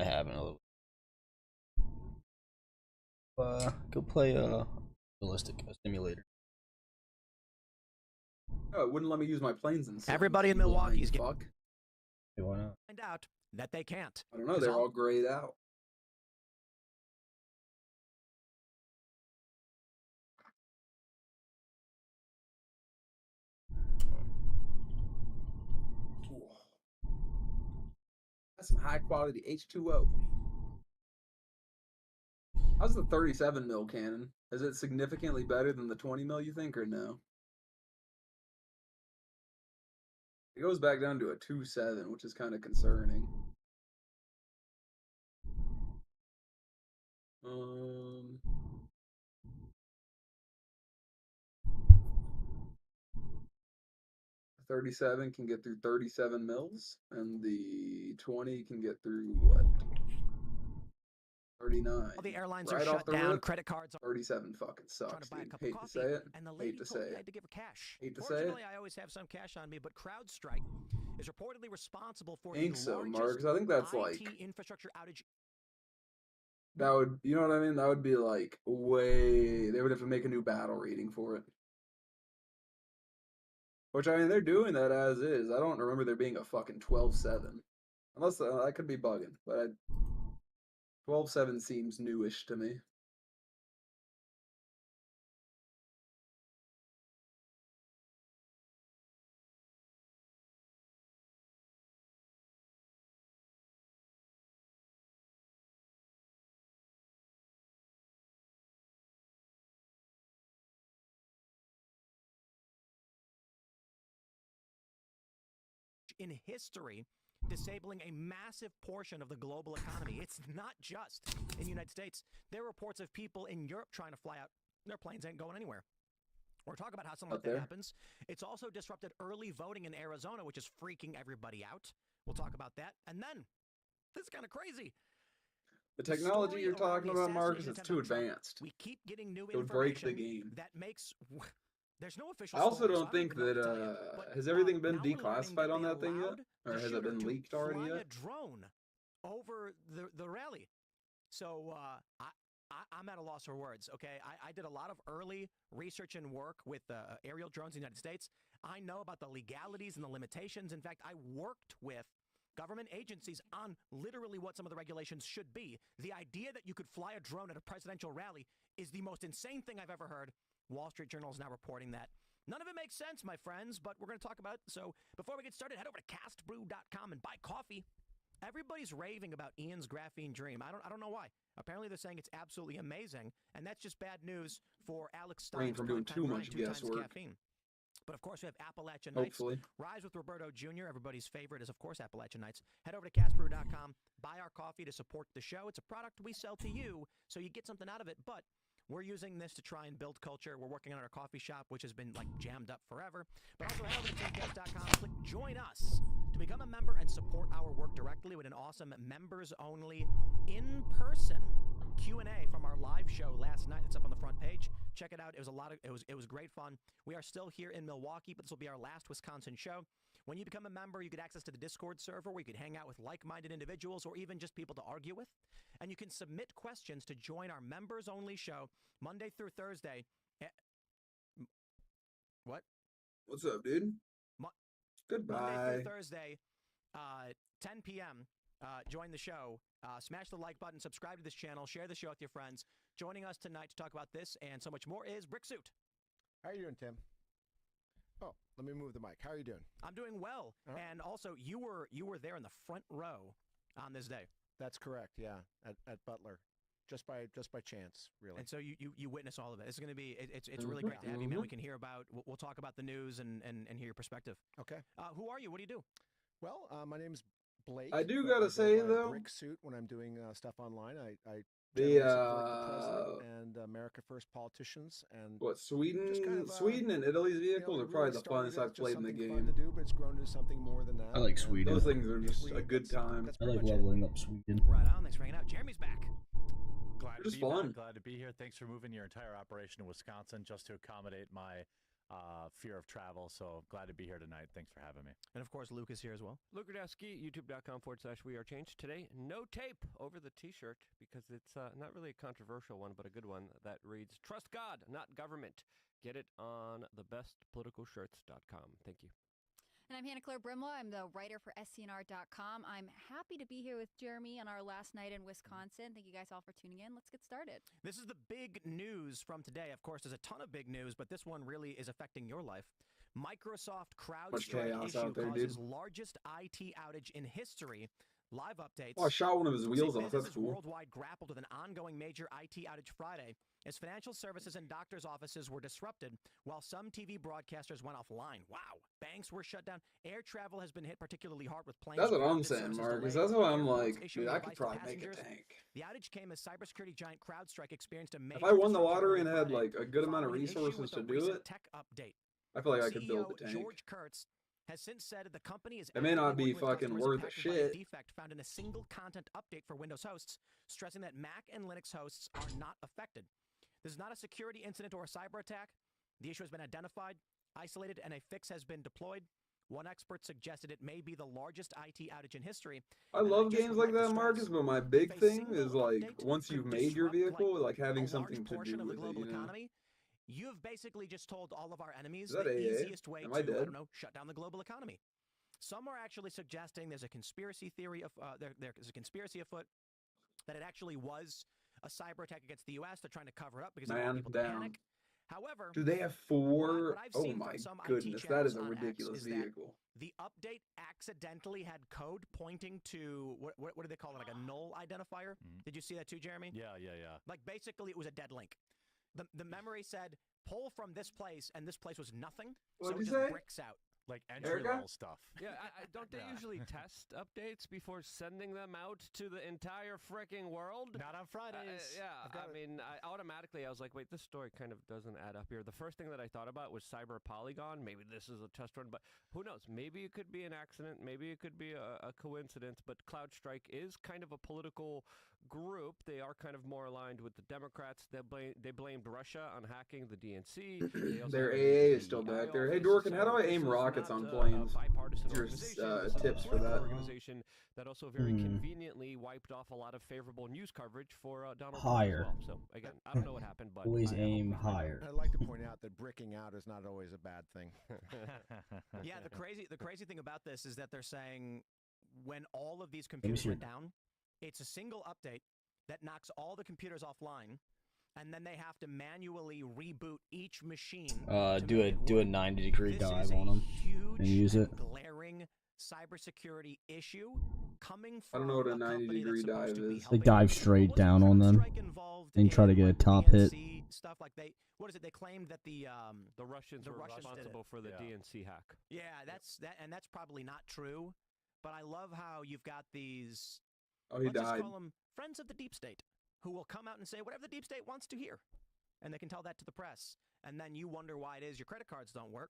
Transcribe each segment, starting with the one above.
I haven't a little. Go play realistic simulator. Oh, it wouldn't let me use my planes and Sims. Everybody in You Milwaukee's lying fuck. Hey, why not? Find out that they can't. I don't know. They're all grayed out. That's some high quality H2O. How's the 37 mil cannon? Is it significantly better than the 20 mil, you think, or no? It goes back down to a 2.7, which is kind of concerning. 37 can get through 37 mils, and the 20 can get through what? 39. All the airlines right are off shut the down. Rip, Credit cards are 37 fucking trying sucks, to buy a dude. cup Hate of to coffee. say it. And the lady Hate to told say me I it. had to give her cash. Hate to say it. Fortunately, I always have some cash on me, but CrowdStrike is reportedly responsible for Think the so, largest Mark, 'cause I think that's IT like infrastructure outage. that would, you know what I mean? That would be like way. They would have to make a new battle rating for it. Which, I mean, they're doing that as is. I don't remember there being a fucking 12.7. Unless I could be bugging, but 12.7 seems newish to me. In history, disabling a massive portion of the global economy. It's not just in the United States. There are reports of people in Europe trying to fly out. Their planes ain't going anywhere. Or talk about how something like that happens. It's also disrupted early voting in Arizona, which is freaking everybody out. We'll talk about that. And then, this is kind of crazy. The technology you're talking about, Marcus, it's too advanced. We keep getting new it would break the game. That makes... There's no official I also story, don't think that, has everything been declassified on that thing yet? Or has it been leaked already yet? A drone over the rally. So, I'm at a loss for words, okay? I did a lot of early research and work with aerial drones in the United States. I know about the legalities and the limitations. In fact, I worked with government agencies on literally what some of the regulations should be. The idea that you could fly a drone at a presidential rally is the most insane thing I've ever heard. Wall Street Journal is now reporting that. None of it makes sense, my friends, but we're going to talk about it. So before we get started, head over to castbrew.com and buy coffee. Everybody's raving about Ian's graphene dream. I don't know why. Apparently they're saying it's absolutely amazing, and that's just bad news for Alex Stein from doing too much guesswork. Caffeine. But of course, we have Appalachian Nights. Hopefully. Rise with Roberto Jr. Everybody's favorite is, of course, Appalachian Nights. Head over to castbrew.com. Buy our coffee to support the show. It's a product we sell to you, so you get something out of it. But we're using this to try and build culture. We're working on our coffee shop, which has been, like, jammed up forever. But also head over to Timcast.com. Click Join Us to become a member and support our work directly with an awesome members-only in-person Q&A from our live show last night. It's up on the front page. Check it out. It was great fun. We are still here in Milwaukee, but this will be our last Wisconsin show. When you become a member, you get access to the Discord server where you can hang out with like-minded individuals or even just people to argue with. And you can submit questions to join our members-only show Monday through Thursday. What? What's up, dude? Goodbye. Monday through Thursday, 10 p.m. Join the show. Smash the like button, subscribe to this channel, share the show with your friends. Joining us tonight to talk about this and so much more is Bricksuit. How are you doing, Tim? Oh, let me move the mic. How are you doing? I'm doing well. And also, you were there in the front row on this day. That's correct. Yeah, at Butler, just by chance, really. And so you witness all of it. It's going to be it's really great to have you, man. We can hear about we'll talk about the news and hear your perspective. Okay. Who are you? What do you do? Well, my name's Blake. I do gotta say though, Bricksuit when I'm doing stuff online. I the president and America First politicians and what Sweden, kind of, Sweden and Italy's vehicles are probably really the funnest I've played in the game. Fun to do, but it's grown into something more than that. I like Sweden. Those things are just a good time. I like leveling up Sweden. Right on. Thanks for hanging out. Jeremy's back. Glad to be here. Thanks for moving your entire operation to Wisconsin just to accommodate my fear of travel. So glad to be here tonight. Thanks for having me. And of course, Luke is here as well. Luke Radowski, youtube.com/wearechanged. Today, no tape over the t-shirt because it's not really a controversial one, but a good one that reads, "Trust God, not government." Get it on thebestpoliticalshirts.com. Thank you. And I'm Hannah Claire Brimlaw. I'm the writer for SCNR.com. I'm happy to be here with Jeremy on our last night in Wisconsin. Thank you guys all for tuning in. Let's get started. This is the big news from today. Of course, there's a ton of big news, but this one really is affecting your life. Microsoft CrowdStrike issue causes largest IT outage in history. Live updates. Oh, I shot one of his wheels off. That's Businesses cool. worldwide grappled with an ongoing major IT outage Friday as financial services and doctors' offices were disrupted while some TV broadcasters went offline. Wow. Banks were shut down. Air travel has been hit particularly hard with planes. That's what I'm grounded, saying, services Marcus. delayed, That's what I'm airlines like. issuing Dude, I advice could to probably make a passengers. tank. The outage came as cybersecurity giant CrowdStrike experienced a major If I won the disruption lottery on and had Friday like a good amount of following an issue resources with to a do recent it, tech update. I feel like I could build the CEO tank. George Kurtz has since said that the company is It may not actively be working with fucking customers worth a impacted by a shit. defect found in a single content update for Windows hosts, stressing that Mac and Linux hosts are not affected. This is not a security incident or a cyber attack. The issue has been identified, isolated, and a fix has been deployed. One expert suggested it may be the largest IT outage in history. I And love just games would like to that, Marcus, stress, but my if big a thing is single like update once you've could made your disrupt, vehicle, like having a something large to portion do of the with it, global you know? economy, you've basically just told all of our enemies Is that the AA? easiest way Am to, I dead? shut down the global economy. Some are actually suggesting there's a conspiracy theory of there's a conspiracy afoot that it actually was a cyber attack against the U.S. They're trying to cover it up because they don't want Man people to down. panic. However, Do they have what four? I've Oh seen my from some IT goodness, that channels is a on X ridiculous is that vehicle. the update accidentally had code pointing to what do they call it, like a null identifier? Did you see that too, Jeremy? Yeah. Like basically it was a dead link. The memory said pull from this place, and this place was nothing. What'd so you it just say? bricks out. Like Erica? entry-level stuff. Yeah, don't they usually test updates before sending them out to the entire freaking world? Not on Fridays. Automatically I was like, wait, this story kind of doesn't add up here. The first thing that I thought about was Cyber Polygon. Maybe this is a test run, but who knows? Maybe it could be an accident. Maybe it could be a coincidence, but CloudStrike is kind of a political group. They are kind of more aligned with the Democrats. They blamed Russia on hacking the DNC. They also Their have AA is the still EI back there. Hey, office, Dorkin, how so do I this aim is rockets not on a planes? bipartisan Your organization. This is a tips for political that? organization that also very conveniently wiped off a lot of favorable news coverage for Donald Higher. Trump as well. So again, I don't know what happened, but Always I hope aim we find out. higher. I'd like to point out that bricking out is not always a bad thing. Yeah, the crazy thing about this is that they're saying when all of these computers went down, it's a single update that knocks all the computers offline, and then they have to manually reboot each machine. Do a 90-degree dive on them and use it. Glaring cybersecurity issue coming from I don't know what a company 90-degree that's supposed dive to be is. They helping dive people. straight Wasn't down on them CrowdStrike involved and try to in, get a like, top hit. DNC stuff like they claimed that the Russians the were Russians did it. responsible for the DNC hack. Yeah, and that's probably not true. But I love how you've got these. Oh, he let's just died. call them friends of the deep state, who will come out and say whatever the deep state wants to hear, and they can tell that to the press. And then you wonder why it is your credit cards don't work.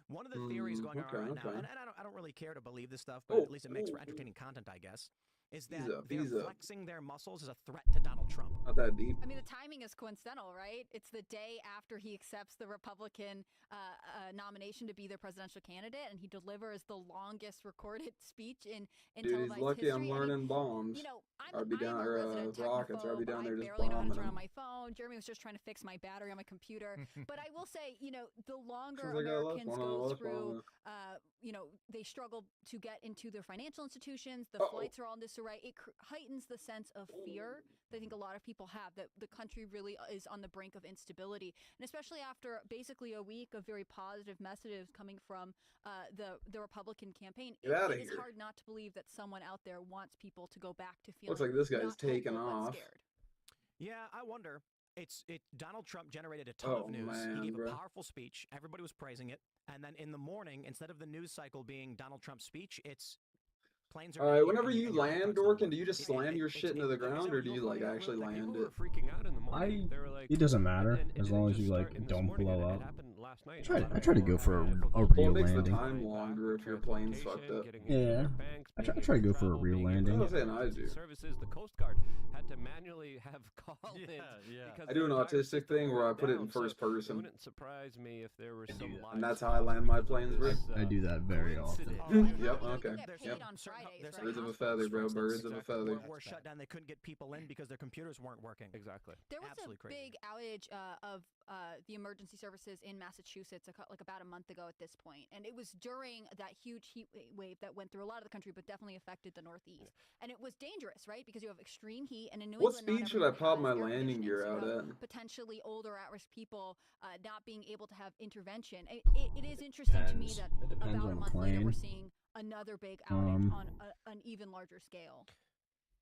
One of the theories going on right now, and I don't really care to believe this stuff, but at least it makes for entertaining content, I guess, is that they're flexing their muscles as a threat to Donald Trump. Not that deep. I mean, the timing is coincidental, right? It's the day after he accepts the Republican nomination to be their presidential candidate, and he delivers the longest recorded speech in Dude, televised he's lucky history. I'm learning bombs. You know, I'd be down, I'm a or resident rockets. I'd be technophobe. down there I just barely know how to bombing turn on them. my phone. Jeremy was just trying to fix my battery on my computer. But I will say, you know, the longer Sounds like I left Americans one on the go left, one on through, the- you know, they struggle to get into their financial institutions. The Uh-oh. flights are all in disarray. It heightens the sense of fear that I think a lot of people have, that the country really is on the brink of instability. And especially after basically a week of very positive messages coming from the Republican campaign, Get outta it is here. hard not to believe that someone out there wants people to go back to feeling Looks like this guy's not taking hopeful, but off. scared. Yeah, I wonder. Donald Trump generated a ton of news. Man, he gave bro. a powerful speech. Everybody was praising it. And then in the morning, instead of the news cycle being Donald Trump's speech, it's planes are. All right, getting whenever and you your land, iPods don't Dorkin, work. do you just slam your shit into the ground, or do you like actually land People it? were freaking out in the morning. They were like, It doesn't matter and as it long as just you like started- and this don't morning blow it up. happened last night. I try to go for a Well, real it makes the landing. time longer if your plane's fucked up. Yeah. I try to go for a real landing. I'm not saying I do. Services, the Coast Guard had to manually have call-ins. because I do an their entire autistic system thing where I broke put it in down, so first It person. wouldn't surprise me if there were some live And that's how I stuff land my because of planes, this, bro. I do that very often. coincidence. Yep, You okay. get paid Yep. on Fridays, There's right? Birds of a hospitals, feather, for bro. instance, Birds of a exactly, feather. were shut down. They couldn't get people in because their computers weren't working. Exactly. There was Absolutely a crazy. big outage of the emergency services in Massachusetts like about a month ago at this point, and it was during that huge heat wave that went through a lot of the country, but definitely affected the Northeast. And it was dangerous, right? Because you have extreme heat, and in New What England, not speed should I everyone pop has my air landing conditioning, gear so you out have at? potentially older at-risk people not being able to have intervention. It is interesting to me Depends. that It depends about a on the month later we're plane. seeing another big outage on an even larger scale.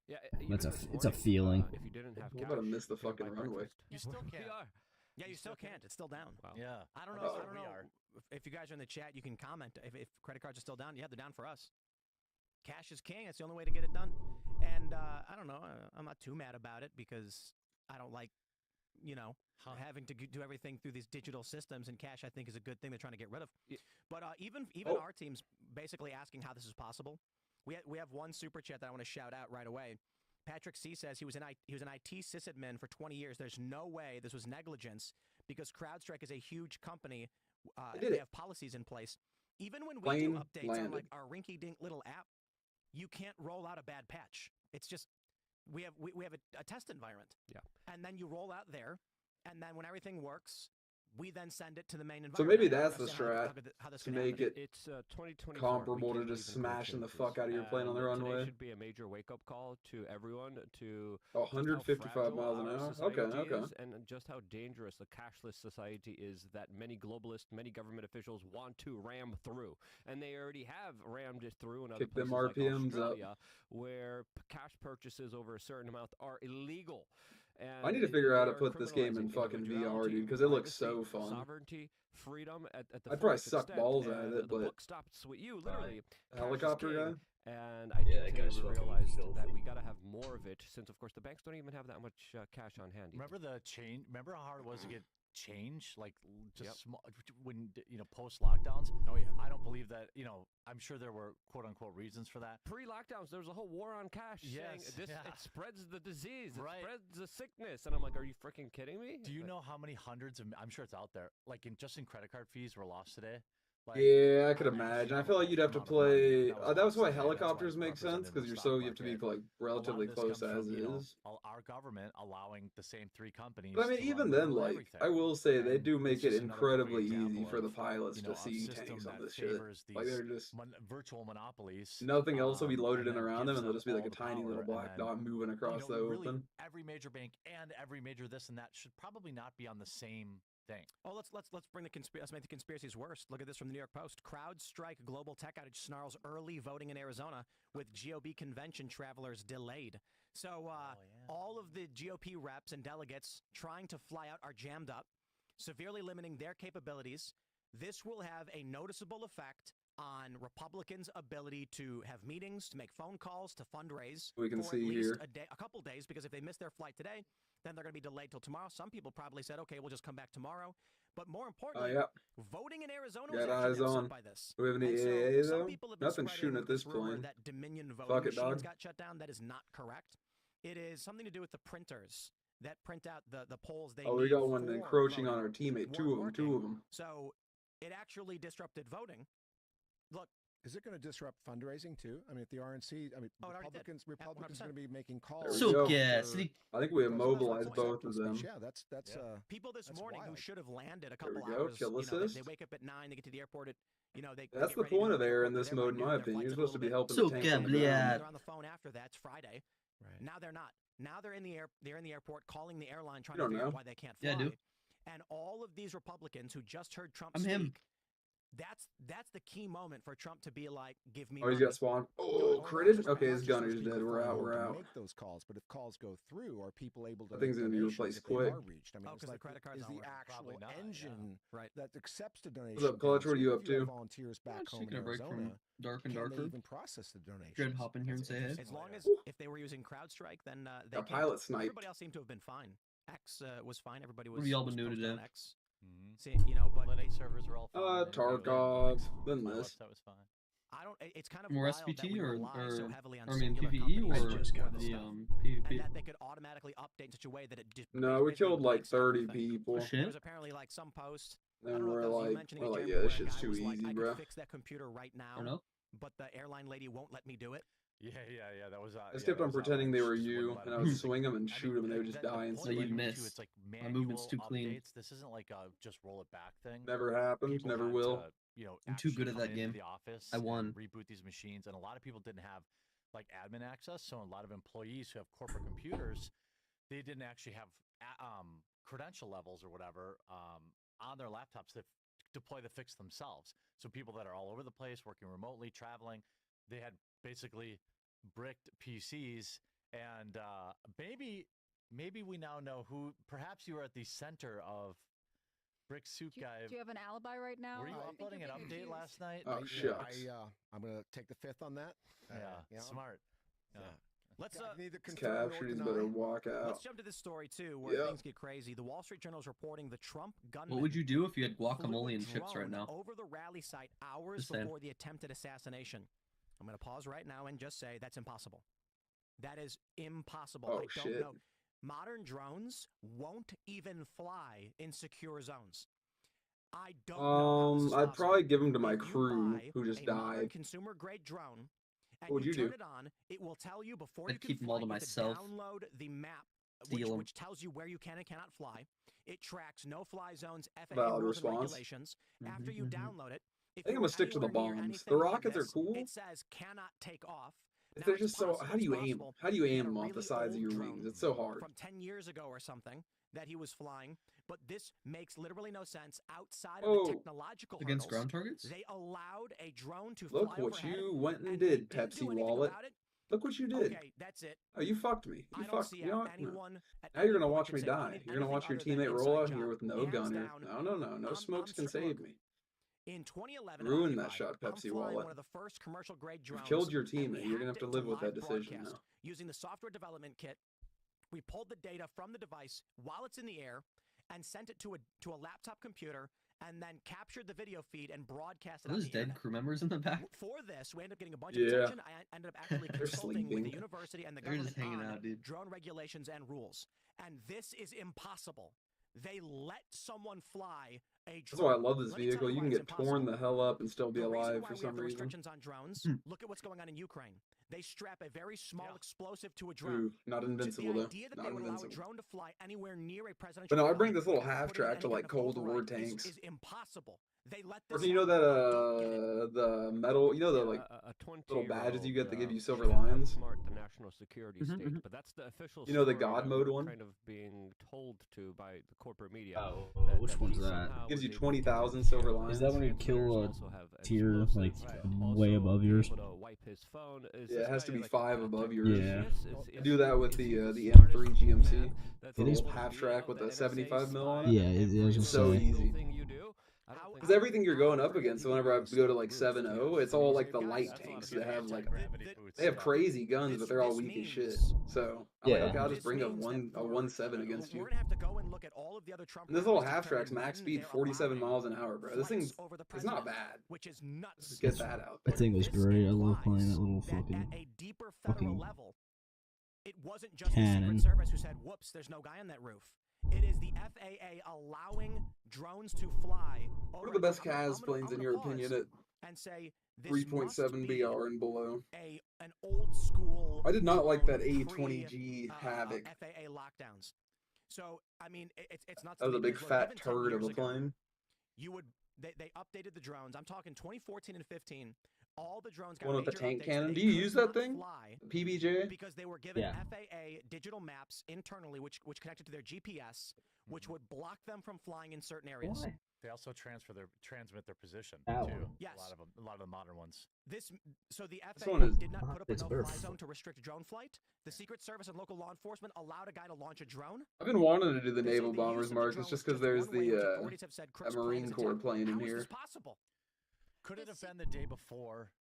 Yeah, That's even a this it's a morning, feeling. If you didn't have We're cash, about to miss the you couldn't fucking buy runway. breakfast. You still We can't. are. Yeah, you still can't. It's still down. Wow. Yeah. I don't Oh. know. I We don't know are. if you guys are in the chat. You can comment if credit cards are still down. Yeah, they're down for us. Cash is king. It's the only way to get it done. And I don't know. I'm not too mad about it because I don't like, having to do everything through these digital systems. And cash, I think, is a good thing they're trying to get rid of. But even Oh. our team's basically asking how this is possible. We have one super chat that I want to shout out right away. Patrick C says he was an IT sysadmin for 20 years. There's no way this was negligence because CrowdStrike is a huge company. did They it. have policies in place. Even when we Plane do updates on landed. like our rinky-dink little app, you can't roll out a bad patch. It's just we have a test environment. Yeah. And then you roll out there, and then when everything works, we then send it to the main environment. So maybe I don't that's the understand strat, how this to can make happen. it It's 2024. We comparable to can't just even predict smashing the this. fuck out of your plane on the And runway. Today should be a major wake-up call to everyone to Oh, just how 155 fragile miles an our hour? society Okay. is and just how dangerous a cashless society is that many globalists, many government officials want to ram through. And they already have rammed it through in other Kick them places like RPMs up. Australia, where cash purchases over a certain amount are illegal. And I need to figure out how to they're put this game in criminalizing fucking VR, individuality, dude, because it looks so privacy, fun. Sovereignty, freedom at the I'd probably fullest suck extent, balls at and it, the but buck stops with you, literally. Cash is helicopter king, guy? And I Yeah, think that guy's they fucking realized that filthy. we gotta have more of it, since of course the banks don't even have that much cash on hand. either. Remember the change? Remember how hard it was to get change? Like just Yep. small when post lockdowns. Oh yeah. I don't believe that. I'm sure there were quote unquote reasons for that. Pre-lockdowns, there was a whole war on cash, saying Yes, this yeah. it spreads the disease, Right. it spreads the sickness, and I'm like, are you freaking kidding me? Do you Like, know how many hundreds of? I'm sure it's out there. Like just in credit card fees were lost today. Like, Yeah, I could an imagine. I feel like you'd have to astronomical amount of money play. that was That was lost why today. That's why helicopters it's make represented sense in because the you stock have to be market. like A lot relatively of this close comes as from, is. our government allowing the same three companies. But I mean, to even run then, literally like everything. I will say, they And do it's make it just another perfect incredibly easy example for the of, pilots to a see system tanks on that this shit. favors Like these they're just virtual monopolies. nothing else will be loaded and in then around them, gives and there'll just be like all a the tiny little power, black and then, dot moving across the really, open. every major bank and every major this and that should probably not be on the same thing. Oh, let's bring let's make the conspiracies worse. Look at this from the New York Post. CrowdStrike global tech outage snarls early voting in Arizona with GOP convention travelers delayed. So all of the GOP reps and delegates trying to fly out are jammed up, severely limiting their capabilities. This will have a noticeable effect on Republicans' ability to have meetings, to make phone calls, to fundraise We can for see at least here. a couple days, because if they miss their flight today, then they're going to be delayed till tomorrow. Some people probably said, okay, we'll just come back tomorrow. But more importantly, Yeah. voting in Arizona Got was actually eyes upset on. by this. Do we have any And so AA some though? people have been Nothing spreading shooting at this rumor plane. that Dominion voting Fuck it, machines dog. got shut down. That is not correct. It is something to do with the printers that print out the polls they Oh, need we got one for encroaching on voting our teammate. weren't Two of working. them. So it actually disrupted voting. Look, Is it going to disrupt fundraising too? I mean, if the RNC, I mean, Oh, it already did. Republicans 100%. are going to be making calls. There we So go. ghastly. I think we President's immobilized point. both of them. Yeah, that's Yeah. people this That's morning who wild. should have landed a There we couple go, hours, kill they assist. wake up at 9, they get to the airport at, they That's get the ready to point go of to the air airport, in but this they're mode, in running my their opinion. You're flight's a supposed to be little helping So the tanks on the gably, ground. They're on the phone after that. It's Friday. Right. Now they're not. Now they're in the airport calling the airline trying You to don't figure out know. why they can't fly. Yeah, I do. And all of these Republicans who just heard Trump I'm speak, him. that's the key moment for Trump to be like, give me Oh, he's money. got spawn. Don't Oh, worry, critted? just Okay, his Not just those gunner's people dead. We're flying out. home We're to out. Make those calls, but if calls go through, are people able to? I think it's make gonna be donations replaced if they quick. are reached? I mean, Oh, it's 'cause the like credit cards is aren't the working. actual Probably not, yeah. engine Right. that accepts the donation. What's up, Clutch? What are you downstream? up If you have to? volunteers back Just home taking in a break from Arizona. dark and Can they darker. even process the donation? Dread hop in here and say hey. As long as if they were using CrowdStrike, then they Got can't. pilot sniped. Everybody else seemed to have been fine. X was fine. Everybody was. What have y'all been was doing posted on today? X. See, you know, but Linux servers were all fine. and Tarkov, Linux, then my this. website was fine. I don't. It's kind of More wild that SPT we or rely so heavily on I mean singular PvE companies or for this the stuff, PvP? and that they could automatically update in such a way that it just No, we basically killed like breaks 30 everything. people. Oh, There shit. was apparently like some post. I And don't know if we're that was you like, mentioning we're it, like, Jeremy, yeah, where this a shit's guy too was like, easy, I bro. could fix that computer right I now, don't know. but the airline lady won't let me do it. Yeah. That was. I just kept on pretending they were you, and I would swing them and I shoot mean, them, and they would just the die point So instantly. you'd of it, miss. too, It's like My movement's manual too clean. updates. This isn't like a just roll it back thing. Never happened, People never had will. to, you know, I'm too actually good at come that into game. The office I won. and reboot these machines, and a lot of people didn't have like admin access. So a lot of employees who have corporate computers, they didn't actually have credential levels or whatever on their laptops to deploy the fix themselves. So people that are all over the place, working remotely, traveling, they had basically bricked PCs, and maybe we now know who. Perhaps you were at the center of Brick Suit Guy. Do you have an alibi right now? Were you I think uploading an you're being update accused. last night? Oh, shucks. I'm gonna take the fifth on that. Yeah, smart. Yeah. Let's I can either These confirm nor captures deny. better walk let's out. jump to this story too, where Yep. things get crazy. The Wall Street Journal is reporting the Trump gunman. What would you do if you had flew a guacamole and chips right drone now? over the rally site hours Just saying. before the attempted assassination? I'm going to pause right now and just say that's impossible. That is impossible. Oh, I don't shit. know. Modern drones won't even fly in secure zones. I don't know how this is I'd possible. probably give them to my If you crew buy who just a modern died. consumer grade drone and What would you turn do? it on, it will tell you before I'd you can keep them all fly, to you have myself. download the map Steal 'em. which tells you where you can and cannot fly. It tracks no fly zones, FAA Valid rules and response. regulations. After you Mhm. download it, if I think I'm you gonna were stick to the anywhere near bombs. The anything like rockets are this, cool. It says cannot take off. If Now, they're it's just so, possible, how do you it's aim? possible How do you he had aim a them off the really sides of old your drone wings? It's so hard. from 10 years ago or something that he was flying, but this makes literally no sense outside of Oh, the technological Against hurdles. ground targets? They allowed a drone to Look fly what overhead, you went and they did, didn't Pepsi do anything wallet. about it. Look what you did. Okay, that's it. Oh, you fucked me. I You don't fucked. see You know how what? anyone at Now you're any gonna point watch can me say die. anything You're gonna watch your other than teammate roll inside out here job. with no Hands gunner. down, No smokes can certain- look, save me. In 2011, Ruin at that Occupy, shot, I'm Pepsi flying wallet. one of the first commercial grade You've drones. killed your and we teammate. You're gonna have hacked to it live with that live decision broadcast. now. Using the software development kit, we pulled the data from the device while it's in the air and sent it to a laptop computer and then captured the video feed and broadcast it Are on those the dead internet. crew members in the back? For this, we ended up getting a bunch Yeah. of attention. I ended up actually They're consulting with the sleeping. university and the They're just government hanging on out, dude. drone regulations and rules. And this is impossible. They let someone fly a drone. That's why I love this Let me tell vehicle. You why can it's get torn impossible. the hell up and still be The reason alive why for we some have the reason. restrictions on drones, Hmm. look at what's going on in Ukraine. They strap a very small Yeah. explosive to a drone. True. Not invincible the though. idea that Not they would allow a invincible. drone to fly anywhere near a presidential But no, I bring rally this little without half putting track any to kind like of Cold War override tanks. is impossible. They let Or this you know that happen. I don't get it. the metal, you know the like a little badges you get that give you silver should lions? outsmart the national security Mhm, state, mhm. but that's the official. You know the story God that mode we're one? kind of being told to by the corporate media. Oh, that- which that one's he that? somehow Gives was you able to 20,000 get silver his lions. Is that when you transmitters, kill a also have tier, like, explosives, way also above be yours? able to wipe his phone. Is Yeah, this it has guy, to be like, 5 a above tech yours. Yeah. genius? I do that with is he the smartest M3 GMC. man that's The It is- little able to half beat track out with the the NSA 75 mil on spy it. Yeah, I was every gonna So say. single easy. thing you do? I don't think Because so. everything you're going up How against, he whenever I goes go to through like roofs, 7.0, too. it's all He's like able the to- light that's a lot tanks of that have like Anti-gravity boots. they have Yeah. crazy guns, but they're all This weak as shit. means- So I'm Yeah. like, okay, I'll This just bring a means that 1.7 against we're you. gonna have to go and look at all of the other Trump And this little rallies to half track's determine max when speed they're 47 allowing miles an hour, bro. This flights thing's over the it's not president, bad. which is nuts. Just get that out That there. thing was This great. I love implies playing that little that fucking. at a deeper federal fucking level, it wasn't just cannon. the Secret Service who said, "Whoops, there's no guy on that roof." It is the FAA allowing drones to fly over. What are the best I'm gonna- CAS planes I'm in gonna your pause opinion at and say this 3.7 must be BR and below? an old school. I did not like that drone A20G Havoc. FAA lockdowns. So I mean, it's not. That was a big fat turd of a plane. You would they updated the drones. I'm talking 2014 and 15. All the drones got One with the major tank updates. cannon. They Do you could use that not thing? fly PBJ? because they were given Yeah. FAA digital maps internally, which connected to their GPS, which would block them from flying in certain areas. Why? They also transmit their position Ow. too. Yes. A lot of the modern ones. So the This FAA one is- did not put up a It's no-fly better. zone to restrict drone flight. The Secret Service and local law enforcement allowed a guy to launch a drone. I've been wanting to do the They say naval the bombers, use of the Marcus, drone just was because there's one way which the authorities have said a Crooks Marine planes Corps attack. plane in How is here. this possible? Could it The have been the day before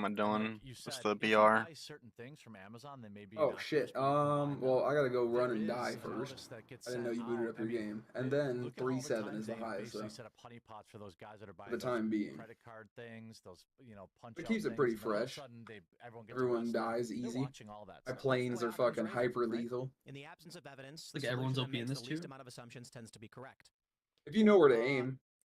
am I And doing? like you What's said, the if you BR? buy certain things from Amazon, they may be Oh not shit. supposed to be behind Well, them. I gotta go run There and is die a first. notice that gets I didn't know sent you booted out. up I your mean, game. And then look at all the 3.7 times is the they've highest, basically so set up honey pots for those guys that are buying for the time those being. credit card things, those punch It out keeps it things, pretty and then all of a fresh. sudden everyone gets Everyone arrested. dies They're easy. watching all that My stuff. planes are That's what fucking happens, right? hyper lethal. In the absence of evidence, Like the everyone's solution OP that in makes this the least too? amount of assumptions tends to be correct. If you know where to aim,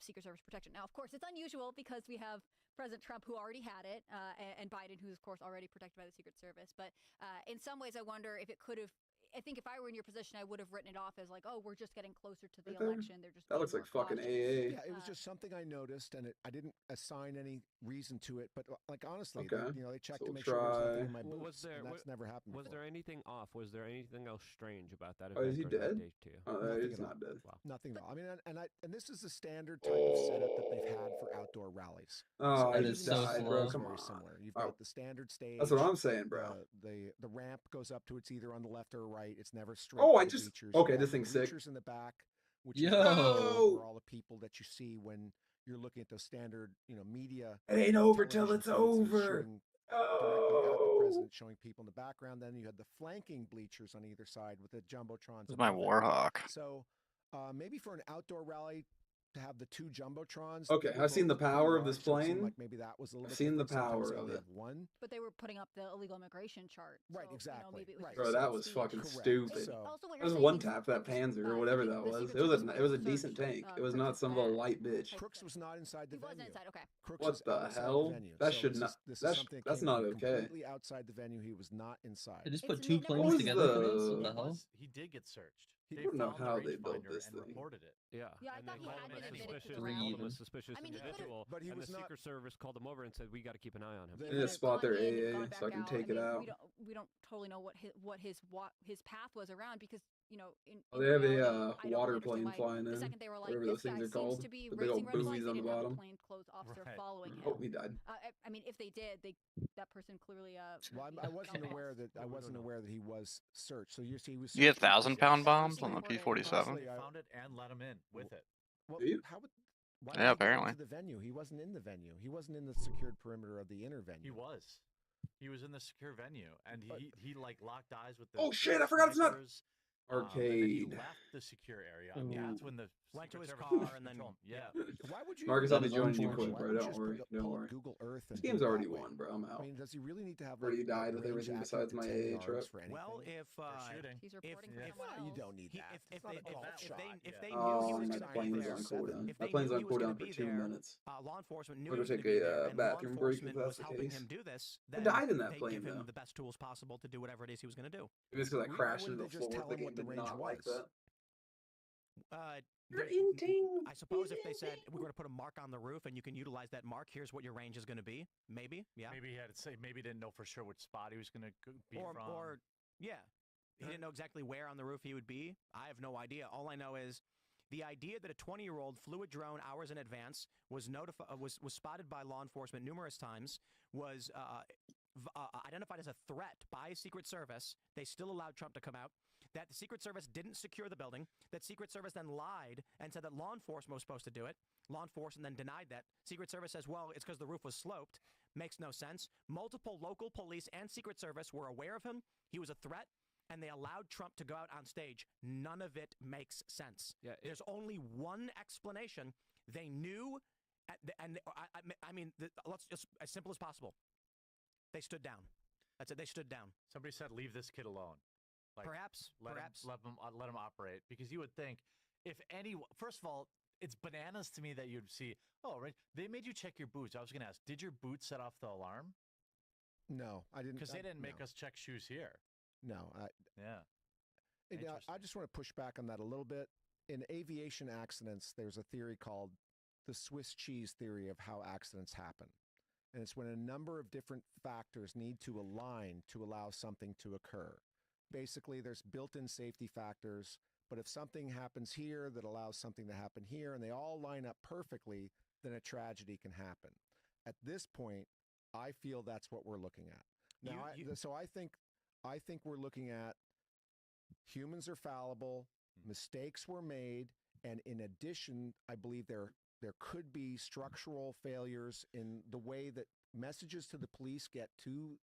Secret Service protection. Now, of course, it's unusual because we have President Trump, who already had it, and Biden, who's of course already protected by the Secret Service. But in some ways, I wonder if it could have. I think if I were in your position, I would have written it off as like, oh, we're just getting closer to the election. They're just That looks being like more fucking cautious. AA. Yeah, it was just something I noticed, and I didn't assign any reason to it. But like honestly, Okay. they checked So to we'll make sure there's nothing in try. my Was boots, there- and that's never happened Was before. there anything off? Was there anything else strange about that Oh, event? is he or that dead? day to you? Oh, Nothing he's at all. not dead. Wow. Nothing at all. I mean, and this is the standard type of setup that they've had for outdoor rallies. Oh, That he is just so died, slow. bro. It's Come very on. similar. You've Oh, got the standard stage. that's what I'm saying, bro. The ramp goes up to it's either on the left or upright. It's never straight. Oh, to I the just bleachers. okay. You have This the thing's sick. bleachers in the back, which Yo. is for all the people that you see when you're looking at those standard, media. It ain't over till television it's feeds, and over. shooting directly at the president, showing people in the background. Then you had the flanking bleachers on either side with the jumbotrons. This is my above it. Warhawk. So maybe for an outdoor rally to have the two jumbotrons. Okay, they were I've seen both the pretty power of large, this so it seemed plane. like maybe that was a little I've bit seen the different. Sometimes power they of only it. have one. But they were putting up the illegal immigration chart. Right, so, exactly. maybe it was Right. just Bro, that some was speed. fucking Correct. stupid. So- Also, what That you're was saying one is tap that the Panzer or the whatever Secret- that the was. Secret It was Service a was decent searched, tank. It was Crooks not was some little bad light bitch. type Crooks thing. was not inside the He was venue. inside. Okay. Crooks What was the outside hell? The venue. That So should this not- Is, this that's- is something that that's came not from okay. Completely outside the venue. He was not inside. They just It's put two never planes was together for this. the- What the hell? He did get searched. He They didn't know found the how they built rangefinder this and thing. reported it. Yeah. Yeah, I and thought they he called had him been a admitted to suspicious, the they called him a round. suspicious I mean, he could've- individual, But he and was the not- Secret Service called him over and said, "We got to keep an eye on him." They They may need to have spot their gone in, AA gone so I back can out. take it mean, out. We don't totally know what his path was around because Oh, they have a reality, I don't water understand plane why flying the in. second they were like, Whatever this those things guy are seems called. to be The big raising old red flags. buoys They on the didn't have a bottom. plainclothes officer Right. following him. Oh, he died. I mean, if they did, that person clearly. Well, I wasn't aware that he was searched. So you see, he was. You get searched because 1,000-pound it's- bombs on the Reported. P-47. Honestly, They I- found it and let him in with it. Well, Do you? how would? Why Yeah, did he apparently. get into the venue? He wasn't in the venue. He wasn't in the secured perimeter of the inner venue. He was. He was in the secure venue, and But- he like locked eyes with the. Oh, the shit, I forgot it's not- snipers, and then he Arcade. left the secure area. Ooh. That's when the Went to Secret his Service car was and then- control him. Yeah. Why would you? Marcus, That I'll be is joining you unfortunate. quick, Why bro. would you Don't just worry. pull Don't up worry. Google Earth This and game's do it already that way? won, bro. I'm I out. mean, does he really need to have Already like, died with range everything accurate besides to my 10 AA yards truck. for anything? Well, if They're shooting. He's reporting if- for someone You else. don't need that. if It's not a golf shot. they knew Oh, he was my going to plane's be there, on cooldown. if My they plane's knew on he was gonna cooldown for be 2 there, minutes. law enforcement knew We're he was gonna going to take be there, a and law bathroom break if enforcement that's was the helping case. him do this. I Then died in that they plane, give him though. the best tools possible to do whatever it is he was going to do. Maybe it's because I Why crashed wouldn't into the they just floor. tell The him game what the did range not like was? that. You're They- inting. I suppose if they said we're going to put a mark on the roof and you can utilize that mark, here's what your range is going to be. Maybe, yeah. Maybe he had to say. Maybe he didn't know for sure which spot he was going to be from. Or yeah, he didn't know exactly where on the roof he would be. I have no idea. All I know is the idea that a 20-year-old flew a drone hours in advance, was spotted by law enforcement numerous times, was identified as a threat by Secret Service. They still allowed Trump to come out. That the Secret Service didn't secure the building. That Secret Service then lied and said that law enforcement was supposed to do it. Law enforcement then denied that. Secret Service says, well, it's because the roof was sloped. Makes no sense. Multiple local police and Secret Service were aware of him. He was a threat, and they allowed Trump to go out on stage. None of it makes sense. Yeah, There's only one explanation. They knew, I mean, let's just as simple as possible. They stood down. That's it. They stood down. somebody said, "Leave this kid alone." Like, Perhaps. let him operate, because you would think if any. First of all, it's bananas to me that you'd see. Oh, right. They made you check your boots. I was going to ask, did your boots set off the alarm? No, I didn't. Because they didn't make us check shoes here. No, Yeah. I Interesting. just want to push back on that a little bit. In aviation accidents, there's a theory called the Swiss cheese theory of how accidents happen. And it's when a number of different factors need to align to allow something to occur. Basically, there's built-in safety factors, but if something happens here that allows something to happen here, and they all line up perfectly, then a tragedy can happen. At this point, I feel that's what we're looking at. Now, so I think we're looking at humans are fallible, mistakes were made, and in addition, I believe there could be structural failures in the way that messages to the police get to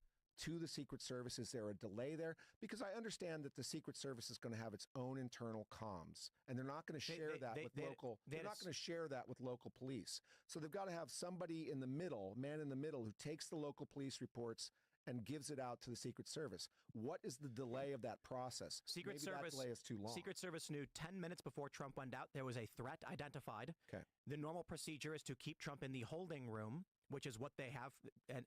the Secret Service. Is there a delay there? Because I understand that the Secret Service is going to have its own internal comms, and they're not going to share that with local. They're not going to share that with local police. So they've got to have somebody in the middle, man in the middle, who takes the local police reports and gives it out to the Secret Service. What is the delay of that process? Secret Maybe Service that delay is too long. Secret Service knew 10 minutes before Trump went out there was a threat identified. Okay. The normal procedure is to keep Trump in the holding room, which is what they have.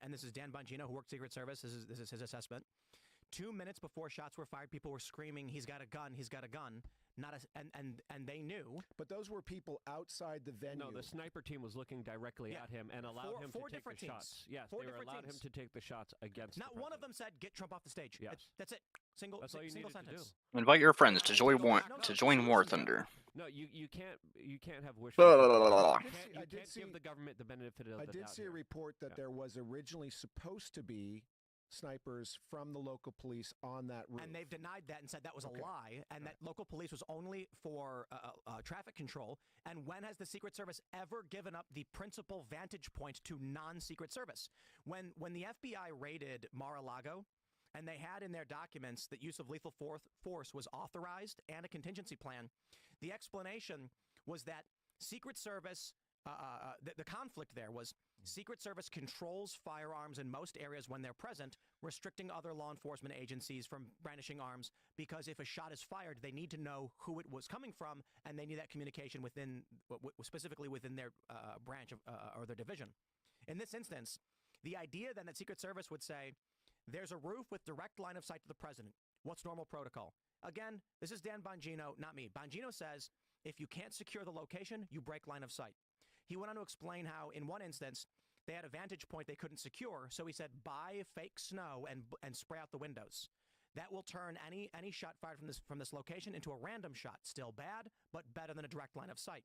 And this is Dan Bongino, who worked Secret Service. This is his assessment. 2 minutes before shots were fired, people were screaming, "He's got a gun! He's got a gun!" And they knew. But those were people outside the venue. No, the sniper team was looking directly at him and allowed him to take the shots. Yes, Four they were different allowed him teams. to take the shots against. Not one of them said, "Get Trump off the stage." Yes. That's it. Single. That's all you single needed to sentence. Invite your friends to join War Thunder. No, you can't have wishes. Blah, blah, blah, blah, blah. You can't, I you did can't see- give the government the benefit of I the did doubt see a here. report that Yeah. there was originally supposed to be snipers from the local police on that roof. And they've denied that and said that was Okay. a lie, and that local police was only for traffic control. And when has the Secret Service ever given up the principal vantage point to non-Secret Service? When the FBI raided Mar-a-Lago, and they had in their documents that use of lethal force was authorized and a contingency plan, the explanation was that Secret Service, the conflict there was Secret Service controls firearms in most areas when they're present, restricting other law enforcement agencies from brandishing arms, because if a shot is fired, they need to know who it was coming from, and they need that communication within, specifically within their branch of, or their division. In this instance, the idea then that Secret Service would say, there's a roof with direct line of sight to the president. What's normal protocol? Again, this is Dan Bongino, not me. Bongino says, if you can't secure the location, you break line of sight. He went on to explain how, in one instance, they had a vantage point they couldn't secure, so he said, buy fake snow and spray out the windows. That will turn any shot fired from this location into a random shot. Still bad, but better than a direct line of sight.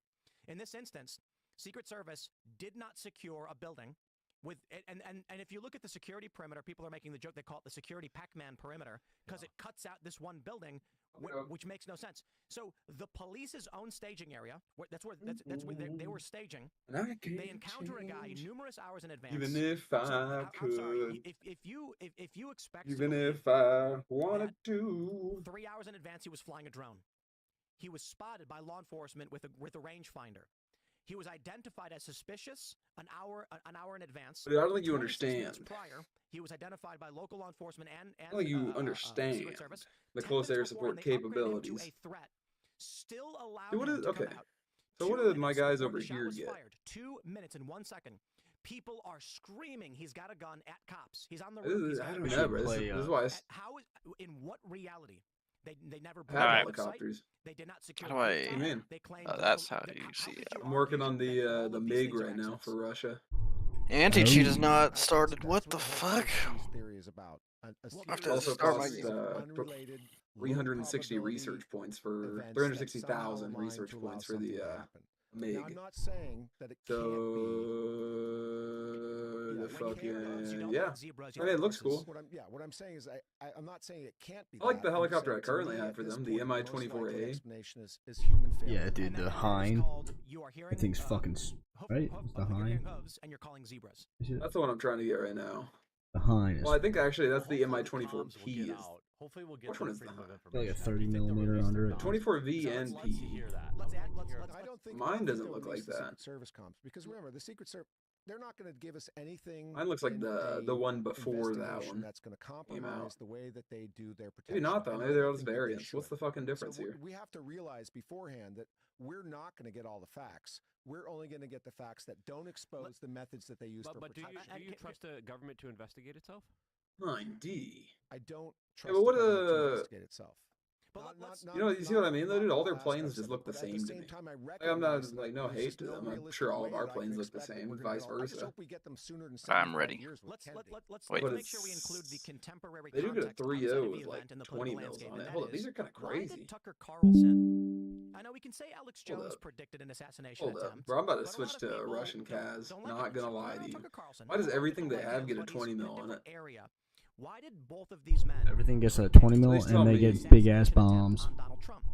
In this instance, Secret Service did not secure a building with and if you look at the security perimeter, people are making the joke, they call it the security Pac-Man perimeter, because it cuts out this one building, which makes no sense. So the police's own staging area, that's where they were staging. They encounter a guy numerous hours in advance. Even if I could. I'm sorry, if you expect, Even if I wanted to. 3 hours in advance, he was flying a drone. He was spotted by law enforcement with a rangefinder. He was identified as suspicious an hour in advance. But I don't think you 26 minutes understand. Prior, he was identified by local law enforcement and I don't think you understand Secret Service. the 10 close air minutes before, support and they upgraded him capabilities. to a threat. Still allowed Dude, what him is- to come okay. out. So 2 what did my minutes guys before over the shot here was get? Fired. 2 minutes and 1 second. People are screaming. He's got a gun at cops. He's on the This roof. is, He's got I a don't gun. know, bro. This play, is why I How is, in what reality? They never have broke line of sight. helicopters. They did not secure How the do rooftop. I- What do you mean? They claimed that's the- how the- you see could it. you I'm working argue on that all the of these MiG things are right now accidents? for Russia. Anti-cheat has Oh. not started. That's What the the whole fuck? Swiss theory is about. A I have to series Also of start my- costs unrelated, low 360 probability research points for events that 360,000 somehow align research to allow points for the something to happen. MiG. Now, I'm not saying that it So can't the Yeah, When you hear those, you fucking don't yeah. need zebras, you I mean, need it looks horses. cool. be. What I'm saying is, I'm not saying it can't be. I like that. the I'm just helicopter saying I to currently me, have at for this them, the point, the most likely Mi-24A. explanation is human failure. Yeah, dude, And the that is Hein. called, you are hearing, That thing's fucking right. hoof, It's the you're hearing Hein. hooves, and you're calling zebras. That's the one I'm trying to get right now. The Hein is Well, I think actually that's Well, the hopefully Mi-24P. comms will get Is out. Hopefully we'll get Which the one is freedom the of Hein? information. Like a I 30 think they'll millimeter release under their it. comms. 24V So and let's P. hear that. Let's I add- would let's- hear let's- that. I don't think Mine I don't think doesn't they'll look release like the that. Secret Service comps because remember the Secret Service. They're not going to give us anything. Mine looks like in the a one before that investigation one. That's going to compromise out. the way that they do their protection. Maybe not though. and I Maybe they're don't all just think that they variants. What's the should. fucking difference So here? we have to realize beforehand that we're not going to get all the facts. We're only going to get the facts that don't expose the methods that they use for But do protection. you trust the government to investigate itself? 9D. I don't Yeah, trust but what the government to a- investigate itself. But let's- You know, you see what I mean, though, dude? All their all planes aspects just of look it, the but at same to same me. time, I I'm not recognize that like no there's hate just to no them. I'm realistic sure all of way our that I can planes look the expect that same, we're gonna vice get all- I just versa. hope we get them sooner than I'm 75 ready. years with Let's Kennedy. Wait, make sure we include the contemporary They do get a context 3.0 outside of with the like event in the 20 political mils landscape, on and it. that Hold up, these is, are kind of why crazy. did Tucker Carlson? I know we can say Alex Hold Jones up. predicted an assassination Hold up, attempt. bro. I'm about to but a switch lot of to people Russian don't- Kaz. don't Not like gonna him. lie No, to you. Tucker Carlson. Why does A lot of everything people they like have him, get a but he's 20 in mil on different it? Area. Why did both of these men? Everything gets a 20 mil, Please tell and they me- get big ass assassination attempt bombs. on Donald Trump?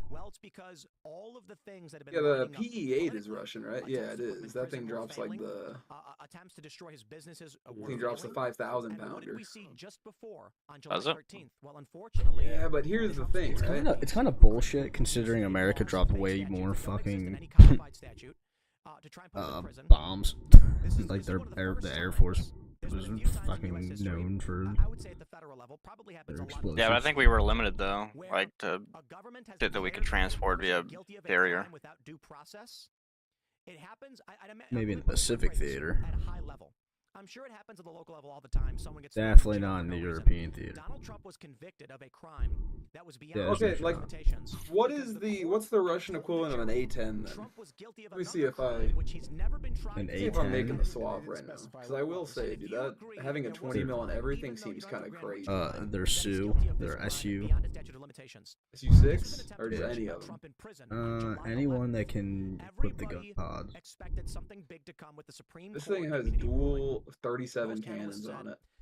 Well, it's because all of the things that have been Yeah, the lining up PE-8 is politically, Russian, right? attempts Yeah, to it put him in is. That prison thing were drops like failing, the. attempts to destroy his businesses Thing drops the failing. 5,000 And what did pounder. we see just before on July Does it? 13th? Well, unfortunately, Yeah, but here's the thing, Trump's right? It's kind of bullshit considering America dropped way more fucking bombs. Like the Air Force was fucking known for I would say at the federal level probably happens their a lot. explosives. Yeah, but I think we were limited though, Where like to a government has that we could declared a transport via person guilty of a barrier. crime without due process. It happens. Maybe in the let me Pacific rephrase this, theater. at a high level. I'm sure it happens at the local level all the time. Someone gets Definitely thrown not for in no the reason. European theater. Donald Trump was convicted of a crime that was beyond Yeah, his okay, like, limitations. What Because is the the court what's the Russian told equivalent of an jury A10 then? Trump was guilty of Let me see another if I- crime which he's never been tried An for. See if I'm A10. making the They swap didn't right now, specify because what I it will was. say, If dude, you that agree having a there was 20 mil on crime, everything even though seems you kind of don't agree crazy. with the crime, Their then he's SU, guilty of this their crime SU. beyond his statute of limitations. SU6 This was an attempt or to just put any of them? Trump in prison on July Anyone 11th. that can equip the gun Everybody pods. expected something big to come with the Supreme This Court thing has immunity ruling. dual 37 Most cannons analysts on said it.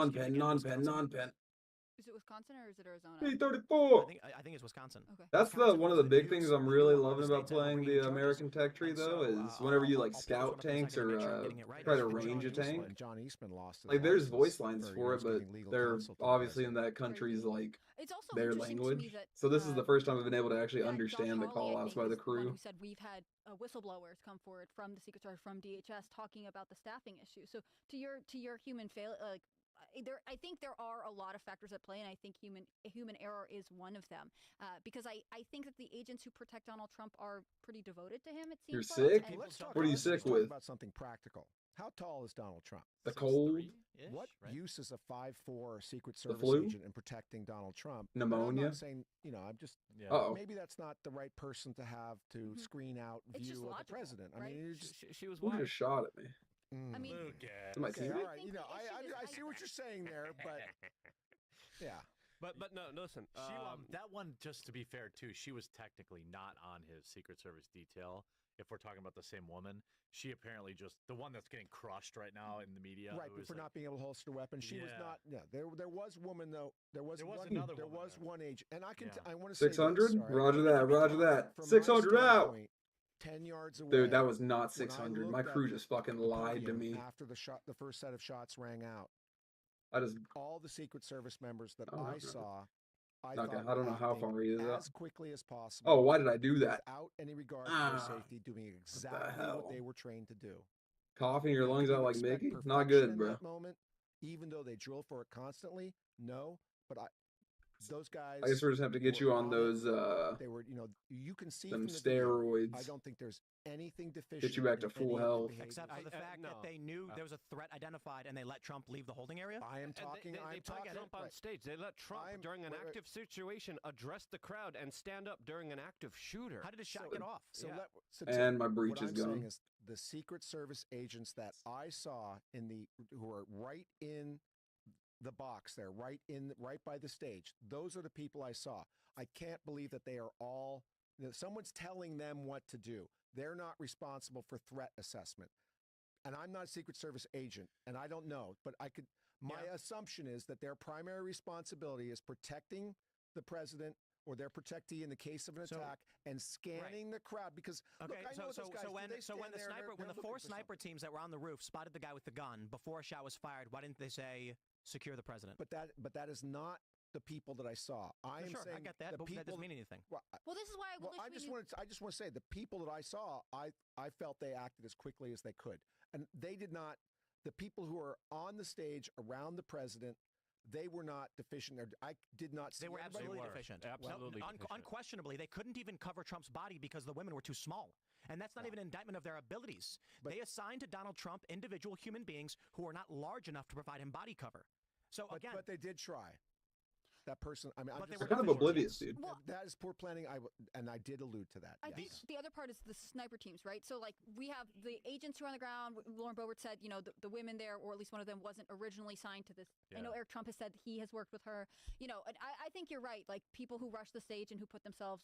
Non-pen, non-pen, non-pen. Is it Wisconsin or is it Arizona? P34. I think it's Wisconsin. Okay. That's Wisconsin one of was the the big news. things I'm We really knew all loving the about states that were playing bringing the charges. American tech tree, And though, so, is whenever you like I'll pause scout one up for a tanks second to or make sure I'm getting it right. try to It's range a John tank. Eastman. John Eastman lost his Like, there's license voice lines for, for it, but giving legal they're counsel to the obviously in president. that country's like It's also their interesting to me language. that So this is the first time I've been able to actually that understand the Josh Hawley, call I outs think, by the is one crew. who said we've had whistleblowers come forward from the Secret Service, from DHS, talking about the staffing issue. So to your human fail, like I think there are a lot of factors at play, and I think human error is one of them. Because I think that the agents who protect Donald Trump are pretty devoted to him. It seems You're like. sick? And Let's talk What are you let's sick talk with? about something practical. How tall is Donald Trump? The cold, 6'3"-ish, What right? use is a 5'4" Secret Service flu? agent in protecting Donald Trump? And I'm pneumonia. not saying, I'm just Yeah. Uh-oh. maybe that's not the right person to have to screen out It's just view of the logical, president. I right? mean, it's just, She was Who wide. just shot at me? I mean, Lucas. Am I okay, teammate? all right. think the issue is I see what you're saying there, but yeah. But no, listen. She, that one, just to be fair too, she was technically not on his Secret Service detail. If we're talking about the same woman, she apparently just the one that's getting crushed right now in the media. Right, who but is for like- not being able to holster a weapon, she was Yeah. not. Yeah, there was woman though. There was another There woman was there. one agent, and I can. Yeah. I want to say 600? this, all right? Roger that. Roger that. From my 600 out. standpoint, 10 yards away. Dude, that was not when I 600. My looked at crew just fucking the lied to podium me. after the first set of shots rang out. I just All the Secret Service members that Oh, I okay. saw, I Okay, thought I don't know were how acting far he is as up. quickly as possible. Oh, why did I do that? Without any regard for Ah, their safety, doing exactly hell? what they were trained to do. Coughing your Now, lungs do out you like expect Mickey? Not perfection good, in bro. that moment, even though they drill for it constantly. No, but those guys. I guess we're just have to get were you on it. those They were, you can see them from the video, steroids. I don't think there's anything deficient. Get you back to in full any of the health. behaviors. Except for the fact that no. they knew there was a threat identified and they let Trump leave the holding area. I am And talking. They I'm put talking. Trump on right. stage. They let Trump, during an wait, wait. active situation, address the crowd and stand up during an active shooter. How did his shot So- get off? So Yeah. And my breach what is I'm gone. saying is the Secret Service agents that I saw who are right in the box there, right by the stage. Those are the people I saw. I can't believe that they are all. Someone's telling them what to do. They're not responsible for threat assessment. And I'm not a Secret Service agent, and I don't know, but my assumption is that their primary responsibility is protecting the president or their protectee in the case of an attack and scanning the crowd because Okay, look, I know those guys, when they the stand there, sniper, when they're the four looking for sniper something. teams that were on the roof spotted the guy with the gun before a shot was fired, why didn't they say secure the president? But that is not the people that I saw. I am Sure, saying I get that, the but people that doesn't mean anything. Well, well, this is why I just want to say the people that I saw, I felt they acted as quickly as they could, and they did not. The people who are on the stage around the president, they were not deficient. I did not see. They were everybody absolutely was. deficient. Absolutely deficient. Unquestionably, they couldn't even cover Trump's body because the women were too small. And that's not even an indictment of their abilities. But- they assigned to Donald Trump individual human beings who are not large enough to provide him body cover. So again, But they did try. That person, I mean, But I'm they just were kind of deficient. oblivious, dude. Well, that is poor planning. And I did allude to that. I Yes. think the other part is the sniper teams, right? So, like, we have the agents who are on the ground. Lauren Boebert said, the women there, or at least one of them, wasn't originally signed to this. I know Yeah. Eric Trump has said he has worked with her. And I think you're right. Like, people who rush the stage and who put themselves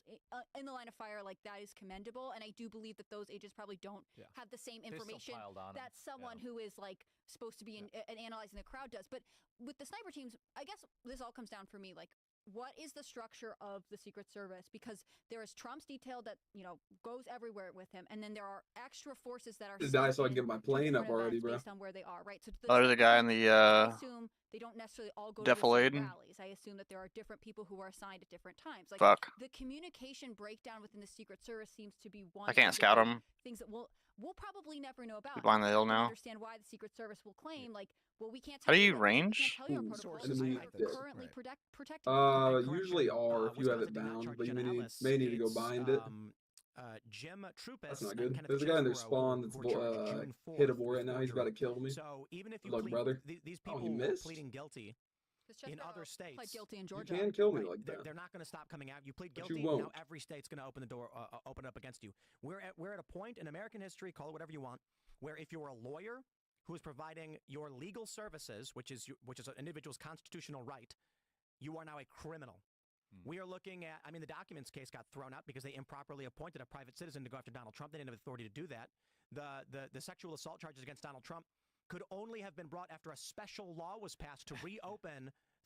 in the line of fire, like, that is commendable. And I do believe that those agents probably don't have the same They still information piled on 'em. that someone who is, like, supposed to be in analyzing the crowd does. But with the sniper teams, I guess this all comes down for me, like, what is the structure of the Secret Service? Because there is Trump's detail that, goes everywhere with him. And then there are extra forces that are Just die so I sent can get my in to plane up different already, events bro. based on where they are, right? So Oh, there's a guy in I the assume they don't necessarily all go to the defilade. same rallies. I assume that there are different people who are assigned at different times. Like fuck. the communication breakdown within the Secret Service seems to be one I of can't the scout big him. things that we'll probably never know about. Behind the hill I can now. understand why the Secret Service will claim, like, well, we can't How tell do you we range? can't tell you our Ooh, protocols. sources enemy We're dead. currently Right. protecting you. Usually are if you have Wisconsin it did not bound, charge but you Jenna may Ellis. need to go It's, bind it. Jim Trupis That's not and good. Kenneth There's a guy in their Chesborough spawn that's who were charged June 4th hittable with right now. He's about to forgery. kill me. So even if you Good luck, plead, brother. these Oh, people he who are missed? pleading guilty in other states, pled guilty in You Georgia. can kill me right, like that. they're not going to stop coming out. You plead But you guilty, now won't. every state's going to open the door, open up against you. We're at a point in American history, call it whatever you want, where if you're a lawyer who is providing your legal services, which is an individual's constitutional right, you are now a criminal. We are looking at, the documents case got thrown out because they improperly appointed a private citizen to go after Donald Trump. They didn't have authority to do that. The sexual assault charges against Donald Trump could only have been brought after a special law was passed to reopen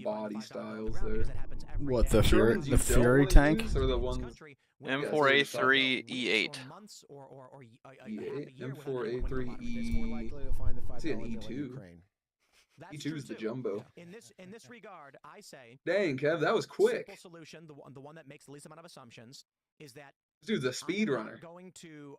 you find body $5 styles ground, there. because it happens every What, day. the Fury, Germans the you don't Fury wanna tank? use, or the In this ones country, when Yeah, people so M4A3 go weeks E8. or months or a half a E8, year without anyone M4A3 knowing about it, It's more E. likely to find the I $5 see an bill in E2. Ukraine. That's E2 true is the too. jumbo. In this regard, I say Dang, Kev, that was quick. simple solution, the one that makes the least amount of assumptions, is that This dude's a I am speed not runner. going to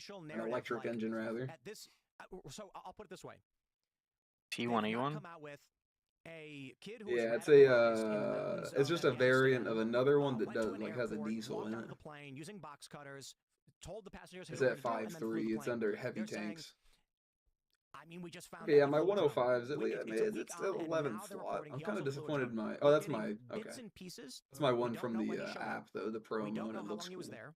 official An narrative. electric like, engine, rather. At this, so I'll put it this way: T1 they've not E1. come out with a kid who was Yeah, it's radicalized in the mountains it's of just a variant of Afghanistan, another one that went to does an like has a airport, diesel walked in out it. of the plane using box cutters, told the passengers who It's were at going to do, and then flew 5.3. the It's plane. under heavy They're saying, tanks. I mean, we just found Okay, out yeah, he my flew a drone. 105 is at least It's a week it's on, still and 11 now they're slot. reporting I'm he kind of also flew a disappointed in drone. my. We're Oh, that's getting my bits okay. and pieces. That's my We one don't from know the when he showed up. app though, the We promo, don't and know it how looks long he was cool. there.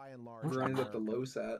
by and large. Grind up the America. low sat.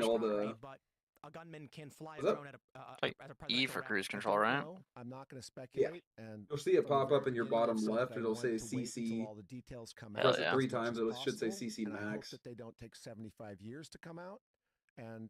first all one. the. but a gunman can fly a What's up? drone Like at a E presidential for rally. cruise I control, don't right? know. I'm not going to speculate. And You'll see it from the pop very up in your beginning, I've bottom said that left. I It'll say wanted to wait until CC. all the details come Hell out. Press it yeah. 3 as much times. as It should say possible, CC and I hope max. that they don't take 75 years to come out. And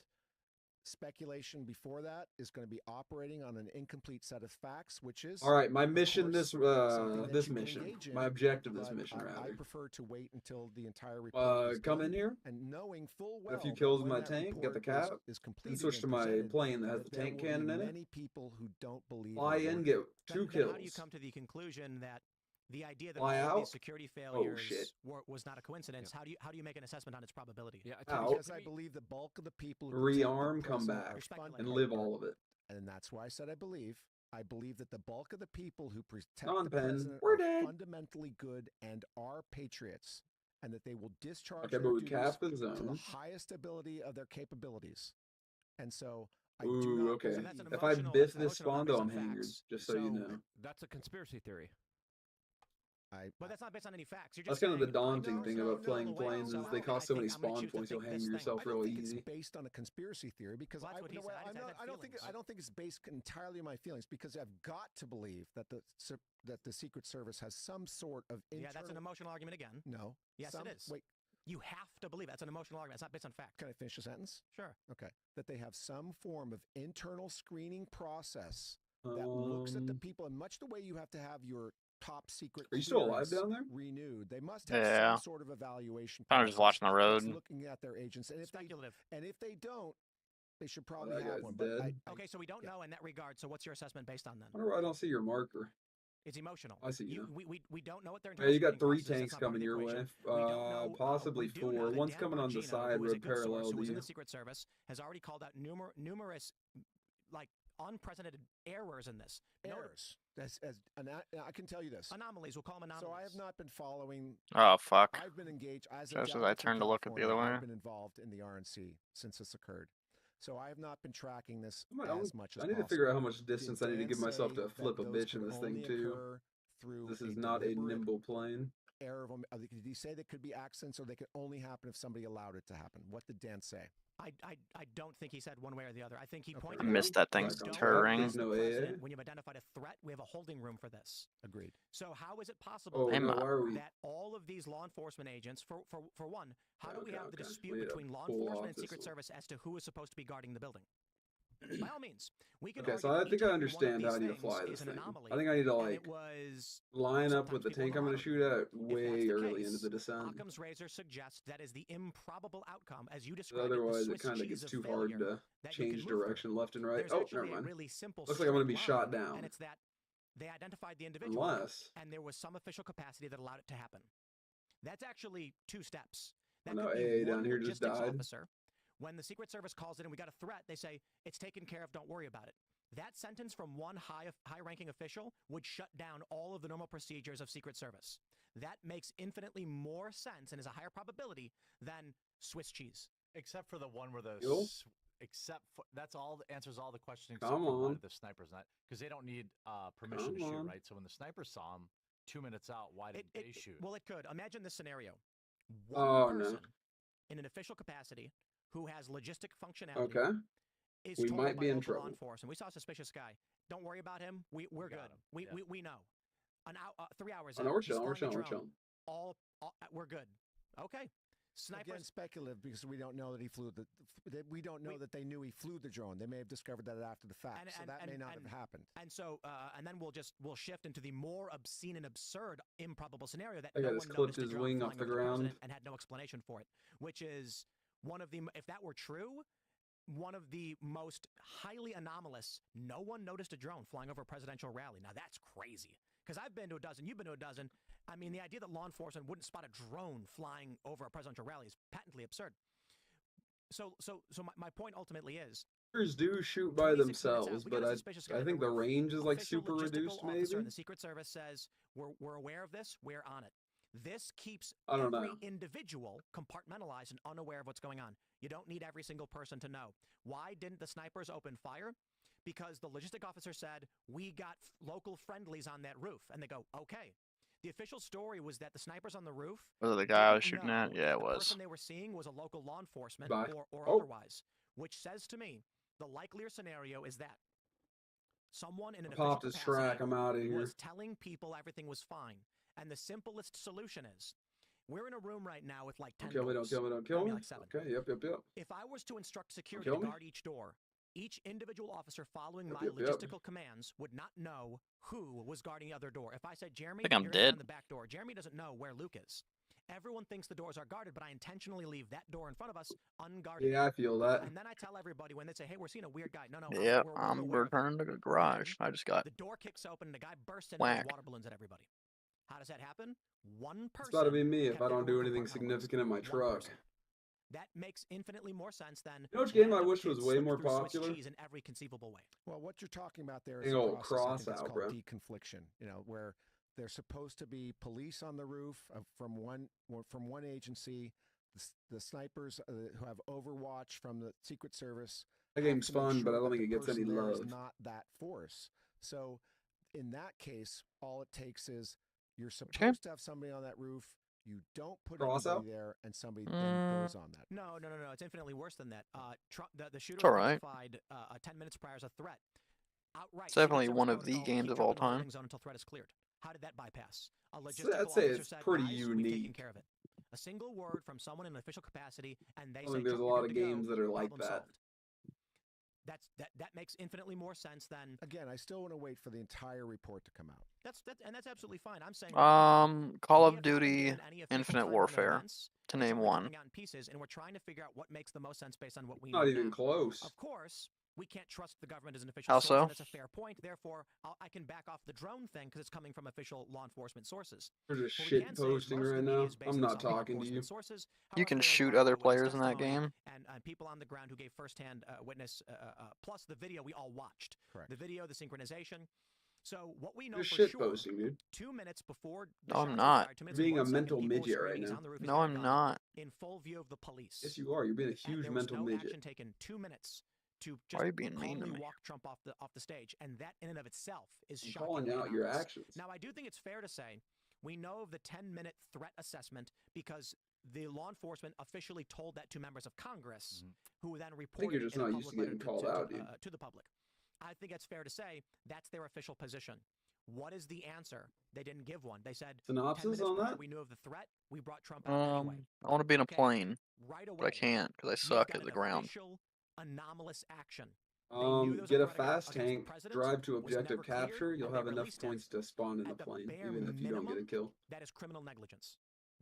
speculation before that is going to be operating on an incomplete set of facts, which is All right, my of mission course, something that this you can mission, engage in, my objective this but mission I rather. prefer to wait until the entire report is Come done, in here, and knowing full get a well few that kills with when my that tank, get the report cap, is and completed switch to and my presented, plane that has that the there tank will cannon be in it. many people who don't believe Fly in in, it. get Then- 2 then kills. How do you come to the conclusion that the idea that Fly all of out? these security failures shit. was not a coincidence? How do you make an assessment on its probability? Yeah, Out. Because I believe the bulk of the people who Rearm, protect the come president back, are You're speculating. and fundamental. live all of it. And that's why I said I believe. I believe that the bulk of the people who protect Non the pen, president we're are dead. fundamentally good and are patriots, and that they will discharge Okay, their but we duties cap the to the zone. highest ability of their capabilities. And so I do Ooh, not okay. So that's an believe If I emotional- biff that's an this emotional spawn, not though, I'm based on hangered, facts. just so you So- know. That's a conspiracy theory. But that's not based on any facts. You're That's just kind of the saying, daunting No, thing no, about no, playing no, planes no, is they no. cost so many I'm gonna spawn choose to points, you'll think hang this thing. yourself I don't real think easy. it's based on a conspiracy theory because Well, that's what he no, said. I'm I've not, had I don't think feelings. I don't think it's based entirely on my feelings because I've got to believe that the Secret Service has some sort of internal. Yeah, that's an emotional argument again. No. Yes, it is. Wait, You have to believe it. That's an emotional argument. It's not based on fact. can I finish the sentence? Sure. Okay. That they have some form of internal screening process that looks at the people, and much the way you have to have your top secret. Are you still alive clearance down there? Renewed. They must have Yeah. some sort of evaluation. Kind of just process watching the that's road. looking at their agents, and Speculative. if they don't, they should Oh, probably that have guy's one. dead. But Okay, so we don't know in that regard. So what's your assessment based on then? I wonder why I don't see your marker. It's emotional. I see you now. We don't know what their Yeah, internal you got screening 3 process is. That's tanks not part of coming the your way. equation. We don't know, Possibly we do know 4. that One's Dan coming on the Bongino, side, who is a road good source, parallel who to was in you. the Secret Service, has already called out numerous, like unprecedented errors in this. errors. I can tell you this. Anomalies. We'll call them anomalies. So I have not been following. Oh fuck. I've been engaged as a Just as I delegate from turned to look at the other California, way. I've been involved in the RNC since this occurred. So I have not been tracking this I as much as need to possible. figure out how much distance Did I need to Dan give myself say to flip a that those bitch in could this thing only too. occur through This is not a deliberate nimble plane. error of did he say that could be accidents or they could only happen if somebody allowed it to happen? What did Dan say? I don't think he said one way or the other. I think he Okay. pointed I missed that thing's don't turret use ring. the No precedent. AA. When you've identified a threat, we have a holding room for this. Agreed. So how is it possible Oh, that, no, why are we? that all of these law enforcement agents, for one, how do we Okay, have the okay. dispute We need to between law pull enforcement off and this Secret one. Service as to who is supposed to be guarding the building? By all means, we can Okay, argue so that I think each I and every one of understand how I these need to things fly is this an thing. anomaly, I think I need to and like it was line up with sometimes the people tank I'm going to lottery. shoot at If that's way the early case, into the descent. Occam's razor suggests that is the improbable outcome, as you described Otherwise, it, it the kind Swiss of cheese gets of too failure hard to that you can change move through. direction left and right. There's Oh, never actually a mind. really simple Looks like I'm going to be straight shot line, down. and it's that they identified the individual, Unless. and there was some official capacity that allowed it to happen. That's actually 2 steps. I That know could be AA one down here just logistics died. officer. When the Secret Service calls in and we got a threat, they say, it's taken care of, don't worry about it. That sentence from one high-ranking official would shut down all of the normal procedures of Secret Service. That makes infinitely more sense and is a higher probability than Swiss cheese. Except for the one where the Yo. except for, that's all answers all the questions Come except for why on. did the snipers not, because they don't need permission to Come shoot, on. right? So when the sniper saw him 2 minutes out, why did they shoot? Well, it could. Imagine this scenario. One Oh, no. person in an official capacity who has logistic functionality Okay. is We told might by be in local law trouble. enforcement, we saw a suspicious guy. Don't worry about him. We're got good. him. Yeah. We know. 3 hours Oh, no, in, we're he's chilling. We're flying a chilling. We're drone. chilling. We're good. Okay. Again, Snipers. speculative because we don't know that he flew we don't know that they knew he flew the drone. They may have discovered that after the fact, so that may not have happened. And so, and then we'll shift into the more obscene and absurd, improbable scenario that That no guy one just clipped noticed a his drone wing flying off the over ground. president and had no explanation for it, which is one of the, if that were true, one of the most highly anomalous. No one noticed a drone flying over a presidential rally. Now that's crazy. Because I've been to a dozen, you've been to a dozen. I mean, the idea that law enforcement wouldn't spot a drone flying over a presidential rally is patently absurd. So my point ultimately is, Shooters do shoot by 26 minutes out, themselves, we got but a suspicious guy I on think the roof. range is like Official super logistical reduced, officer maybe. in the Secret Service says, we're aware of this, we're on it. This keeps I don't every know. individual compartmentalized and unaware of what's going on. You don't need every single person to know. Why didn't the snipers open fire? Because the logistic officer said, we got local friendlies on that roof. And they go, okay. The official story was that the snipers on the roof Was it the guy I was didn't shooting know at? Yeah, that it the was. person they were seeing was a local law enforcement Bye. or Oh. otherwise, which says to me the likelier scenario is that someone in an I official popped his track. capacity I'm out of here. was telling people everything was fine. And the simplest solution is We're in a room right now with like 10 Don't kill me, don't doors. kill me, don't kill me. Like 7. Okay, yep. If I was to instruct security to kill me. guard each door, each individual officer following my Yep. logistical commands would not know who was guarding the other door. If I said, Jeremy, think I'm you're dead. on the back door, Jeremy doesn't know where Luke is. Everyone thinks the doors are guarded, but I intentionally leave that door in front of us unguarded. Yeah, I feel that. And then I tell everybody when they say, hey, we're seeing a weird guy. No, Yeah, we're I'm aware of it. returning to the garage. I just got The door kicks open and the guy bursts in whack. with water balloons at everybody. How does that happen? One person. It's about to be me if kept I don't their do door anything compartmentalized. significant in my One truck. person. That makes infinitely more sense than. You know which game I random wish was kids way slipped more through Swiss popular? cheese in every conceivable way. Well, what you're talking about there is Big a old process, I cross think it's out, called bro. deconfliction. You know, where there's supposed to be police on the roof from one agency, the snipers who have Overwatch from the Secret Service. That have game's to make fun, but I sure don't that think it the gets any person there is love. not that force. So, in that case, all it takes is you're supposed to have somebody on that roof. You don't put Cross anybody out? there, and somebody then goes on that. No. It's infinitely worse than that. The shooter It's all right. identified 10 minutes prior as a threat. Outright. It's definitely Secret one Service of the protocol, games keep of all jumping in the time. holding zone until threat is cleared. How did that bypass? A logistical I'd say officer it's said, pretty "Guys, we've taken unique. care of it." A single word from someone in an official capacity, and they I say, think there's a "Chuck, you're lot good of to go. games that are like Problem that. solved." That makes infinitely more sense than Again, I still want to wait for the entire report to come out. that's absolutely fine. I'm saying Call we of have not been Duty, given any official Infinite timeline of Warfare, events. to It's name only one. coming out in pieces, and we're trying to figure out what makes the most sense based on what we Not know even now. close. Of course, we can't trust the government as an official How source, so? and that's a fair point. Therefore, I can back off the drone thing because it's coming from official law enforcement sources. You're just What we shit can say is posting most of right the media now. is based I'm on not some law talking to you. enforcement sources. You can However, there is shoot lots other of witness players in that testimony game. and people on the ground who gave firsthand witness, plus the video we all watched. Correct. The video, the synchronization. So what we know Just for shit sure, posting, dude. 2 minutes before the No, I'm shots were not. fired, 2 minutes Being and a 1 second, mental people were midget right screaming, he's now. on the roof, he's No, got a I'm gun, not. in full view of the police. Yes, you are. You're being a And huge there was mental no midget. action taken. 2 minutes to just Why are you being mean to calmly me? walk Trump off the stage, and that in and of itself is I'm shocking. calling out your actions. Now, I do think it's fair to say we know of the 10-minute threat assessment because the law enforcement officially told that to members of Congress, who then reported you're it just in a not used to public letter getting called out, dude. to the public. I think it's fair to say that's their official position. What is the answer? They didn't give one. They said 10 Synopsis minutes on prior, that? we knew of the threat. We brought Trump out anyway. I want to be in a Okay, plane, right away. but I can't because I You've suck got at the an ground. official anomalous action. They knew there was a Get a threat fast against the tank, president, drive to was objective never cleared, capture. You'll and they have enough released him. points to spawn in the At the plane, bare even if you don't get a minimum, kill. That is criminal negligence.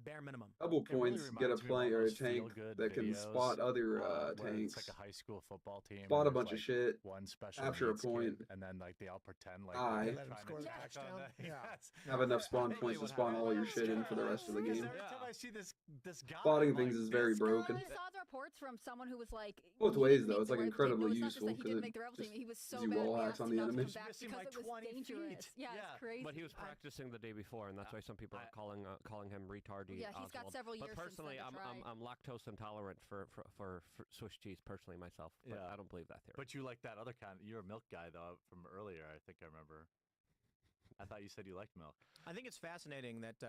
Bare minimum. Double It really points, get a reminds me of all plane or a those tank feel-good that can videos, spot other where tanks. It's like a high school football team. Spot and a there's, bunch of like, shit, one special capture a needs kid, point, and then like they all pretend like die. they're Let 'em trying score to the attack on touchdown. the Yeah. yes. have enough spawn That's points to what spawn all your happens. shit in for the rest of the Because game. every time I see this guy, Spotting I'm things like, is very this broken. I saw the reports from someone who was like, Both he ways, didn't though. make It's the like red team. incredibly No, it's not just useful that he 'cause didn't it make the rebel team. just He was so gives you bad. wall we hacks asked on him the not to enemy. come back Missing, because like, it was 20 feet. dangerous. Yeah, Yeah. it's crazy. But he was practicing the day before, and that's why some people are calling him retardy. Yeah, he's got Oswald. several years But since personally, then to try. I'm lactose intolerant for Swiss cheese personally myself. But Yeah. I don't believe that theory. But you like that other kind. You're a milk guy though from earlier. I think I remember. I thought you said you liked milk. I think it's fascinating that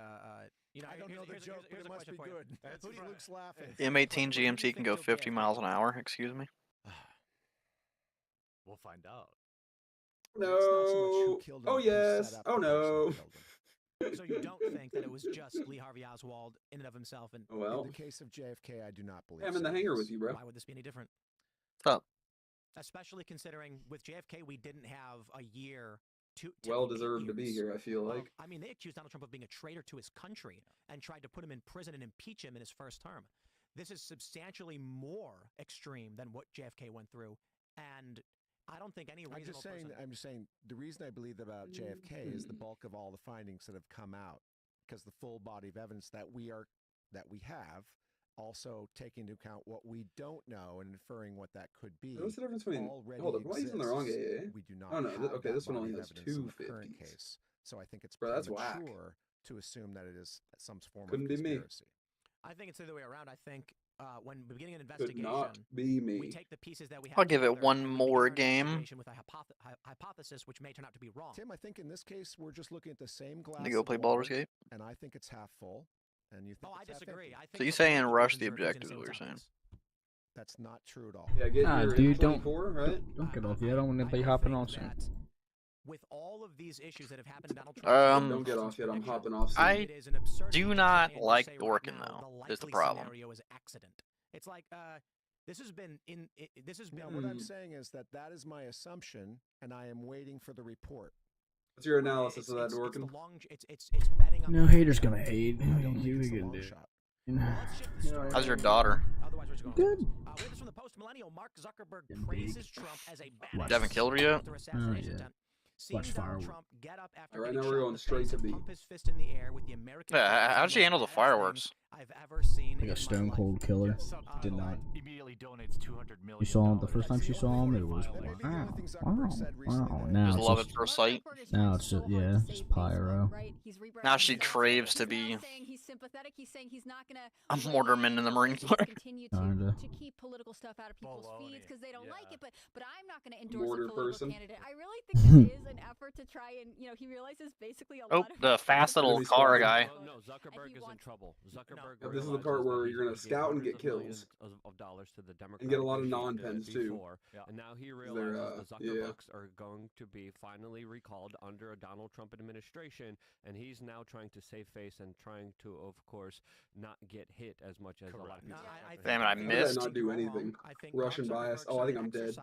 you know. I don't know the joke, but it must be good. That's Who right. Luke's laughing. M18 GMT can go 50 miles an hour. Excuse me. We'll find out. It's not so much who No. killed him, Oh who set yes. up Oh the person who no. killed him. So you don't think that it was just Lee Harvey Oswald in and of himself, and Oh well. In the case of JFK, I do not believe. I'm in the so, hangar yes. with you, bro. why would this be any different? What's up? Especially considering with JFK we didn't have a year to Well 8 deserved to be years here, I feel of- like. I mean, they accused Donald Trump of being a traitor to his country and tried to put him in prison and impeach him in his first term. This is substantially more extreme than what JFK went through, and I don't think any reasonable person. I'm just saying. The reason I believe about JFK is the bulk of all the findings that have come out, because the full body of evidence that we have, also taking into account what we don't know and inferring what that could be. What's the difference between? Already Hold up, am I using the wrong exists. AA? We do not. Oh, no, have okay, that this one body only of has evidence in the 2 current 50s. case. So I think it's Bro, that's whack. premature to assume that it is some form Couldn't of be me. conspiracy. I think it's the other way around. I think when beginning an Could not investigation, be we me. take the pieces that we have. I'll give it together one and we more begin our game. investigation with a hypothesis which may turn out to be wrong. Tim, I think in this case we're just looking at the same glass. I'm gonna go of play water, Baldur's Gate. and I think it's half full, and you think Oh, I it's half disagree. empty. I think So you the saying political rush reasons the are refusing objective to is say what you're what's saying. obvious. That's not true at all. Yeah, get Nah, your dude, don't- M24, right? Don't get off yet. I don't want I anybody do hopping think on soon. that with all of these issues that have happened to Donald Trump. Don't get off yet. I'm hopping off. I It is an absurdity do to not try and like say the right working now though. Is the likely problem? scenario is accident. It's like this has been this has been. No, what I'm saying is that is my assumption, and I am waiting for the report. What's your analysis of that, It's working? the long. It's betting on. No haters gonna hate. I don't think You it's the can long do. shot. How's your daughter? Otherwise, we're just going Good. we have this from the post-millennial. Mark Zuckerberg Big. praises Trump as a Watch. badass. You haven't killed her yet? Oh, yeah. Seeing Watch Donald fireworks. Trump get up after Right getting now we're shot in going the straight face to and B. pump his fist in the air with the American Yeah, flag how'd is she the handle the baddest fireworks? thing I've ever seen Like in a my stone life. cold killer. Did not. Immediately donates $200 million. You saw him the first time she That's saw him. the It was only That may be the wow, only thing Zuckerberg said recently. wow. that- Now Just it's love at just, first sight. now it's just yeah, it's just pyro. Now she craves to be He's sympathetic. He's saying he's not gonna. a mortarman in the Marine Corps. Continue Kinda. to keep political stuff out of people's Baloney. feeds because they don't like Yeah. it. But I'm not going to endorse Mortar a political person. candidate. I really think this is an effort to try and he realizes basically a Oh, lot of the fast little Really car squatting. guy. Oh, no, Zuckerberg he is in wants- trouble. Zuckerberg. Yeah, this is the realizes part that where he- you're gonna he gave scout and get hundreds of millions kills. of dollars to the Democratic And get a lot of regime, non-pens, too. before, Yeah. and now he they're, realizes the yeah. Zuckerbucks are going to be finally recalled under a Donald Trump administration, and he's now trying to save face and trying to, of course, not get hit as much as a lot of Correct. people. Damn it, I How did missed. not do anything? Russian bias. Oh, I think I'm dead.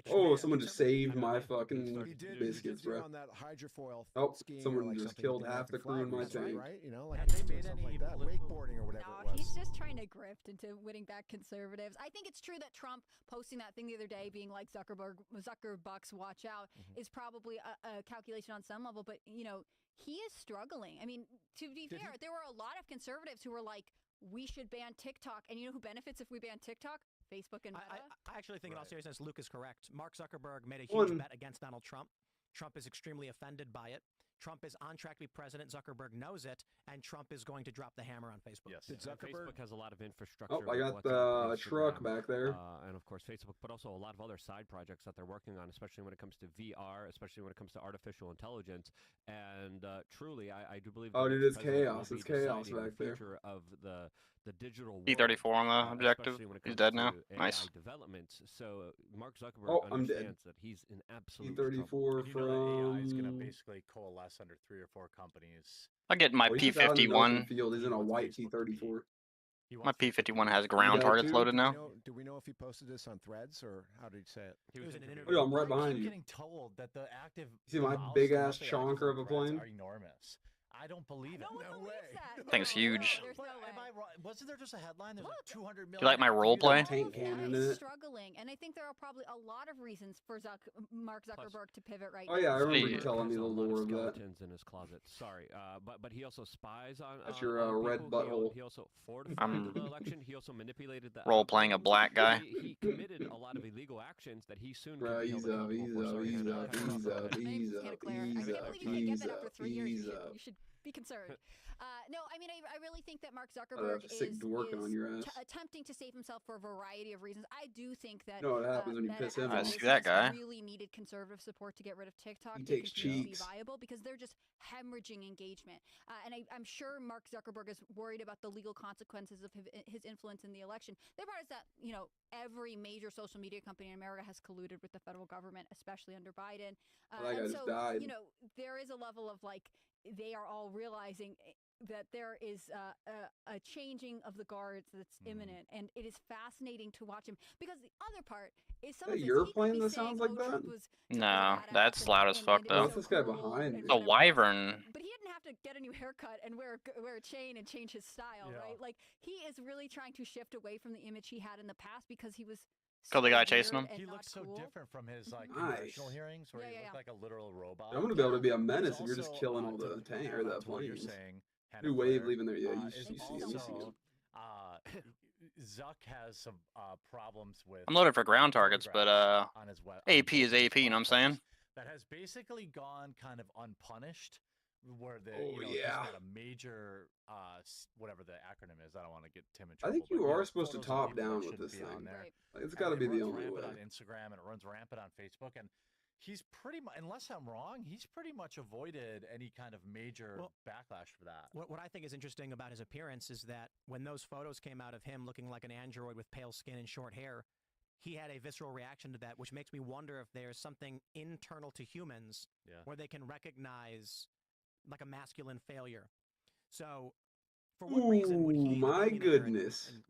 Oh, Someone just saved my fucking He did biscuits, do bro. on that hydrofoil Oh, skiing someone or like just something, killed looking half like the a crew in flag my racer, tank. right? You know, Have like they he's doing made something any like that, political- wakeboarding or whatever No, it was. he's just trying to grift into winning back conservatives. I think it's true that Trump posting that thing the other day, being like Zuckerbucks, watch out, is probably a calculation on some level. But he is struggling. I mean, to be fair, there were a lot of conservatives who were like, we should ban TikTok, and you know who benefits if we ban TikTok? Facebook and Meta. I actually think, in all seriousness, Luke is correct. Mark Zuckerberg made a huge One- bet against Donald Trump. Trump is extremely offended by it. Trump is on track to be president. Zuckerberg knows it, and Trump is going to drop the hammer on Facebook. Yes. Did And Zuckerberg? Facebook has a lot of infrastructure. Oh, I with got WhatsApp, the truck Instagram, back there. and of course Facebook, but also a lot of other side projects that they're working on, especially when it comes to VR, especially when it comes to artificial intelligence. And truly, I do believe. Oh, the dude, next it's president will chaos. be It's chaos deciding back the there. future of the digital world, P-34 on the objective. especially when it He's comes dead now. to AI Nice. developments. So Mark Zuckerberg Oh, I'm dead. understands that he's in absolute trouble. P34 And you know that AI is going to from. basically coalesce under 3 or 4 companies. I get my Oh, he's just out in an open P-51. field. He's in a Wants white Facebook to be- T34. He My wants Facebook to P-51 be- has ground that targets too? loaded Do now. do we know if he posted this on Threads or how did he say it? He It was in an interview. interview. Oh, I'm right I behind keep you. getting told that the active. See my miles big and ass monthly actives chonker of on a Threads plane? Are enormous. I don't believe it. No one No believes way. that. Thing's No, huge. there's But no way. am I wrong? Wasn't there just a headline? There's Look. like 200 million. Do you like my active role users play? on Tank Threads. cannon He's in it. struggling, and I think there are probably a lot of reasons for Mark Zuckerberg to pivot right Oh, now. yeah, I remember See. you telling me Has the a lot of lore of that. skeletons in his closet. Sorry, but he also spies on. That's on- your, on red people. butthole. He also fortified I'm the election. He also manipulated the role-playing a outcomes. black guy. He committed a lot of illegal actions that he soon Bro, could be held ease up, accountable ease for. up, Sorry, ease Hannah, up, cut you off. ease Go up, ahead. My name ease is Hannah up, Claire. I ease can't up, believe you didn't get ease that after up, 3 years. ease You up. should be concerned. No, I mean, I really think that Mark I'd Zuckerberg have to stick is to working on your ass. attempting to save himself for a variety of reasons. I do think that You know what happens when you Meta piss as him a I off. see that business guy. really needed conservative support to get rid of TikTok. He to takes continue to be cheeks. viable because they're just hemorrhaging engagement. And I'm sure Mark Zuckerberg is worried about the legal consequences of his influence in the election. The part is that every major social media company in America has colluded with the federal government, especially under Biden. Well, that guy and just so died. there is a level of like they are all realizing that there is a changing of the guards that's imminent, and it is fascinating to watch him. Because the other part is some That of this, your he could plane be that saying, sounds like "Oh, Trump that? was No, badass that's loud as fuck, it though. was What's this guy cool behind and me? The whatever." wyvern. But he didn't have to get a new haircut and wear a chain and change his style, Yeah. right? Like he is really trying to shift away from the image he had in the past because he was. Killed the so guy chasing weird him? and He not looks so cool. different from his like Nice. congressional hearings where Yeah, he yeah, looked like a literal robot. I'm gonna be able to be a He's menace if you're just also, killing all to the tank add or on the to what you're planes. saying, Hannah New wave Claire, leaving there. Yeah, is you see him. You see him. also, Zuck has some problems with. I'm loaded for ground targets, but on his AP is AP, you know what I'm saying? That has basically gone kind of unpunished, where the Oh, he's yeah. got a major whatever the acronym is. I don't want to get Tim in I trouble. think you but, are supposed to photos of top people down that with shouldn't this be on thing. there. Right. Like, it's And got to it be the runs only rampant way. on Instagram and it runs rampant on Facebook, and he's pretty much, unless I'm wrong, he's pretty much avoided any kind of major backlash for that. What I think is interesting about his appearance is that when those photos came out of him looking like an android with pale skin and short hair, he had a visceral reaction to that, which makes me wonder if there's something internal to humans where they can recognize like a masculine failure. So, for what reason would he, the my billionaire goodness. and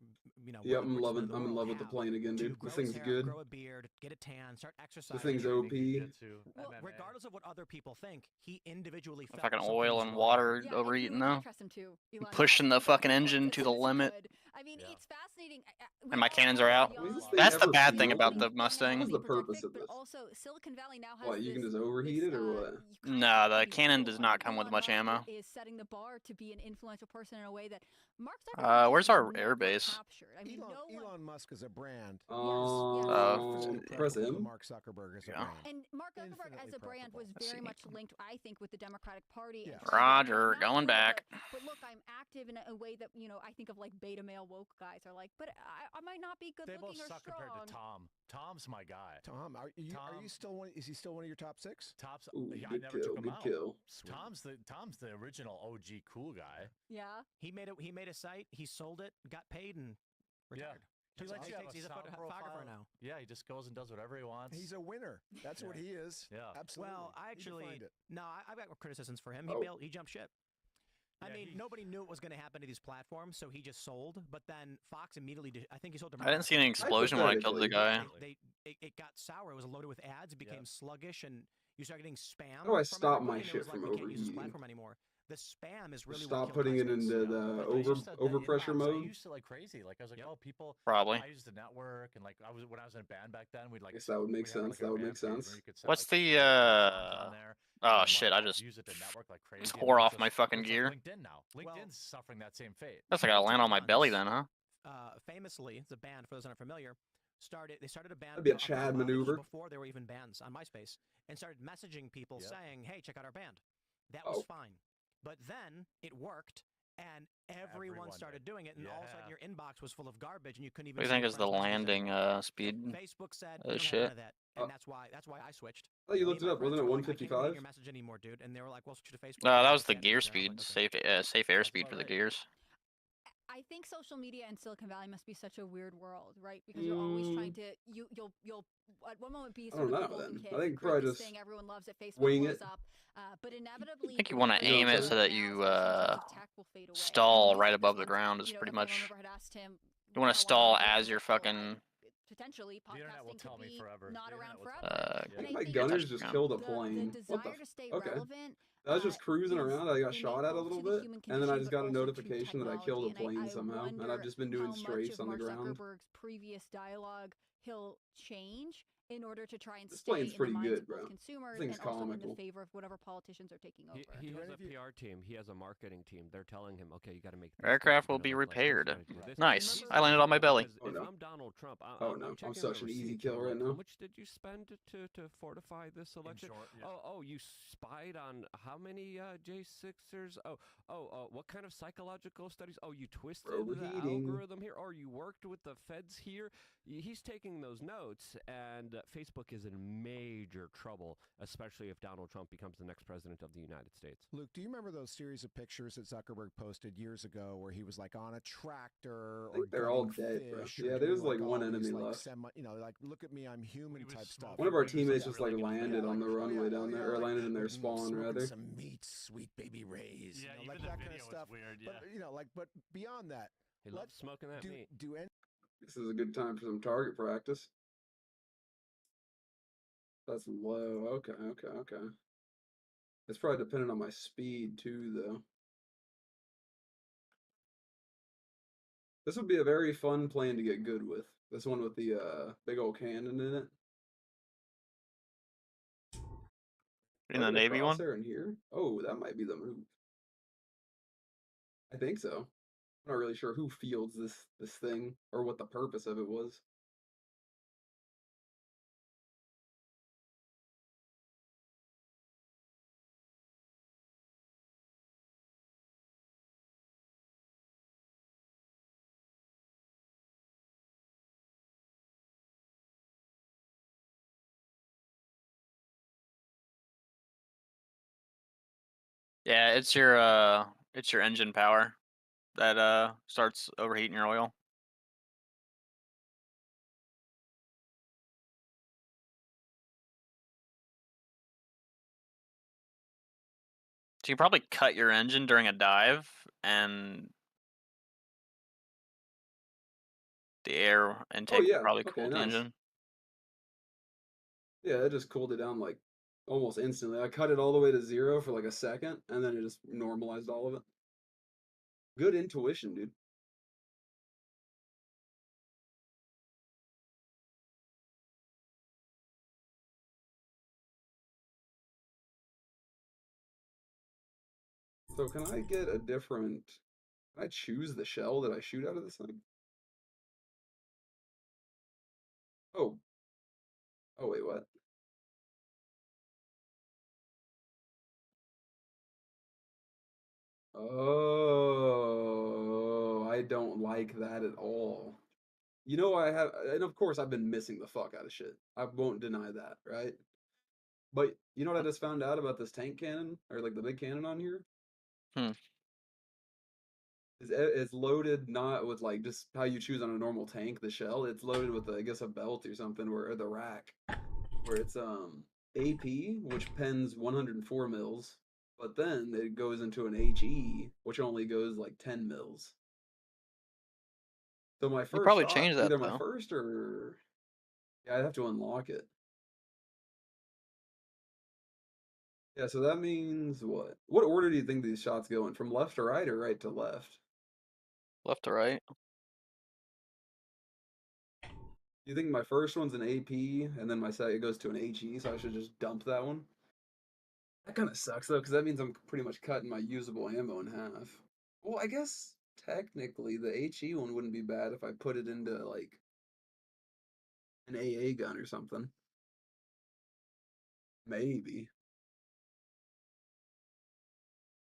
you know, Yep, wealthy rich man of the I'm in world love with the have plane again, to dude. grow This his thing's hair, good. grow a beard, get a tan, start exercising? This thing's Training, OP. jujitsu, Well, MMA. regardless of what other people think, he individually felt Fucking something oil was and wrong. water Yeah, overheating and though. I trust him too. Elon Pushing Musk. the He fucking got engine as to soon the as he limit. could. I mean, it's fascinating. We And my all cannons know are how out. Well, is this young thing That's the ever bad thing fueled? about the young and Mustang. What's the healthy purpose project, of but this? also Silicon Valley now has What, you can this, just overheat it or what? No, the crazy cannon tool. does I not mean, come with Elon much Musk ammo. is setting the bar to be an influential person in a way that Mark Zuckerberg Where's has our never airbase? captured. I mean, no one. Elon Musk is a brand. Yes. Press Preferable to M. Mark Zuckerberg as a Yeah. brand. And Mark Zuckerberg as Infinitely a brand was Let's very see. much linked, I think, with the Democratic Party. Yes. And trying to, Roger, not going clear, back. But look, I'm active in a way that, you know, I think of like beta male woke guys are like, but I might not be good They both looking or suck strong. compared to Tom. Tom's my guy. Tom, are you still one? Is he still one of your top 6? Tom's. Ooh, I good never kill, took him good out. kill. Sweet. Tom's the original OG cool guy. Yeah. He made a site, he sold it, got paid, and retired. He That's lets all you it have takes. a He's a sound photographer profile. now. Yeah, he just goes and does whatever he wants. He's a winner. That's what he is. Yeah. Absolutely. Well, I You actually defined it. no, I've got criticisms for him. Oh. He jumped ship. I Yeah, mean, he- nobody knew what was going to happen to these platforms, so he just sold. But then Fox immediately I think he sold to. I didn't see any explosion when I killed the guy. It got sour. It was loaded with ads. It became sluggish, and you started getting spam. How do I from stop everybody, my and it shit was like, from we can't use this overheating? platform anymore. The spam is really what Stop killed putting it MySpace. into But the I used to- the overpressure inbox, I mode. used to like crazy. Like I was like, Yep. oh, people. Probably. I used the network, and like when I was in a band back then, we'd like. Guess that would make we'd have, sense. like, That a would band make page where sense. you could set, What's like, the songs on there, oh and, shit, like, I just use it to network like crazy. tore and off it's my just- fucking it's gear. Like LinkedIn now. LinkedIn's suffering that same fate. Guess I gotta land on my belly then, huh? Famously, the band, for those that aren't familiar, they started a band. That'd be a profile, Chad this was maneuver. before there were even bands on MySpace, and started messaging people Yep. saying, "Hey, check out our band." That was Oh. fine, but then it worked, and everyone started doing it, and all of a sudden your inbox was full of garbage, and you couldn't even. What do you see think your is the friends' messages landing anymore. speed? Facebook said, of "We the don't have shit? none of that," and that's why I switched. Oh, you Me looked and it my up. Wasn't friends it were like, I can't even get 155? your message anymore, dude. And they were like, "Well, switch to Facebook." No, that And was the can't gear use that. I'm speed. like, okay. Safe airspeed for the right. gears. I think social media and Silicon Valley must be such a weird world, right? Because you're always trying to you'll at one moment be I sort don't of the know, golden then. kid, I think create probably this just thing everyone loves at Facebook wing blows it. up, but inevitably I think you the want to way aim what it I'm so saying? that now, you especially in terms of tech, will fade away. stall And these right are above just the ones, ground is you know, pretty if a much. member had asked him, You want to how stall long would as you your go for? fucking. Potentially The internet will podcasting tell could me be forever. not The around internet will forever. tell me. I And think I my think gunners touch just ground. killed a the plane. What the? desire to stay Okay. relevant. I was just cruising is around. I got innate shot at a both little to the bit, human and then I condition, just but got a also to notification that I killed a technology. plane And somehow, and I've wonder just been how doing much strafes of on the Mark ground. Zuckerberg's previous dialogue he'll change in order to try and This stay plane's in the pretty minds good, of both bro. consumers This thing's and also in the comical. favor of whatever politicians are taking over. He Do has any a of you- PR team. He has a marketing team. They're telling him, okay, you got to make these Aircraft things, you will gotta be look like this, repaired. you gotta do this. Nice. Remember I landed on my belly. because Oh, if no. I'm Donald Trump, Oh, I'm no. I'm checking such the an easy receipts, kill I'm right like, now. How much did you spend to fortify this election? short, yeah. Oh, you spied on how many J6ers? What kind of psychological studies? Oh, you twisted the Overheating. algorithm here, or you worked with the feds here. He's taking those notes, and Facebook is in major trouble, especially if Donald Trump becomes the next president of the United States. Luke, do you remember those series of pictures that Zuckerberg posted years ago where he was like on a tractor I think or they're all gutting dead, bro. fish or Yeah, doing, there's like all one these, enemy like, left. like look at me, I'm human He was type stuff. smoking One of our He was, like, teammates just like really good at landed it. on the runway down there, or landed in their like, spawn smoking rather. some meat, sweet baby rays. Yeah, you know, even like the that video kind of was stuff. weird. But Yeah. but beyond that, He Let- loves smoking that meat. do any This is a good time for some target practice. That's low. Okay. It's probably dependent on my speed too, though. This would be a very fun plane to get good with. This one with the big old cannon in it. In the Target Navy one? crosshair in here. Oh, that might be the move. I think so. I'm not really sure who fields this thing or what the purpose of it was. Yeah, it's your engine power that starts overheating your oil. you probably cut your engine during a dive, and the air Oh intake yeah. probably Okay, cooled the nice. engine. Yeah, it just cooled it down like almost instantly. I cut it all the way to 0 for like a second, and then it just normalized all of it. Good intuition, dude. So can I get a different? Can I choose the shell that I shoot out of this thing? Oh. Oh wait, what? Oh, I don't like that at all. You know, I have, and of course, I've been missing the fuck out of shit. I won't deny that, right? But you know what I just found out about this tank cannon, or like the big cannon on here? Hmm. It's loaded not with like just how you choose on a normal tank, the shell. It's loaded with, I guess, a belt or something, or the rack, where it's AP, which pens 104 mils, but then it goes into an HE, which only goes like 10 mils. So my You first probably shot, change that either my though. first or yeah, I'd have to unlock it. Yeah, so that means what? What order do you think these shots go in? From left to right or right to left? Left to right. You think my first one's an AP and then my second goes to an HE, so I should just dump that one? That kind of sucks though, because that means I'm pretty much cutting my usable ammo in half. Well, I guess technically the HE one wouldn't be bad if I put it into like an AA gun or something. Maybe.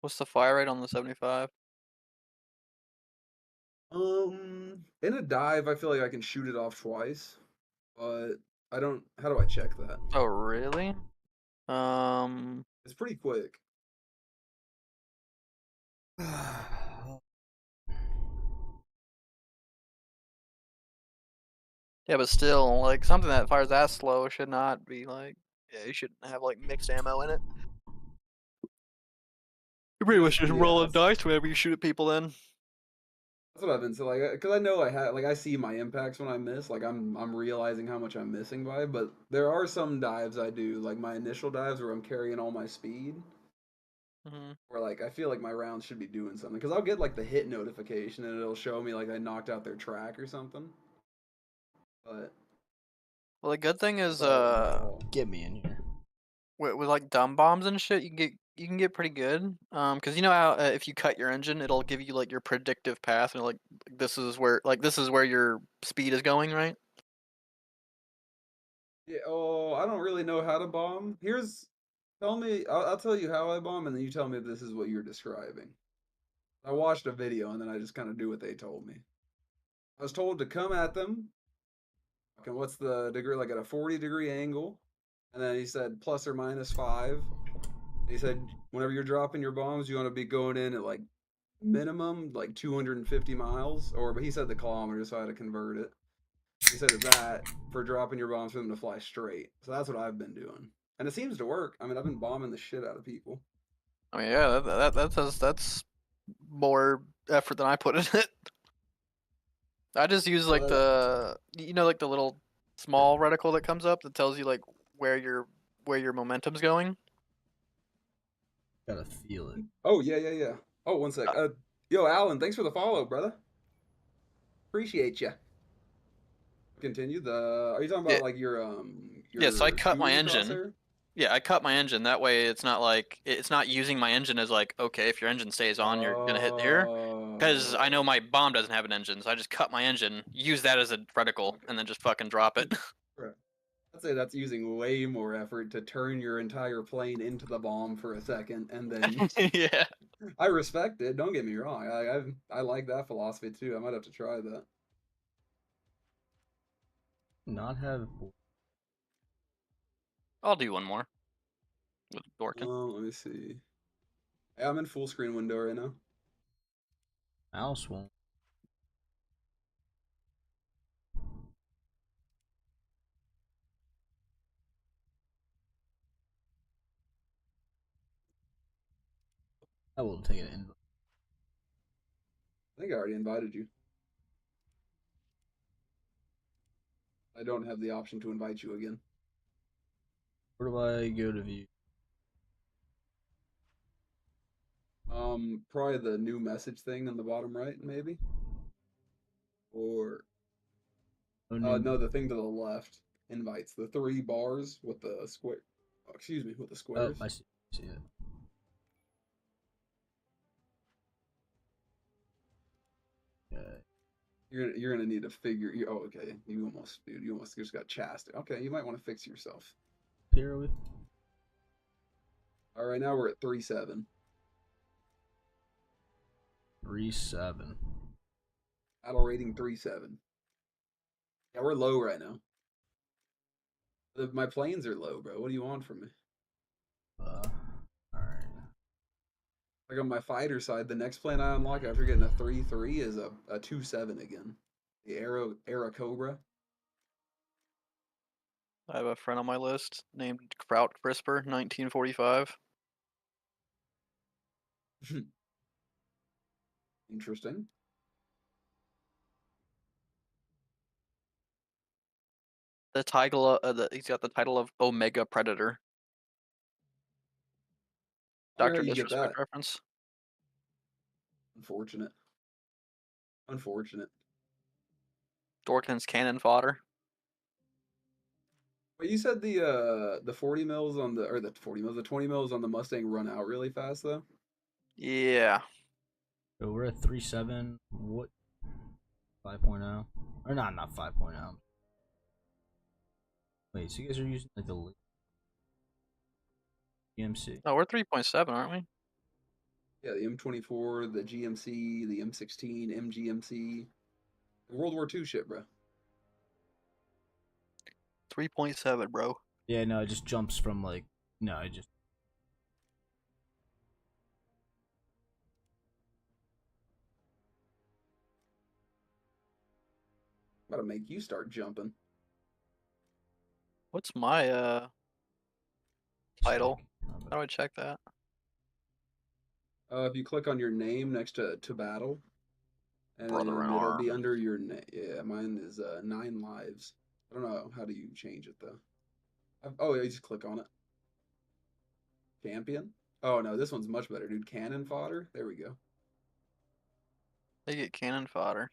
What's the fire rate on the 75? In a dive, I feel like I can shoot it off twice, but I don't. How do I check that? Oh, really? It's pretty quick. Yeah, but still, like, something that fires that slow should not be, like, yeah, you shouldn't have, like, mixed ammo in it. You're pretty much just Yeah, rolling dice whenever you shoot at people then. that's what I've been so like, because I know I had like I see my impacts when I miss. Like I'm realizing how much I'm missing by. But there are some dives I do, like my initial dives where I'm carrying all my speed. Hmm. Where like I feel like my rounds should be doing something because I'll get like the hit notification and it'll show me like I knocked out their track or something. But Well, the good thing that's is, all in all. Get me in here. with like dumb bombs and shit, you can get pretty good. Because you know how if you cut your engine, it'll give you like your predictive path, and like this is where your speed is going, right? Yeah. Oh, I don't really know how to bomb. Tell me. I'll tell you how I bomb, and then you tell me if this is what you're describing. I watched a video and then I just kind of do what they told me. I was told to come at them. Okay, what's the degree? Like at a 40-degree angle. And then he said plus or minus 5. And he said whenever you're dropping your bombs, you want to be going in at like minimum like 250 miles. But he said the kilometers, so I had to convert it. He said it's that for dropping your bombs for them to fly straight. So that's what I've been doing. And it seems to work. I mean, I've been bombing the shit out of people. I mean, yeah, that's more effort than I put in it. I just use like But like the little small reticle that comes up that tells you like where your momentum's going. Gotta feel it. oh yeah, yeah, yeah. Oh, one sec. Yo, Alan, thanks for the follow, brother. Appreciate you. Continue. Are you talking Yeah, about like yeah. So I your cut my shooting engine. crosshair? Yeah, I cut my engine. That way, it's not like it's not using my engine as like, okay, if your engine stays on, you're gonna hit here. Because I know Oh, my bomb doesn't have an engine, so I just cut my engine, use that as a reticle, okay. and then just fucking drop it. Right. I'd say that's using way more effort to turn your entire plane into the bomb for a second, and then Yeah. I respect it. Don't get me wrong. I like that philosophy too. I might have to try that. Not have I'll do one more with Dorkin. Let me see. Yeah, I'm in full screen window right now. mouse won't. I will take it in. I think I already invited you. I don't have the option to invite you again. Where do I go to view? Probably the new message thing in the bottom right, maybe. Or Oh, no, the thing to the left. Invites. The 3 bars with the square. Oh, excuse me, with the Oh, squares. I see it. Okay. You're gonna need to figure. Oh, okay. You almost just got chastised. Okay, you might want to fix yourself. Here are we? All right, now we're at 3-7. 3-7. Battle rating 3-7. Yeah, we're low right now. My planes are low, bro. What do you want from me? All right. Like on my fighter side, the next plane I unlock after getting a 3-3 is a 2-7 again. The Arrow Cobra. I have a friend on my list named Kraut Crisper, 1945. Interesting. The title, he's got the title of Omega Predator. I wonder Doctor how you get Disrespect that. reference. Unfortunate. Unfortunate. Dorkin's cannon fodder. But you said the 40 mils on the 40 mils, the 20 mils on the Mustang run out really fast though. Yeah. So we're at 3-7. What? 5.0? Or not 5.0. Wait, so you guys are using like the GMC? Oh, we're 3.7, aren't we? Yeah, the M24, the GMC, the M16, MGMC, World War II shit, bro. 3.7, bro. Yeah, no, it just jumps from like no, it just Gotta make you start jumping. What's my title? How do I check that? If you click on your name next to battle, and Brother in it'll be Arms. under your name. Yeah, mine is 9 lives. I don't know how do you change it though. Oh yeah, you just click on it. Champion. Oh no, this one's much better, dude. Cannon fodder. There we go. They get cannon fodder.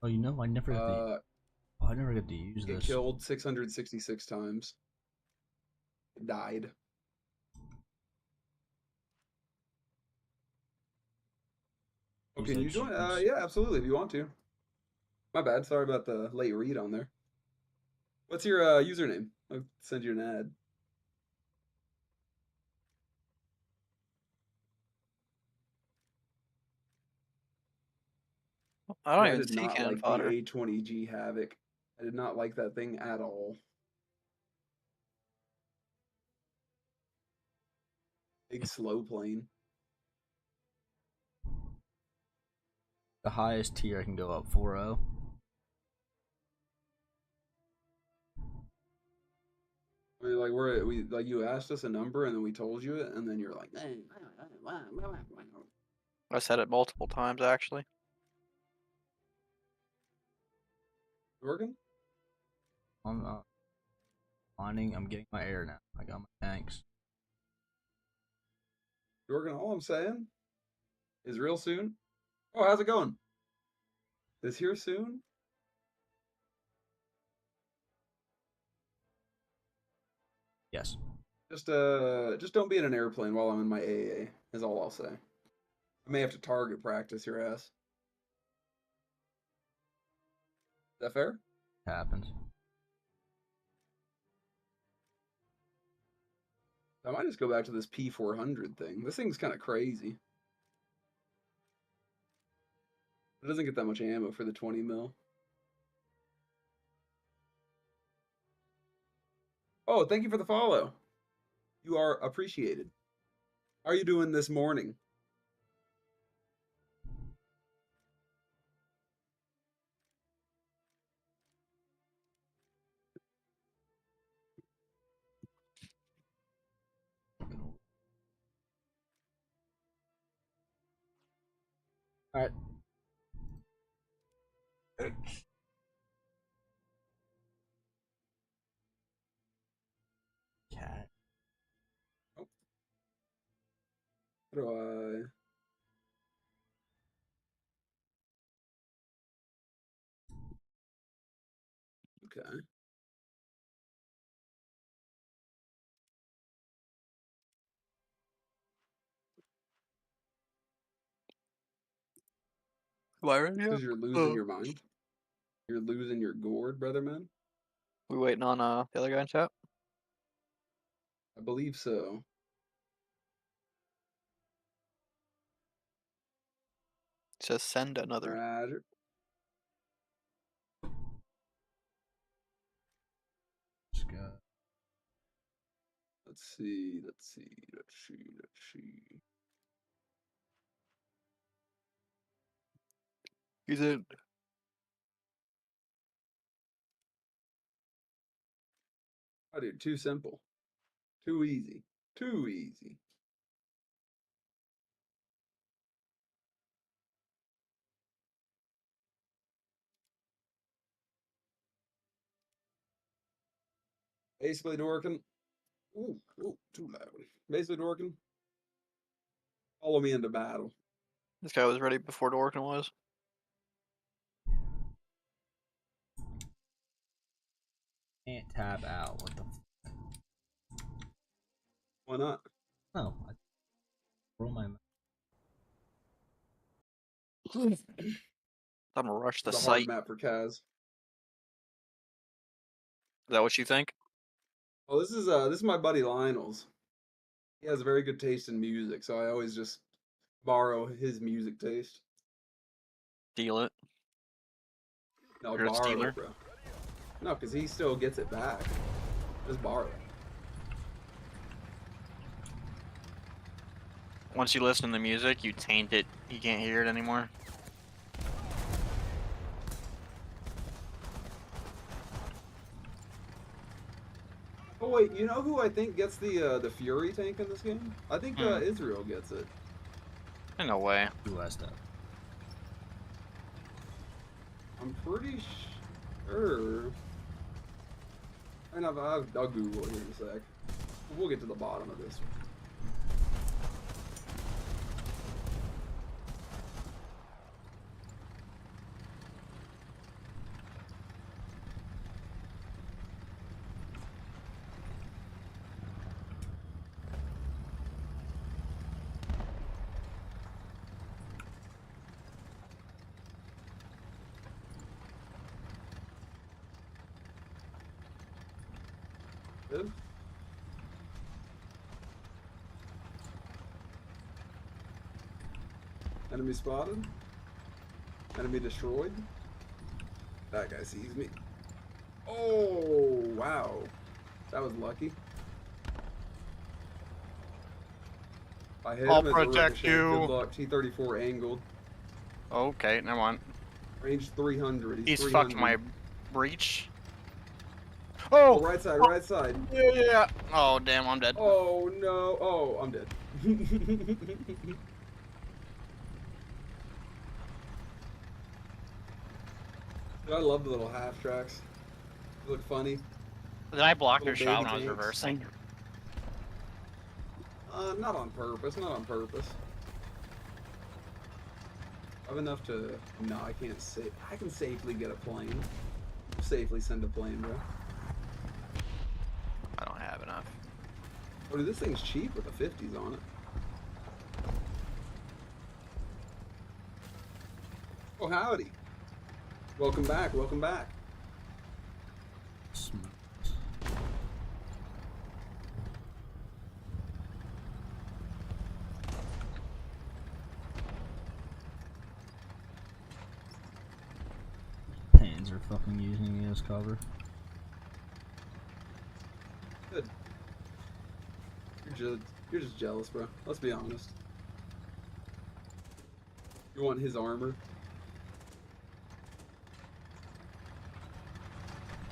Oh, you know, I never get to use Get this. killed 666 times. Died. Oh, can you join? Yeah, absolutely, if you want to. My bad. Sorry about the late read on there. What's your username? I'll send you an ad. I don't I even did see not cannon like fodder. the A20G Havoc. I did not like that thing at all. Big slow plane. The highest tier I can go up 4.0. I mean, like we you asked us a number and then we told you it and then you're like, I said it multiple times actually. Jorgen? I'm finding. I'm getting my air now. I got my tanks. Jorgen, all I'm saying is real soon. Oh, how's it going? Is here soon? Yes. Just don't be in an airplane while I'm in my AA, is all I'll say. I may have to target practice your ass. Is that fair? Happens. I might just go back to this P400 thing. This thing's kind of crazy. It doesn't get that much ammo for the 20 mil. Oh, thank you for the follow. You are appreciated. How are you doing this morning? All right. Cat. How do I? Okay. Why right here? Because you're losing your mind. You're losing your gourd, brother man. We waiting on the other guy in chat. I believe so. It says send another. Roger. Let's go. Let's see. Let's see. Let's see. Let's see. He's in. Oh, dude, too simple. Too easy. Too easy. Basically, Dorkin. Ooh, too loud. Basically, Dorkin. Follow me into battle. This guy was ready before Dorkin was. Can't tab out. What the? F Why not? no. I roll my. I'm gonna rush the It's a hard site. map for Kaz. Is that what you think? Oh, this is my buddy Lionel's. He has a very good taste in music, so I always just borrow his music taste. Steal it. No, You're a borrow stealer? it, bro. No, because he still gets it back. Just borrow it. Once you listen to the music, you taint it. You can't hear it anymore. Oh wait, you know who I think gets the Fury tank in this game? I think Israel gets it. No way. Who has that? I'm pretty sure. And I'll Google it here in a sec. We'll get to the bottom of this. Good. Enemy spotted. Enemy destroyed. That guy sees me. Oh, wow. That was lucky. I hit I'll him as a protect ricochet. you. Good luck. T-34 angled. Okay, never mind. Range 300. He's 300. fucked my breach. Oh, Oh! right side, right side. Yeah. Oh, damn, I'm dead. Oh, no. Oh, I'm dead. Dude, I love the little half tracks. They look funny. Did I block your Little shot when baby I was tanks. reversing? Not on purpose. Not on purpose. I have enough to. No, I can't say. I can safely get a plane. Safely send a plane, bro. I don't have enough. Oh, dude, this thing's cheap with the 50s on it. Oh, howdy. Welcome back. Welcome back. Sm- Pans are fucking using me as cover. Good. You're just jealous, bro. Let's be honest. You want his armor?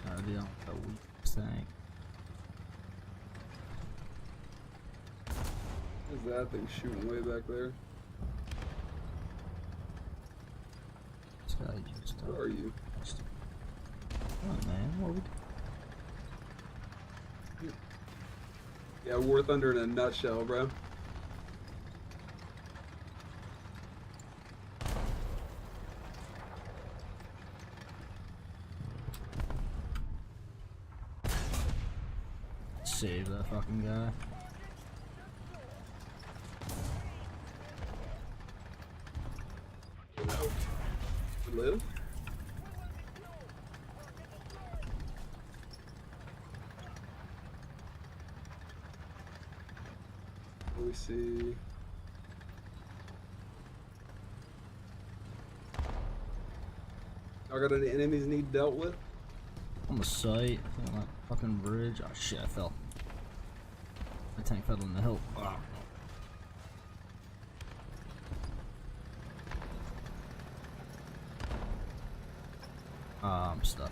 Already on the weak thing. What is that thing shooting way back there? I just. Where are you? Come on, man. What are we doing? Yeah, War Thunder in a nutshell, bro. Save that fucking guy. Live? Let me see. I got any enemies need dealt with? On the site. On that fucking bridge. Oh shit, I fell. My tank fell on the hill. Wow. I'm stuck.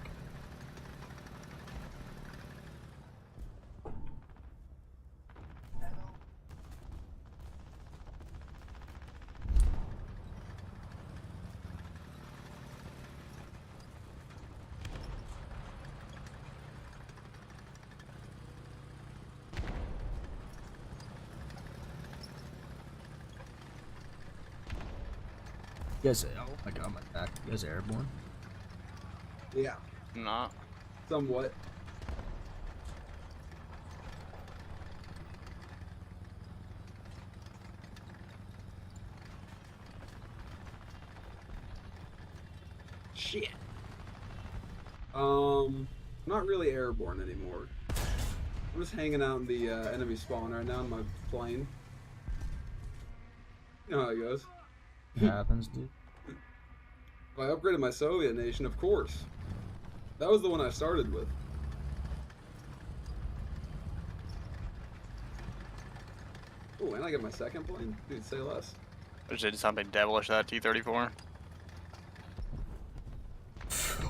You guys, oh my god, my back. You guys airborne? Yeah, Not. somewhat. Shit. Not really airborne anymore. I'm just hanging out in the enemy spawn right now in my plane. You know how it goes. It happens, dude. If I upgraded my Soviet nation, of course. That was the one I started with. Oh, and I get my second plane? Dude, say less. There's just something devilish that T-34.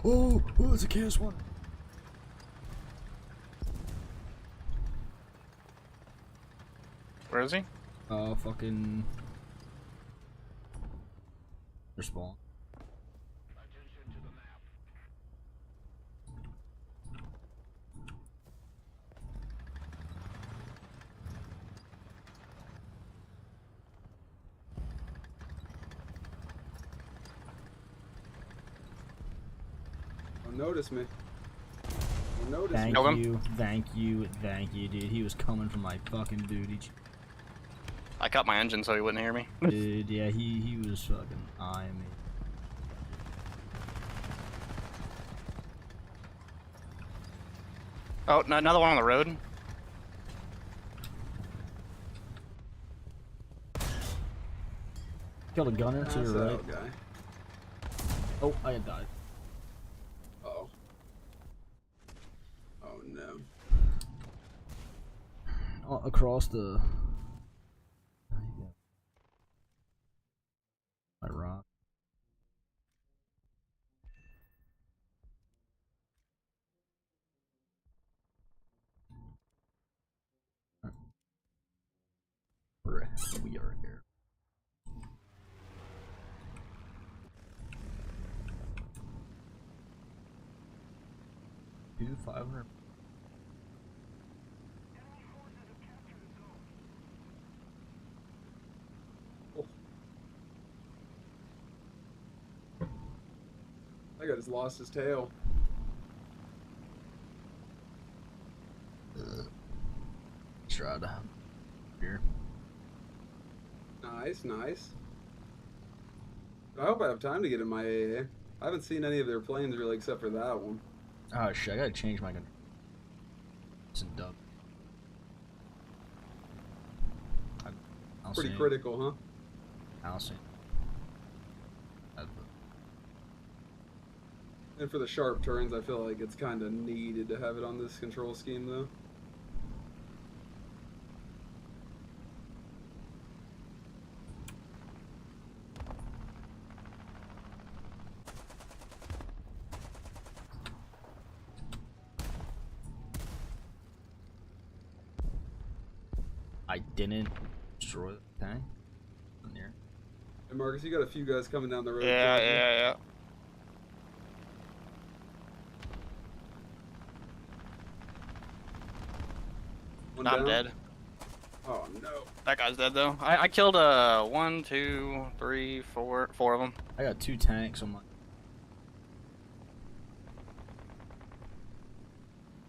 Oh, it's a KS1. Where is he? Fucking. Respawn. Don't notice me. Don't notice Thank me. Kill him. you, thank you, thank you, dude. He was coming from my fucking booty. I cut my engine so he wouldn't hear me. Dude, yeah, he was fucking eyeing me. Oh, another one on the road. Killed a gunner to Pass your right. out, guy. Oh, I had died. Uh-oh. Oh, no. Across the. My rock. We are here. Two 500. That guy just lost his tail. Tried here. Nice, nice. I hope I have time to get in my AA. I haven't seen any of their planes really except for that one. Oh shit! I gotta change my gun. It's a dub. Pretty critical, huh? I'll see. And for the sharp turns, I feel like it's kind of needed to have it on this control scheme, though. I didn't destroy the tank. Near. Hey, Marcus, you got a few guys coming down the road. Yeah, towards you. yeah, yeah. One I'm down? dead. Oh no. That guy's dead though. I killed 1, 2, 3, 4 of them. I got 2 tanks on my.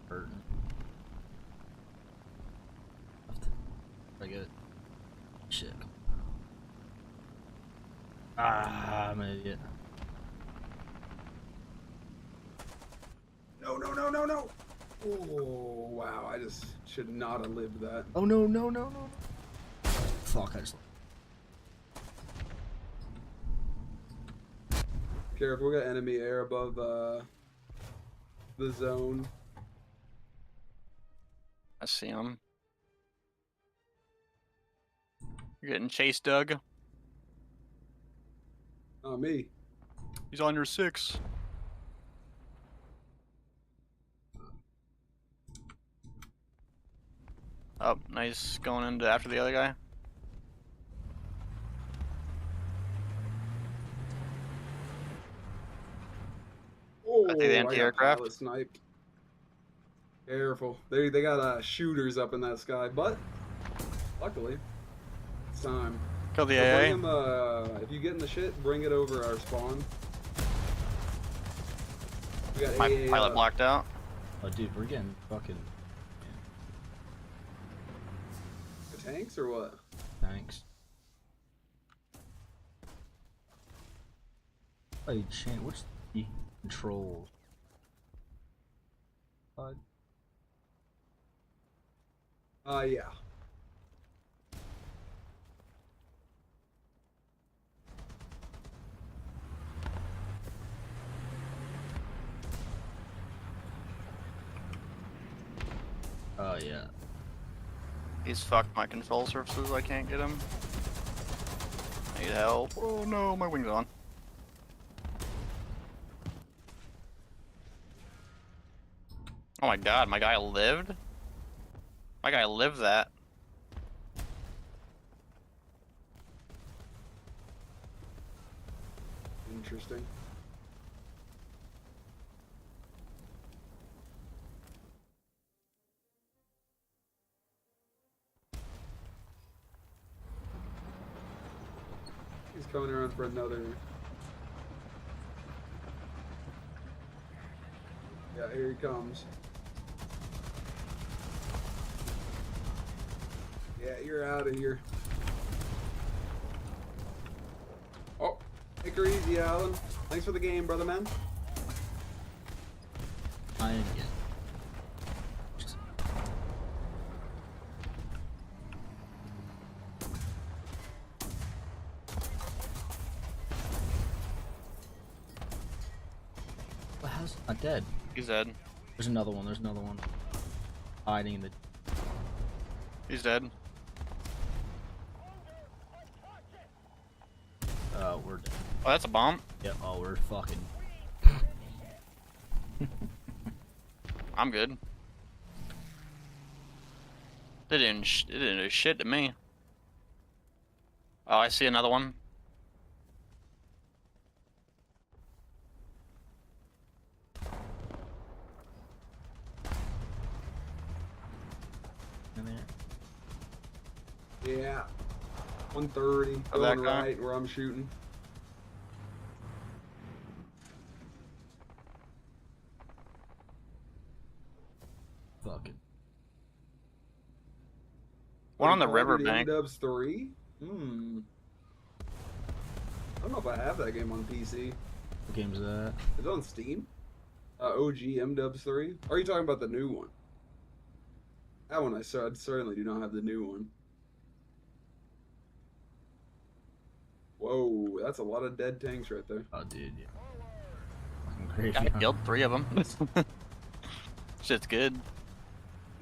Hurting. I get it. Shit. Ah, I'm an idiot. No, no, no, no, no. Oh, wow. I just should not have lived that. Oh no, no, no, no. Fuck, I just. Careful, we got enemy air above the zone. I see him. You're getting chased, Doug. Not me. He's on your 6. Oh, nice. Going into after the other guy. Oh, I see the anti-aircraft. pilot sniped. Careful. They got shooters up in that sky, but luckily, it's time. Kill the So AA. bring 'em, if you get in the shit, bring it over our spawn. We got My AA pilot up. blocked out. Oh, dude, we're getting fucking The tanks or what? tanks. Hey, Chan, what's the control? Yeah. Oh, yeah. He's fucked my control surfaces. I can't get him. I need help. Oh no, my wing's on. Oh my god, my guy lived? My guy lived that. Interesting. He's coming around for another. Yeah, here he comes. Yeah, you're out of here. Oh, take her easy, Alan. Thanks for the game, brother man. I am again. Well, how's not dead? He's dead. There's another one. There's another one. Hiding in the. He's dead. We're dead. Oh, that's a bomb. Yeah. Oh, we're fucking. I'm good. It didn't do shit to me. Oh, I see another one. In there. Yeah. 130. Oh, that Going guy? right where I'm shooting. Fucking. One on the Call of Duty riverbank. Dubs 3? I don't know if I have that game on PC. What game's that? It's on Steam. OG Dubs 3. Or are you talking about the new one? That one I certainly do not have the new one. Whoa, that's a lot of dead tanks right there. Oh, dude. Yeah. Fucking crazy. I huh? killed 3 of them. Shit's good.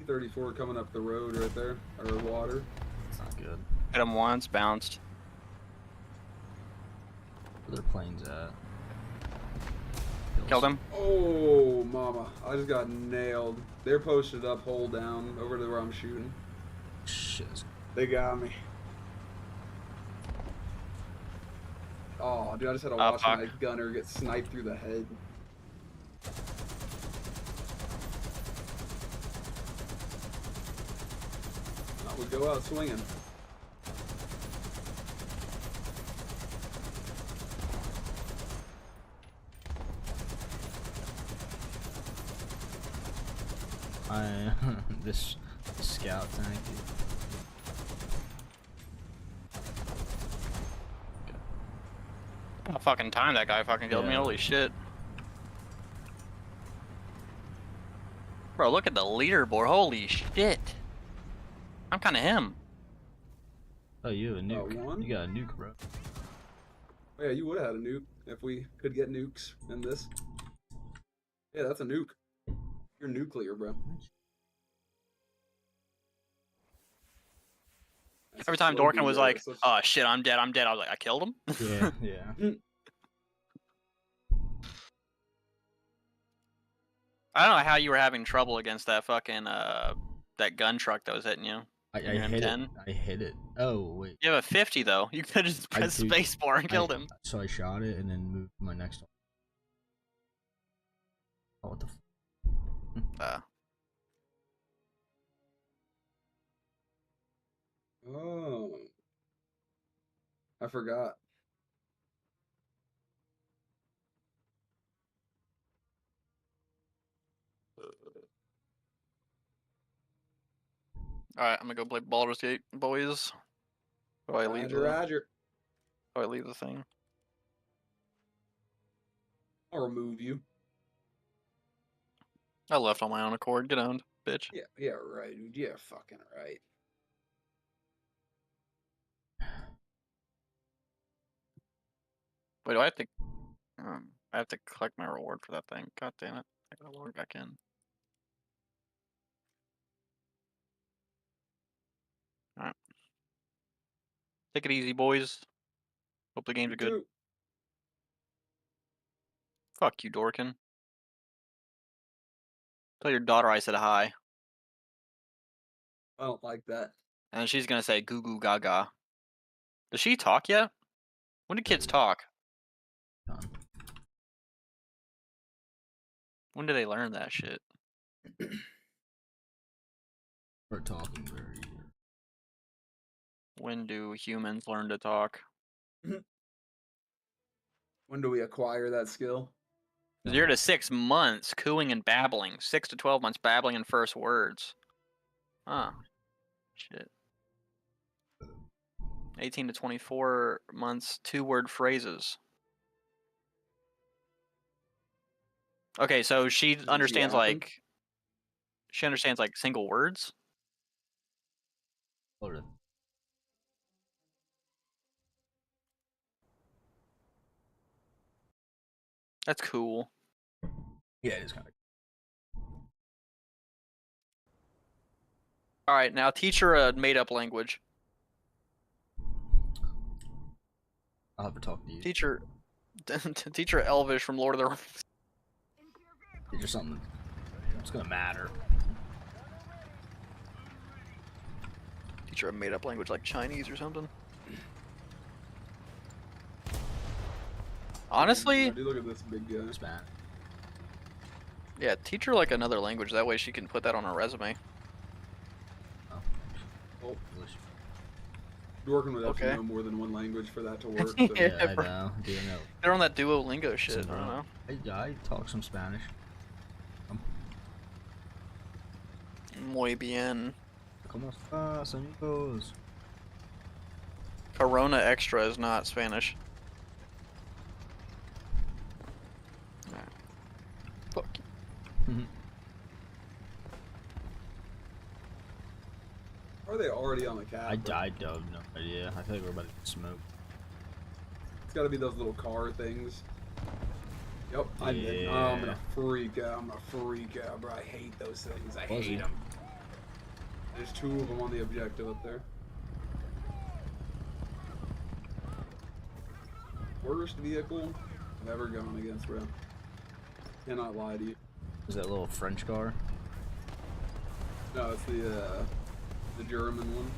T-34 coming up the road right there, or water. It's not good. Hit him once, bounced. Where their planes at? Killed him. Oh, mama. I just got nailed. They're posted up, hole down, over to where I'm shooting. Shit. They got me. Oh, dude, I just had to Oh, watch fuck. my gunner get sniped through the head. would go out swinging. This scout tank. Oh, fucking time that guy fucking killed me. Yeah. Holy shit. Bro, look at the leaderboard. Holy shit. I'm kind of him. Oh, you have a nuke. One? You got a nuke, bro. Oh, yeah, you would have had a nuke if we could get nukes in this. Yeah, that's a nuke. You're nuclear, bro. Every time Dorkin was like, "Oh shit, I'm dead, I'm dead," I was like, "I killed him." Yeah, yeah. I don't know how you were having trouble against that fucking that gun truck that was hitting you. I Your hit M10. it. I hit it. Oh wait. You have a 50 though. You could have just I pressed do- spacebar and killed him. So I shot it and then moved to my next one. Oh, what the f- Oh. I forgot. Alright, I'm gonna go play Baldur's Gate, boys. Do I leave Roger, Roger. Do I leave the thing? I'll remove you. I left on my own accord. Get owned, bitch. Yeah, right, dude. Yeah, fucking right. Wait, do I have to? I have to collect my reward for that thing. God damn it! I gotta log back in. All right. Take it easy, boys. Hope the games are good. Fuck you, Dorkin. Tell your daughter I said hi. I don't like that. And she's gonna say goo goo gaga. Does she talk yet? When do kids talk? When do they learn that shit? We're talking very. When do humans learn to talk? When do we acquire that skill? 0 to 6 months cooing and babbling. 6 to 12 months babbling in first words. Huh. Shit. 18 to 24 months 2-word phrases. Okay, so she understands like single words. That's cool. Yeah, it is kind of. All right, now teach her a made-up language. I'll have to talk to you. Teach her Elvish from Lord of the Rings. Teach her something. It's gonna matter. Teach her a made-up language like Chinese or something. Honestly, Dude, look at this big guy. Spanish. yeah, teach her like another language. That way she can put that on her resume. Oh. Dorkin would have Okay. to know more than one language for that to work. So. Yeah, I bro. know. Do you know? They're on that Duolingo shit. I don't know. I talk some Spanish. Muy bien. ¿Cómo estás, amigos? Corona Extra is not Spanish. Alright. Fuck you. Are they already on the cap? I don't no idea. I feel like we're about to smoke. It's got to be those little car things. Yep, I did. Yeah. Oh, I'm gonna freak out. Bro. I hate those things. I hate them. There's 2 of them on the objective up there. Worst vehicle I've ever gone against, bro. Cannot lie to you. Is that little French car? No, it's the German one.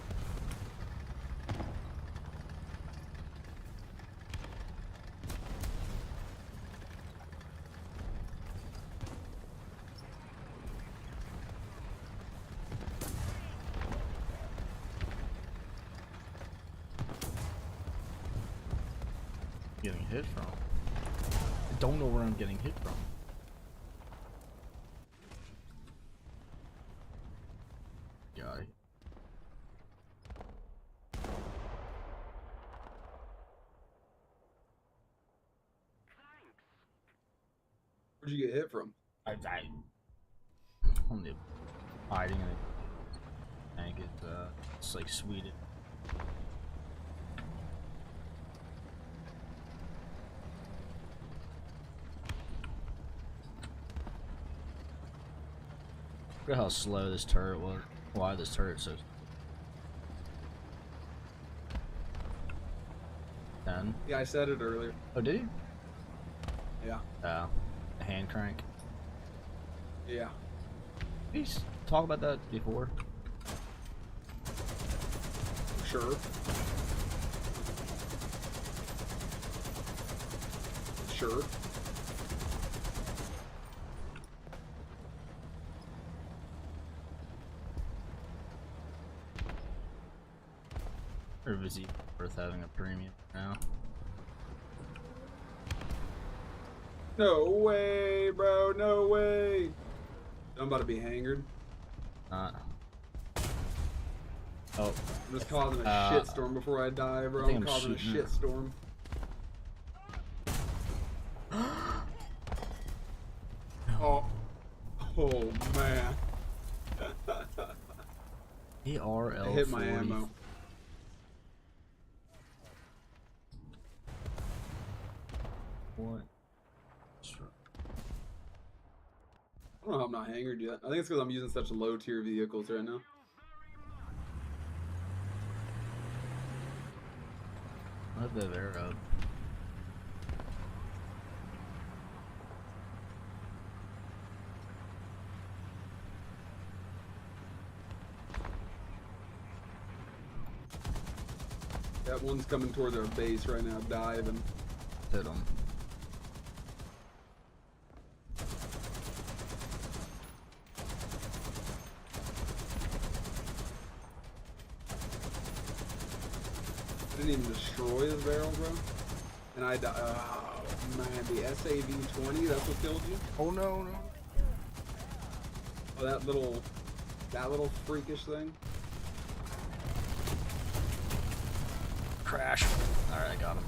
getting hit from? I don't know where I'm getting hit from. Guy. Where'd you get hit from? I'm hiding in a tank. It's like Sweden. Look at how slow this turret was. Why this turret so 10? Yeah, I said it earlier. Oh, did you? Yeah. The hand crank. Yeah. Did you talk about that before? Sure. Sure. Or is he worth having a premium now? No way, bro. No way. I'm about to be hangered. Oh. I'm just causing a shitstorm before I die, bro. I think I'm I'm causing a shooting. shitstorm. Oh. Oh, man. ARL. I hit my ammo. What? I don't know how I'm not hangered yet. I think it's because I'm using such low tier vehicles right now. I have the air up. That one's coming towards our base right now, diving. Hit him. Didn't even destroy his barrel, bro. And I died. Oh, man, the SAV-20, that's what killed you? Oh no, no. Oh, that little freakish thing. Crash. Alright, I got him.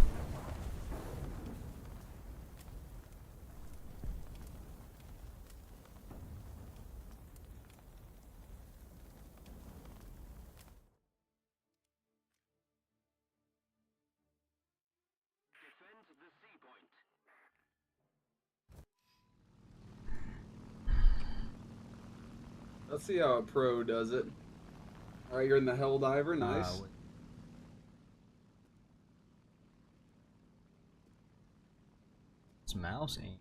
Let's see how a pro does it. Alright, you're in the Helldiver, nice. It's mouse aim.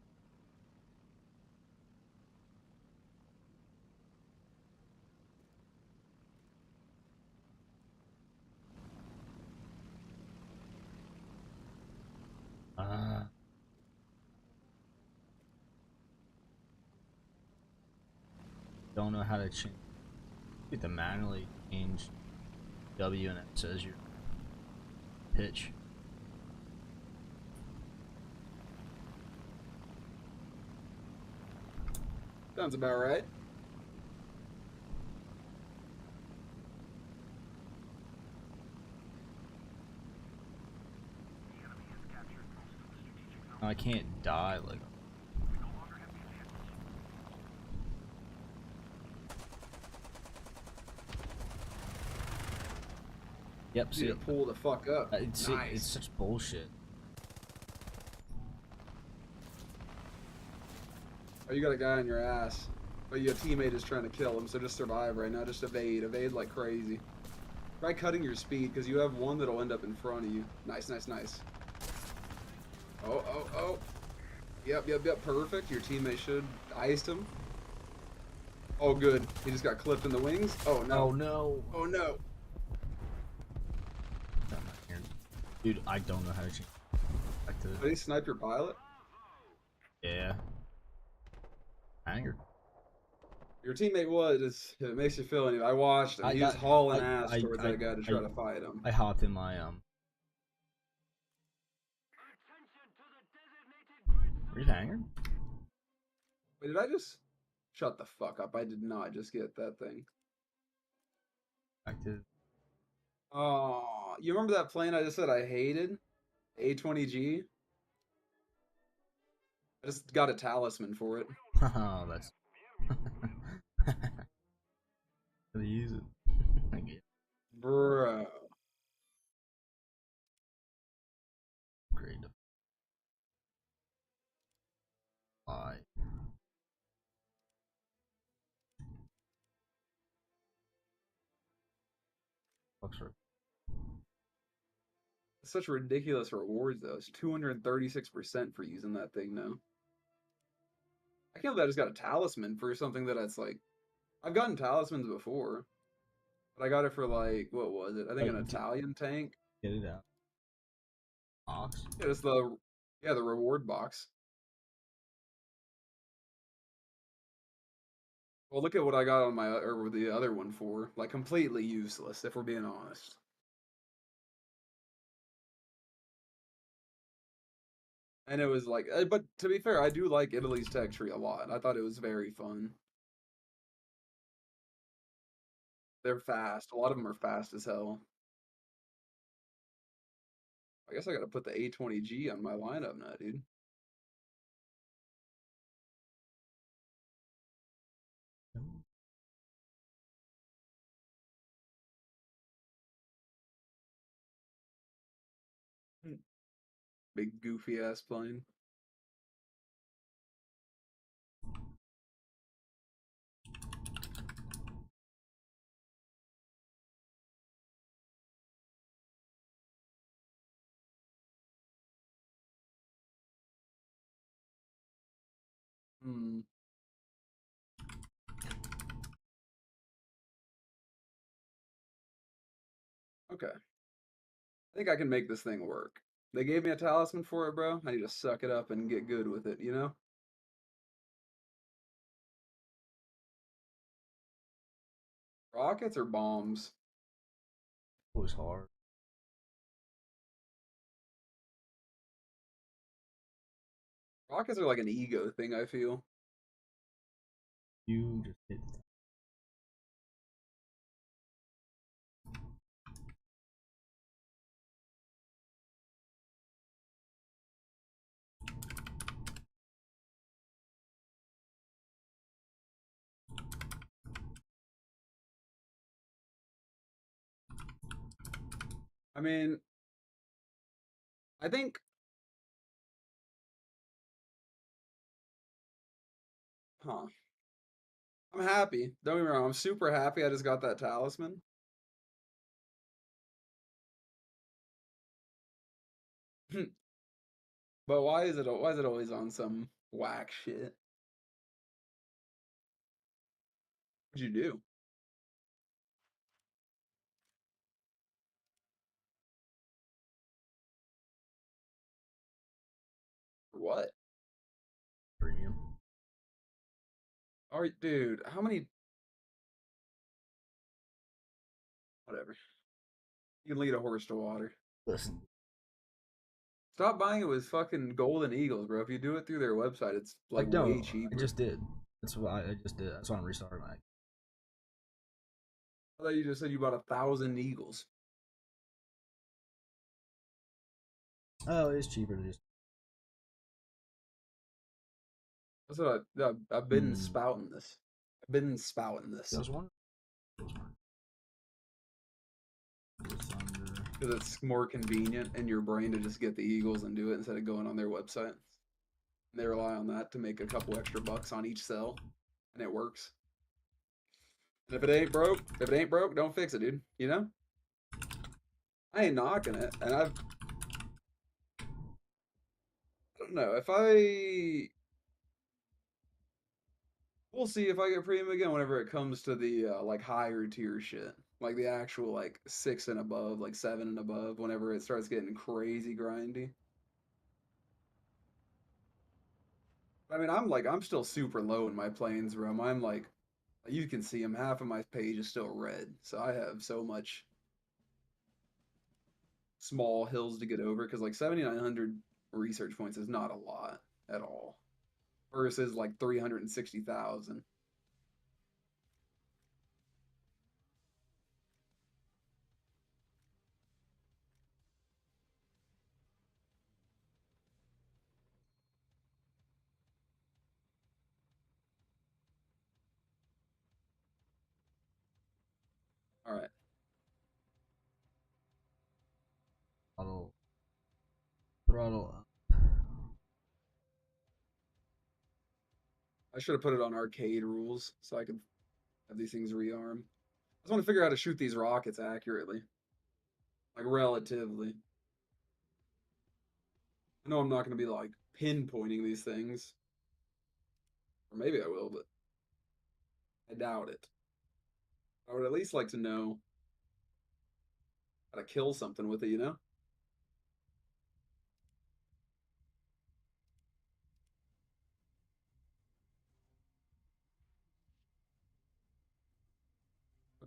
Don't know how to change. You have to manually change W and it says your pitch. Sounds about right. I can't die like. Yep, see, pull the fuck up. It's such bullshit. Oh, you got a guy on your ass. But your teammate is trying to kill him, so just survive right now. Just evade. Evade like crazy. Try cutting your speed, because you have one that'll end up in front of you. Nice, nice, nice. Oh, oh, oh. Yep, yep, yep. Perfect. Your teammate should iced him. Oh, good. He just got clipped in the wings. Oh, no. Oh, no. Oh, no. Dude, I don't know how to change. Did he snipe your pilot? Yeah. Anger. Your teammate was. It makes you feel any. I watched him. He was hauling ass towards that guy to try to fight him. I hopped in my Were you hanging? Wait, did I just shut the fuck up? I did not just get that thing. Active. Oh, you remember that plane I just said I hated? A20G? I just got a talisman for it. Oh, that's. Gotta use it. I get it. Bro. Great. Why? Fuck's right. Such ridiculous rewards though. It's 236% for using that thing now. I can't believe I just got a talisman for something that it's like I've gotten talismans before. But I got it for like what was it? I think an Italian tank. Get it out. Box. Yeah, it's the reward box. Well, look at what I got on my or the other one for. Like completely useless, if we're being honest. And it was like, but to be fair, I do like Italy's tech tree a lot. I thought it was very fun. They're fast. A lot of them are fast as hell. I guess I gotta put the A20G on my lineup now, dude. Big goofy ass plane. Hmm. Okay. I think I can make this thing work. They gave me a talisman for it, bro. I need to suck it up and get good with it, you know? Rockets or bombs? It was hard. Rockets are like an ego thing, I feel. You just hit. I mean, I think huh. I'm happy. Don't get me wrong, I'm super happy I just got that talisman. But why is it always on some whack shit? What'd you do? For what? Premium. Alright, dude, how many whatever. You can lead a horse to water. Listen. Stop buying it with fucking golden eagles, bro. If you do it through their website, it's like No, way cheaper. I just did. That's what I just did. That's why I'm restarting my. I thought you just said you bought 1,000 eagles. Oh, it is cheaper to just. That's what I've been spouting this. I've been spouting this. I was wondering. Because it's more convenient in your brain to just get the eagles and do it instead of going on their website. They rely on that to make a couple extra bucks on each sell, and it works. And if it ain't broke, don't fix it, dude. You know? I ain't knocking it, and I don't know if we'll see if I get premium again whenever it comes to the like higher tier shit, like the actual like 6 and above, like 7 and above. Whenever it starts getting crazy grindy. I mean, I'm still super low in my planes room. I'm like, you can see them. Half of my page is still red, so I have so much small hills to get over. Because like 7,900 research points is not a lot, at all. Versus like 360,000. All right. Throttle up. I should have put it on arcade rules so I could have these things rearm. I just want to figure out how to shoot these rockets accurately. Like, relatively. I know I'm not going to be, like, pinpointing these things. Or maybe I will, but I doubt it. I would at least like to know how to kill something with it, you know?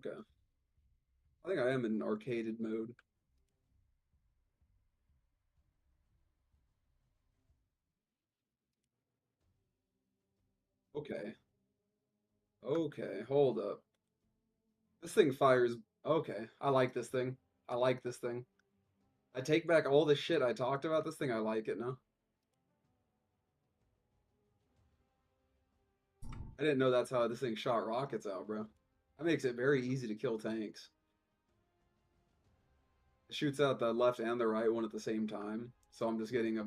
Okay. I think I am in arcaded mode. Okay. Okay, hold up. This thing fires. Okay, I like this thing. I like this thing. I take back all the shit I talked about this thing. I like it now. I didn't know that's how this thing shot rockets out, bro. That makes it very easy to kill tanks. It shoots out the left and the right one at the same time. So I'm just getting a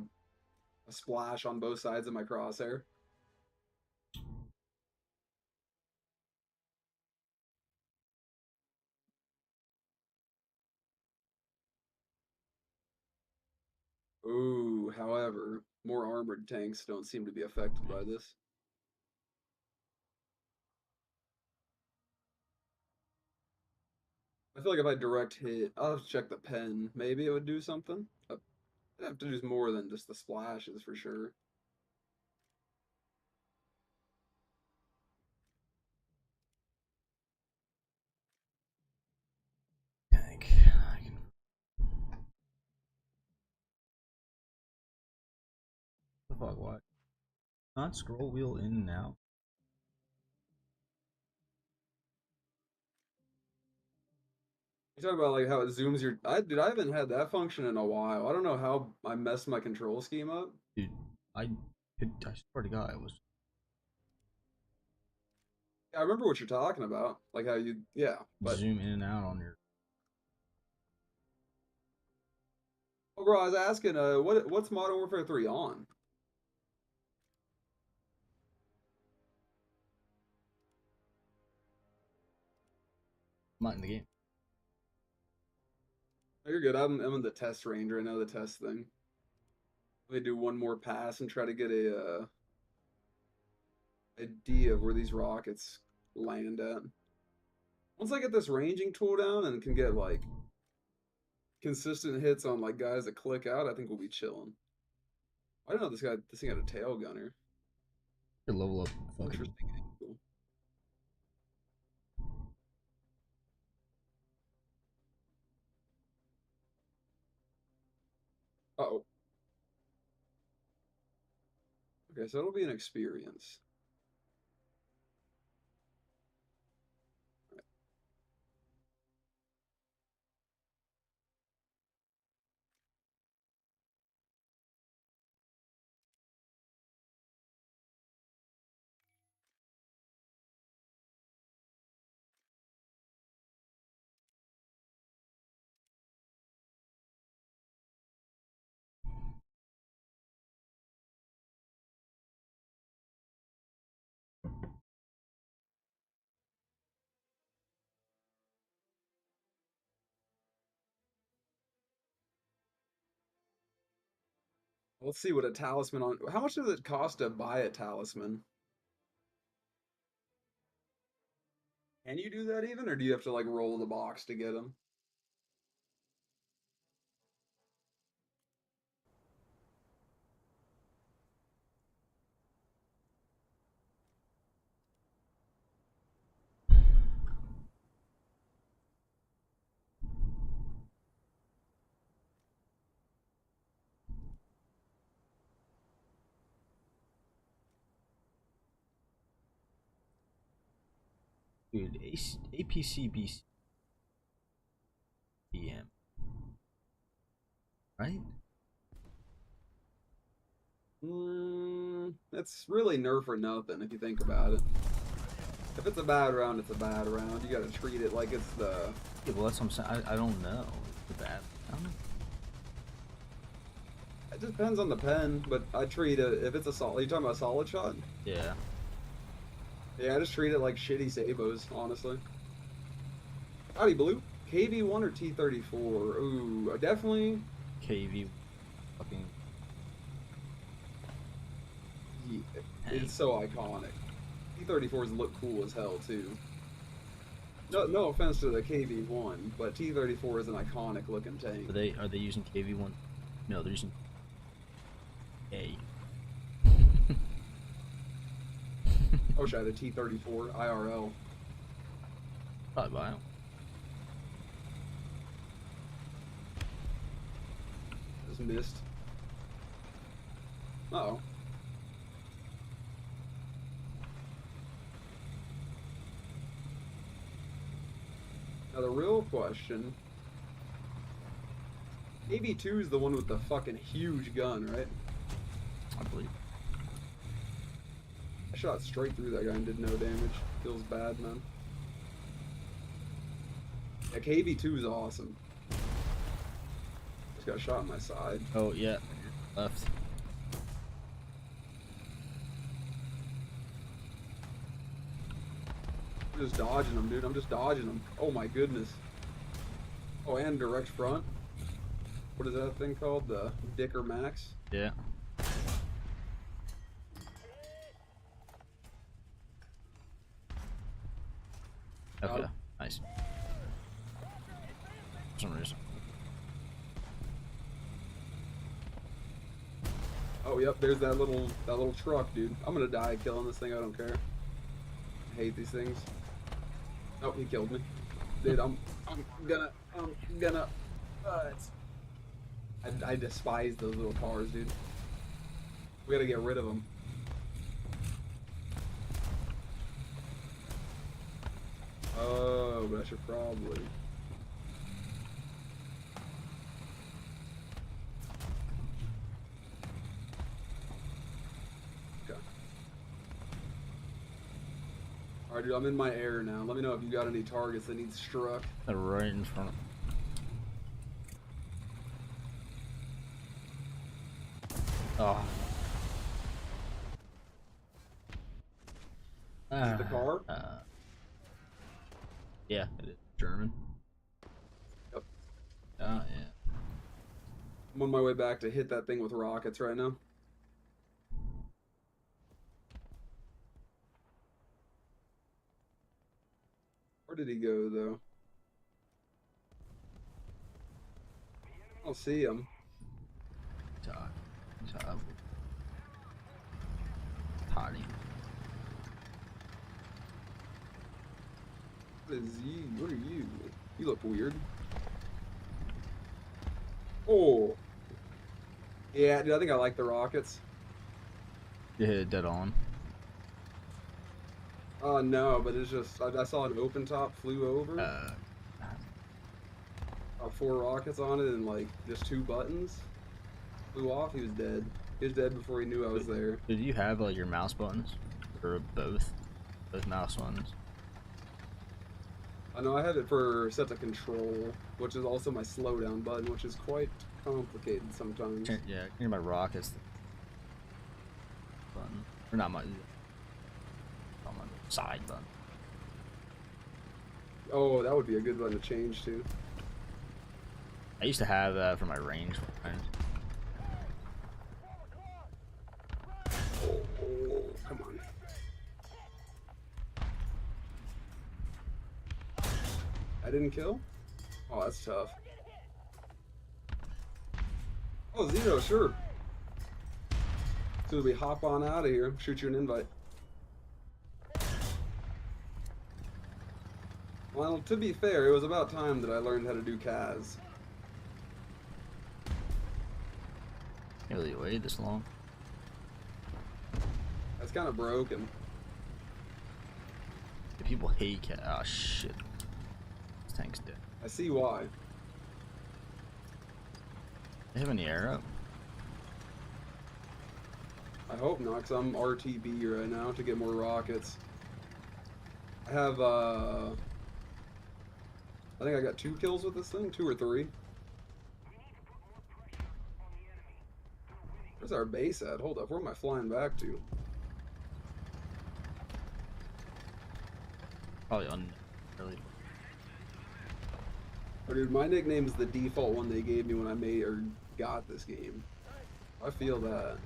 splash on both sides of my crosshair. Ooh, however, more armored tanks don't seem to be affected by this. I feel like if I direct hit, I'll have to check the pen. Maybe it would do something. I'd have to do more than just the splashes for sure. Tank. The fuck, what? Not scroll wheel in and out. You talk about like how it zooms your. Dude, I haven't had that function in a while. I don't know how I messed my control scheme up. Dude, I swear to God, it was. I remember what you're talking about, like how you, yeah. But Zoom in and out on your. oh, bro, I was asking, what's Modern Warfare 3 on? I'm not in the game. Oh, you're good. I'm in the test range right now, the test thing. Let me do one more pass and try to get a idea of where these rockets land at. Once I get this ranging tool down and can get like consistent hits on like guys that click out, I think we'll be chilling. I don't know this thing had a tail gunner. You level up fucking. Interesting angle. Uh-oh. Okay, so it'll be an experience. Let's see what a talisman on. How much does it cost to buy a talisman? Can you do that even, or do you have to like roll the box to get them? Dude, APCBC BM. Right? It's really nerf or nothing if you think about it. If it's a bad round, it's a bad round. You gotta treat it like it's the... Yeah, well, that's what I'm saying. I don't know. The bad. I don't know. It just depends on the pen, but I treat it, if it's a solid... You talking about a solid shot? Yeah. Yeah, I just treat it like shitty sabos, honestly. Howdy, Blue. KV1 or T34? Ooh, definitely... KV. Fucking. Yeah, it's so iconic. T34s look cool as hell, too. No offense to the KV1, but T34 is an iconic looking tank. Are they using KV1? No, they're using A. I wish I had a T34 IRL. Probably buy 'em. Just missed. Uh-oh. Now the real question... AB2 is the one with the fucking huge gun, right? I believe. I shot straight through that guy and did no damage. Feels bad, man. Yeah, KV2 is awesome. Just got shot in my side. Oh, yeah. Left. I'm just dodging them, dude. I'm just dodging them. Oh my goodness. Oh, and direct front. What is that thing called? The Dicker Max? Yeah. Okay, nice. For some reason. Oh, yep, there's that little truck, dude. I'm gonna die killing this thing, I don't care. I hate these things. Oh, he killed me. Dude, I'm gonna I despise those little cars, dude. We gotta get rid of them. Oh, but I should probably. Okay. Alright, dude, I'm in my air now. Let me know if you got any targets that need struck. They're right in front. Oh. Is it the car? Yeah, it is German. Yep. Yeah. I'm on my way back to hit that thing with rockets right now. Where did he go, though? I don't see him. Toddy. What is you? What are you? You look weird. Oh. Yeah, dude, I think I like the rockets. You hit it dead on. No, but it's just, I saw an open top flew over. 4 rockets on it and like just 2 buttons. Flew off, he was dead. He was dead before he knew I was there. Did you have like your mouse buttons? Or both? Both mouse buttons? I know I have it for set to control, which is also my slowdown button, which is quite complicated sometimes. Yeah, near my rockets. Button. Or not my... On my side button. Oh, that would be a good one to change to. I used to have that for my range. Oh, come on. I didn't kill? Oh, that's tough. Oh, Zero, sure. As soon as we hop on out of here, shoot you an invite. Well, to be fair, it was about time that I learned how to do Kaz. Can't really wait this long. That's kind of broken. people hate cat. Oh shit. This tank's dead. I see why. They have any arrow? I hope not, because I'm RTB right now to get more rockets. I have, I think I got 2 kills with this thing, 2 or 3. Where's our base at? Hold up, where am I flying back to? Probably on really. Oh, dude, my nickname's the default one they gave me when I made or got this game. I feel that.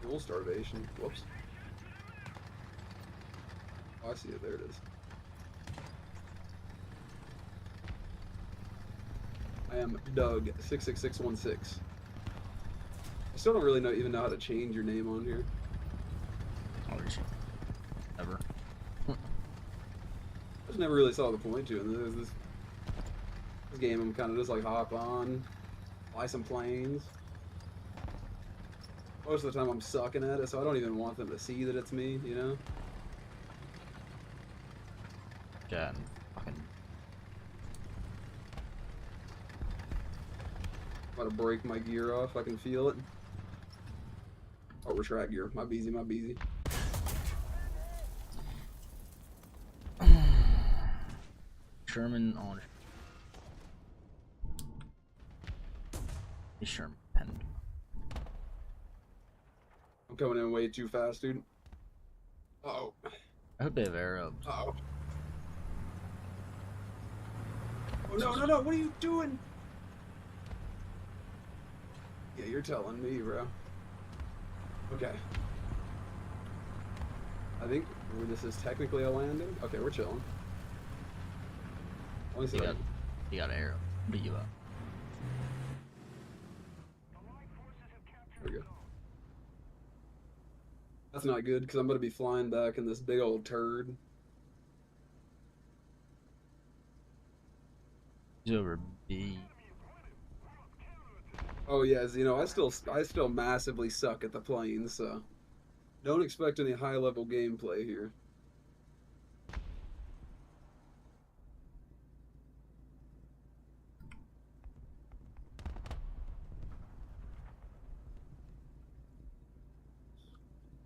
Full starvation. Whoops. Oh, I see it. There it is. I am Doug66616. I still don't really even know how to change your name on here. Oh, ever. I just never really saw the point to it. This game, I'm kind of just like hop on, fly some planes. Most of the time I'm sucking at it, so I don't even want them to see that it's me, you know? Yeah, fucking. I'm about to break my gear off, I can feel it. Oh, retract gear. My beezy, my beezy. Sherman on. Sherman penned. I'm coming in way too fast, dude. Uh-oh. I hope they have arrows. Uh-oh. Oh, no, no, no, what are you doing? Yeah, you're telling me, bro. Okay. I think this is technically a landing. Okay, we're chilling. You got an arrow. Beat you up. There we go. That's not good, because I'm going to be flying back in this big old turd. He's over B. Oh yes, you know, I still massively suck at the planes, so don't expect any high level gameplay here.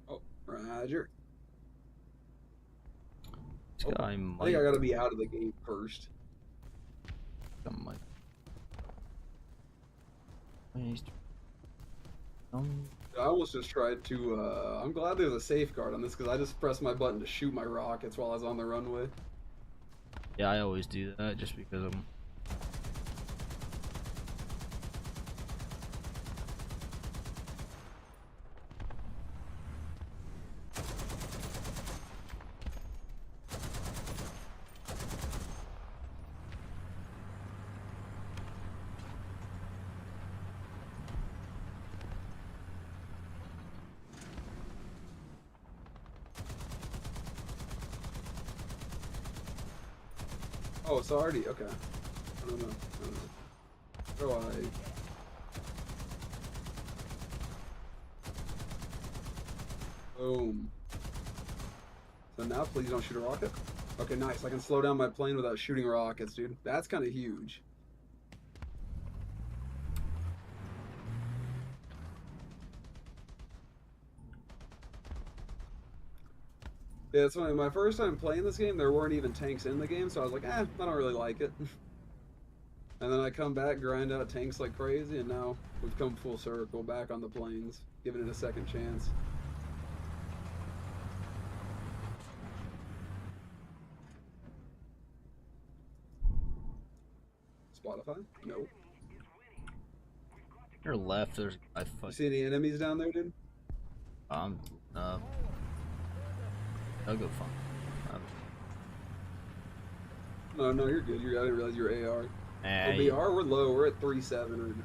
Oh, Roger. This guy might. I think I gotta be out of the game first. I almost just tried to, I'm glad there's a safeguard on this, because I just pressed my button to shoot my rockets while I was on the runway. Yeah, I always do that just because I'm. Oh, it's already, okay. I don't know. How do I... Boom. So now please don't shoot a rocket. Okay, nice. I can slow down my plane without shooting rockets, dude. That's kind of huge. Yeah, it's funny. My first time playing this game, there weren't even tanks in the game, so I was like, I don't really like it. And then I come back, grind out tanks like crazy, and now we've come full circle, back on the planes, giving it a second chance. Spotify? Nope. Your left, there's I You see any enemies down there, dude? I'll go fun. No, you're good. I didn't realize you were AR. Hey. BR, we're low. We're at 3-7 right now.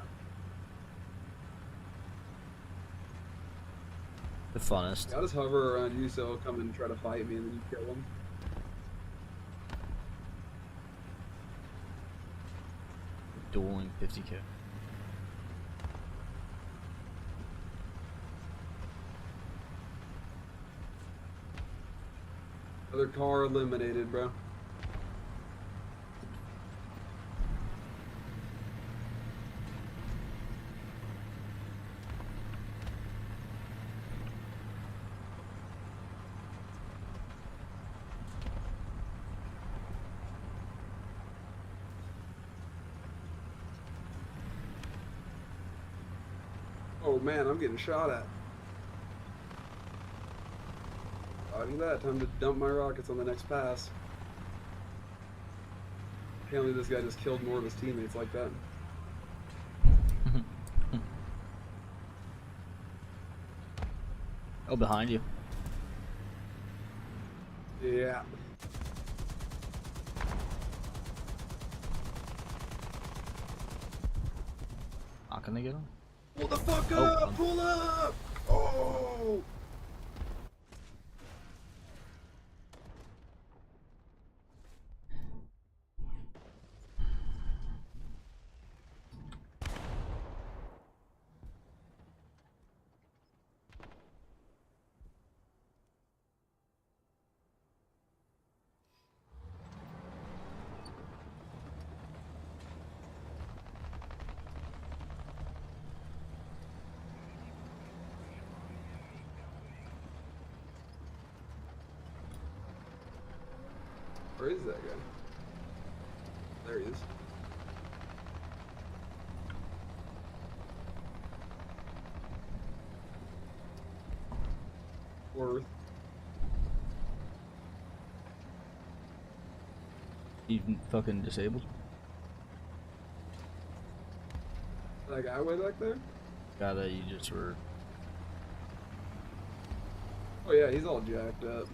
The funnest. I'll just hover around you, so he'll come and try to fight me, and then you kill him. Dueling 50k. Other car eliminated, bro. Oh man, I'm getting shot at. Roger that, time to dump my rockets on the next pass. Apparently this guy just killed more of his teammates like that. Oh, behind you. Yeah. Not gonna get him? Pull the fuck Oh, up! Pull up! Oh! Where is that guy? There he is. Worth. You fucking disabled? That guy way back there? Guy that you just were. Oh yeah, he's all jacked up.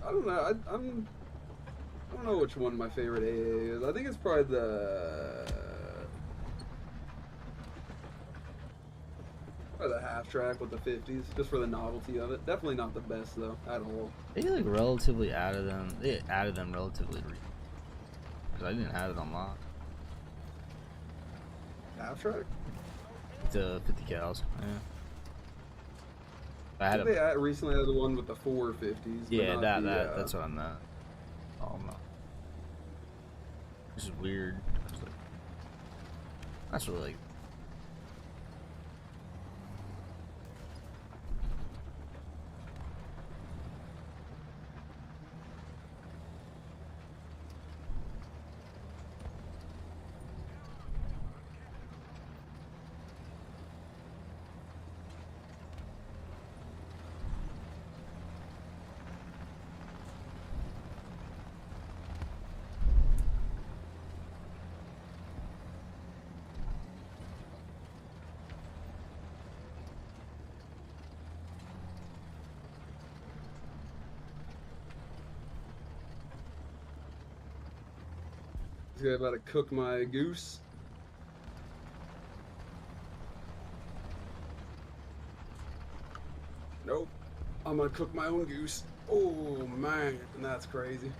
I don't know. I don't know which one my favorite AA is. I think it's probably the half track with the 50s, just for the novelty of it. Definitely not the best though at all. They like relatively added them. They added them relatively because I didn't have it unlocked. Half track? The 50 cals. Yeah. I I had think they recently had the one with the 450s. Yeah, that's what I meant. Oh no. This is weird. That's really like. This guy about to cook my goose. Nope. I'm gonna cook my own goose. Oh man, that's crazy.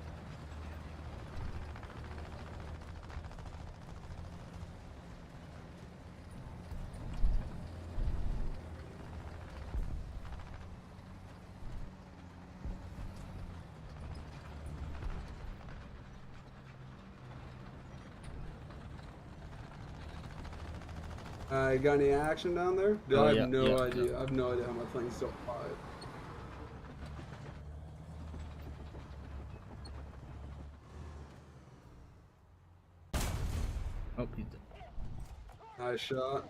Got any action down there? Dude, Oh, I have yeah, no yeah, idea. yeah. I have no idea how my plane's still alive. Oh, he's dead. Nice shot.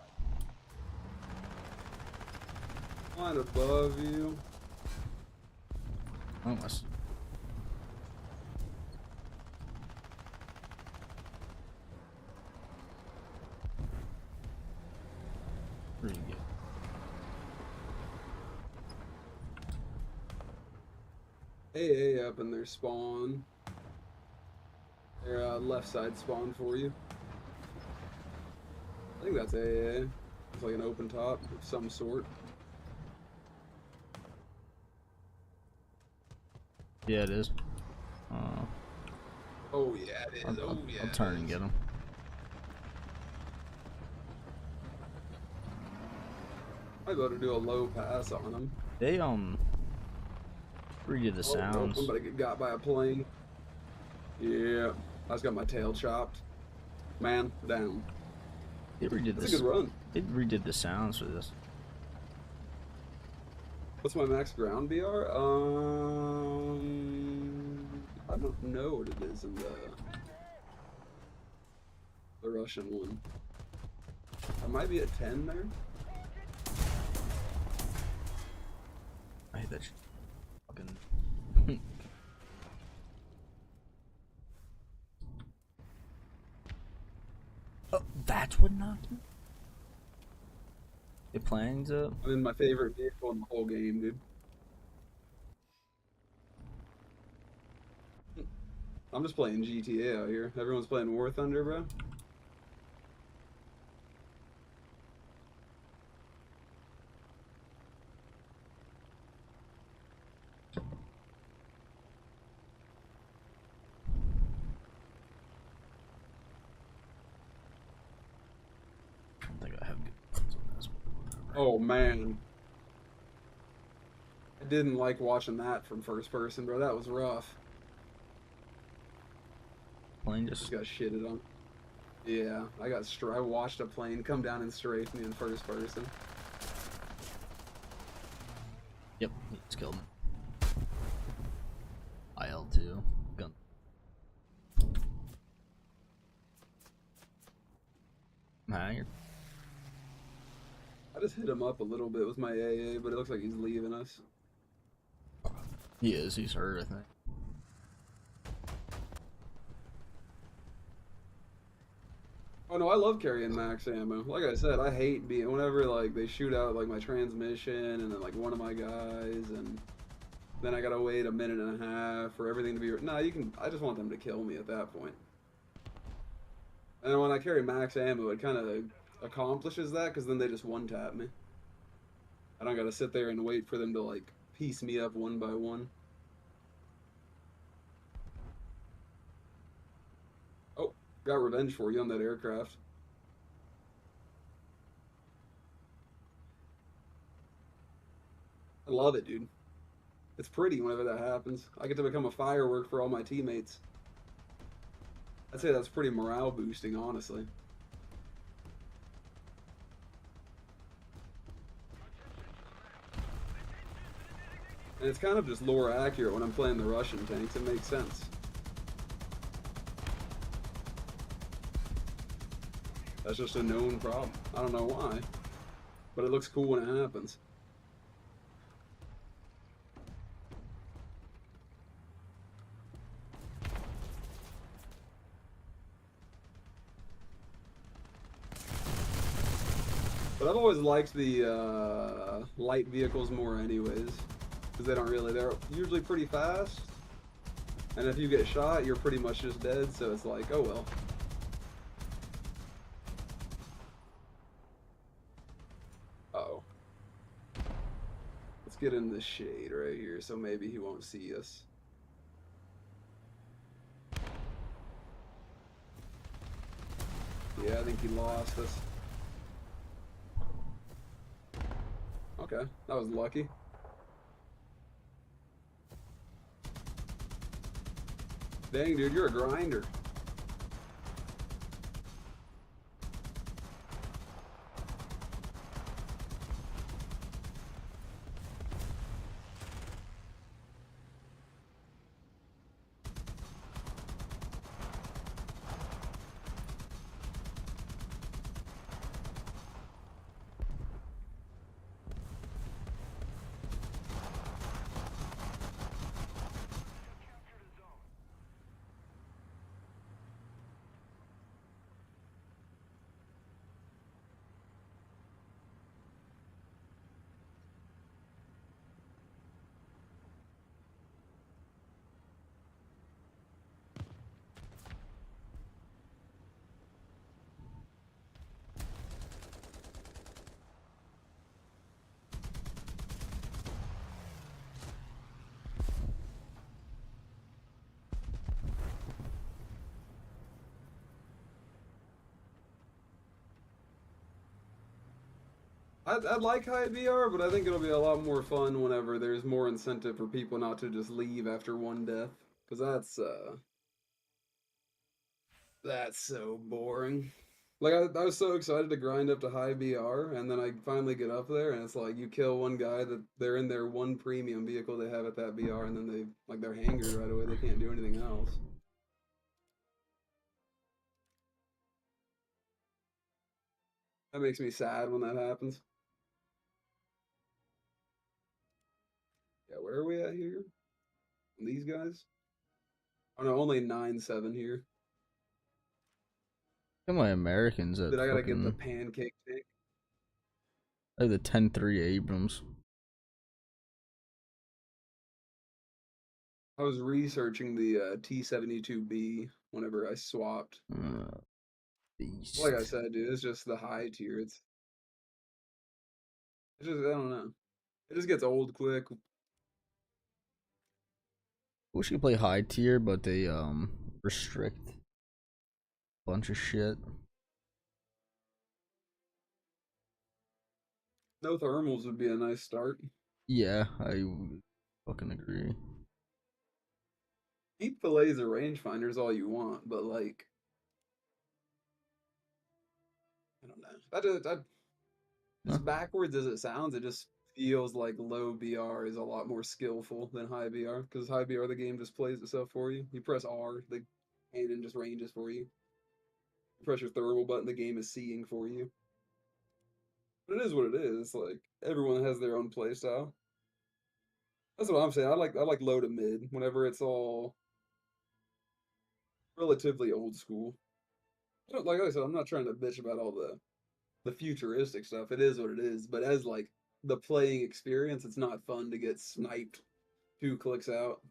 Flying above you. Almost. Pretty good. AA up in their spawn. Their left side spawn for you. I think that's AA. It's like an open top of some sort. Yeah, it is. Oh yeah, it is. I'll turn and get him. Might be able to do a low pass on them. They redid the Oh, sounds. nope, I'm about to get got by a plane. Yeah, I just got my tail chopped. Man, down. It redid That's this. a good run. It redid the sounds for this. What's my max ground BR? I don't know what it is in the Russian one. I might be at 10 there. I hate that shit. Fucking. Oh, that's what knocked me. The plane's up. I'm in my favorite vehicle in the whole game, dude. I'm just playing GTA out here. Everyone's playing War Thunder, bro. I don't think I have good ones on this, but whatever. Oh, man. I didn't like watching that from first person, bro. That was rough. Plane Just just. got shitted on. Yeah, I watched a plane come down and strafe me in first person. Yep, he just killed him. IL2. Gun. Hang. I just hit him up a little bit with my AA, but it looks like he's leaving us. He is. He's hurt, I think. Oh no, I love carrying max ammo. Like I said, I hate being whenever like they shoot out like my transmission and then like one of my guys and then I gotta wait a minute and a half for everything to be. Nah, you can. I just want them to kill me at that point. And when I carry max ammo, it kind of accomplishes that because then they just one tap me. I don't gotta sit there and wait for them to like piece me up one by one. Oh, got revenge for you on that aircraft. I love it, dude. It's pretty whenever that happens. I get to become a firework for all my teammates. I'd say that's pretty morale boosting, honestly. And it's kind of just lore accurate when I'm playing the Russian tanks. It makes sense. That's just a known problem. I don't know why, but it looks cool when it happens. But I've always liked the light vehicles more anyways, because they're usually pretty fast, and if you get shot, you're pretty much just dead, so it's like, oh well. Uh-oh. Let's get in this shade right here, so maybe he won't see us. Yeah, I think he lost us. Okay, that was lucky. Dang, dude, you're a grinder. I'd like high VR, but I think it'll be a lot more fun whenever there's more incentive for people not to just leave after one death. Because that's so boring. Like, I was so excited to grind up to high BR, and then I finally get up there, and it's like you kill one guy that they're in their one premium vehicle they have at that BR, and then they're hangered right away. They can't do anything else. That makes me sad when that happens. Yeah, where are we at here? These guys? Oh no, only 9-7 here. Look at my Americans at Dude, I gotta get the fucking pancake tank. like the 10-3 Abrams. I was researching the T-72B whenever I swapped. Beast. Like I said, dude, it's just the high tier. It's just, I don't know. It just gets old quick. Wish you could play high tier, but they restrict a bunch of shit. No thermals would be a nice start. Yeah, I would fucking agree. Keep the laser rangefinders all you want, but like, I don't know. As backwards as it sounds, it just feels like low BR is a lot more skillful than high BR, because high BR the game just plays itself for you. You press R, the cannon just ranges for you. You press your thermal button, the game is seeing for you. But it is what it is. It's like everyone has their own play style. That's what I'm saying. I like low to mid whenever it's all relatively old school. Like I said, I'm not trying to bitch about all the futuristic stuff. It is what it is. But as like the playing experience, it's not fun to get sniped 2 clicks out.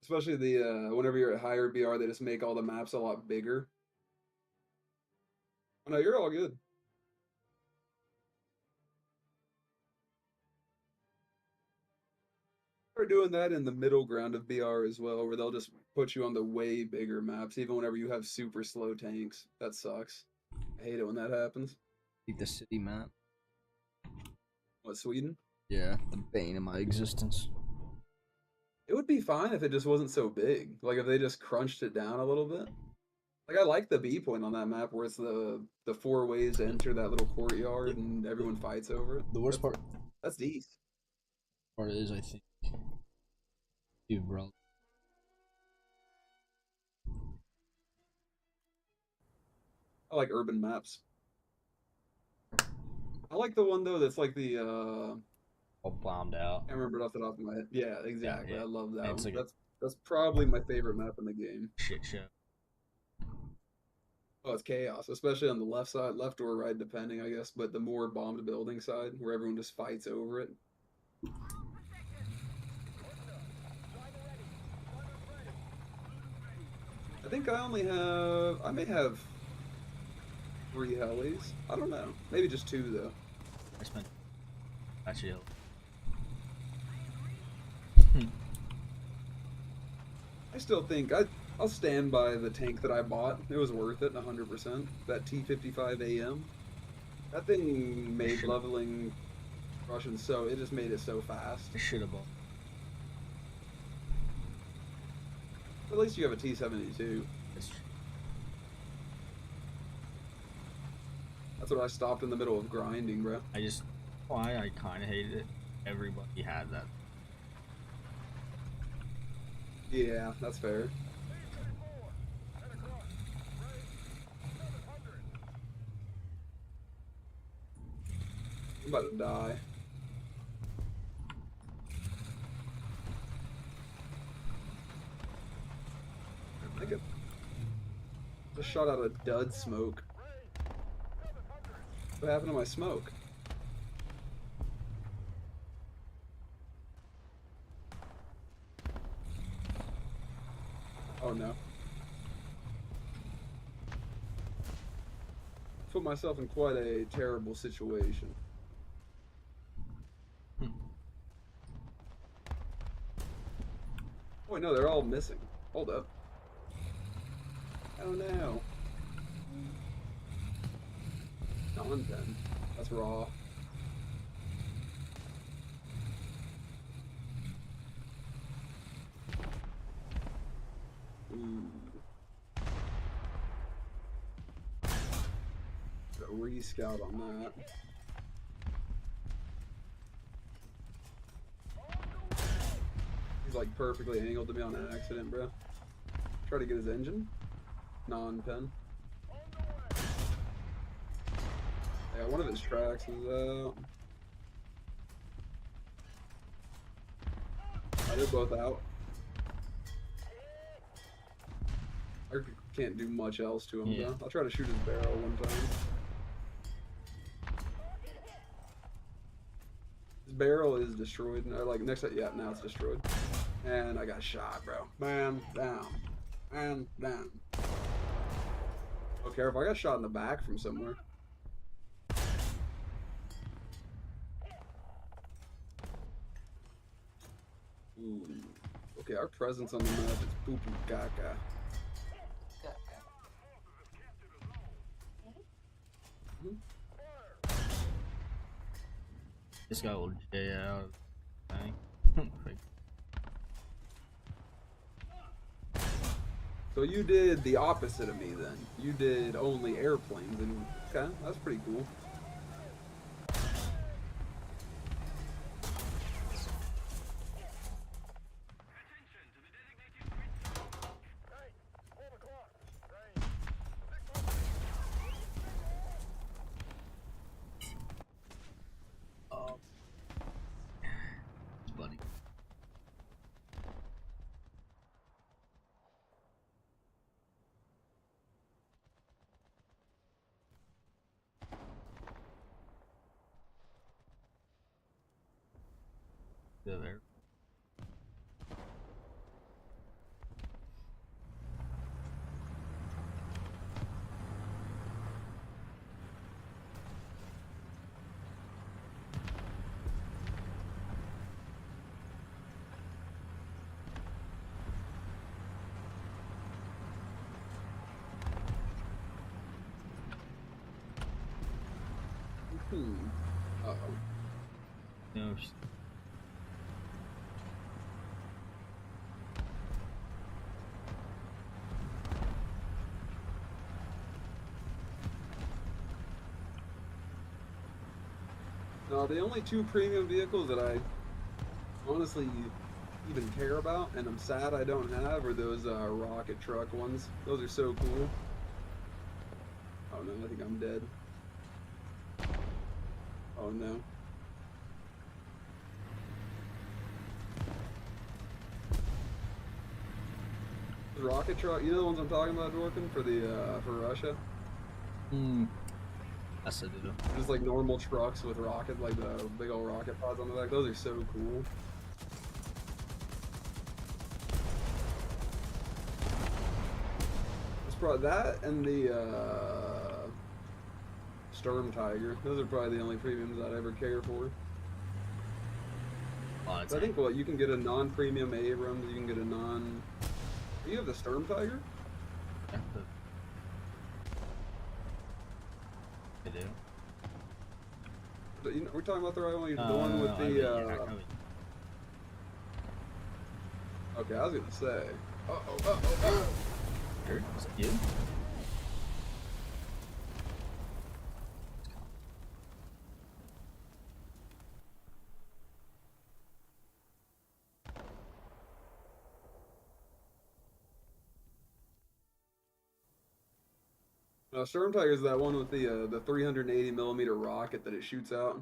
Especially the whenever you're at higher BR, they just make all the maps a lot bigger. Oh no, you're all good. They're doing that in the middle ground of BR as well, where they'll just put you on the way bigger maps, even whenever you have super slow tanks. That sucks. I hate it when that happens. Beat the city map. What, Sweden? Yeah, the bane of my existence. It would be fine if it just wasn't so big. Like if they just crunched it down a little bit. Like I like the B point on that map where it's the 4 ways to enter that little courtyard and everyone fights over it. The worst That's decent. part is, I think, dude, bro. I like urban maps. I like the one though that's like the All bombed out. I remember it off the top of my head. Yeah, exactly. Yeah. I love that It's one. like That's probably my favorite map in the game. Shit show. Oh, it's chaos, especially on the left side, left or right, depending, I guess. But the more bombed building side, where everyone just fights over it. I think I may have 3 helis. I don't know. Maybe just 2 though. I spent. Actually, I still think I'll stand by the tank that I bought. It was worth it, 100%. That T55 AM. That thing made leveling Russian it just made it so fast. I should have bought. At least you have a T72. That's true. That's what I stopped in the middle of grinding, bro. I kind of hated it. Everybody had that. Yeah, that's fair. I'm about to die. I think it just shot out a dud smoke. What happened to my smoke? Oh no. Put myself in quite a terrible situation. Oh wait, no, they're all missing. Hold up. Oh no. Non-10. That's raw. Ooh. Got a re-scout on that. He's like perfectly angled to me on accident, bro. Try to get his engine. Non-pen. Yeah, one of his tracks is out. They're both out. I can't do much else to him, though. I'll try to shoot his barrel one time. His barrel is destroyed. Or like next to, yeah, now it's destroyed. And I got shot, bro. Man down. Man down. Oh, careful. I got shot in the back from somewhere. Ooh. Okay, our presence on the map is poopy caca. This guy will J out. So you did the opposite of me then. You did only airplanes, and okay, that's pretty cool. Buddy. Good there. Uh-oh. No. No, the only two premium vehicles that I honestly even care about, and I'm sad I don't have, are those rocket truck ones. Those are so cool. Oh no, I think I'm dead. Oh no. The rocket truck, you know the ones I'm talking about, Dworkin, for the for Russia? That's a do. Just like normal trucks with rocket, like the big old rocket pods on the back. Those are so cool. It's probably that and the Sturm Tiger. Those are probably the only premiums I'd ever care for. Oh, I think you can get a non-premium Abrams. You can get a non. Do you have the Sturm Tiger? Yeah, I do. You know, we're talking about the right one. The No, one no, with no, the. I mean, Okay, I was gonna say. Here, is it you? Sturm Tiger is that one with the 380 millimeter rocket that it shoots out.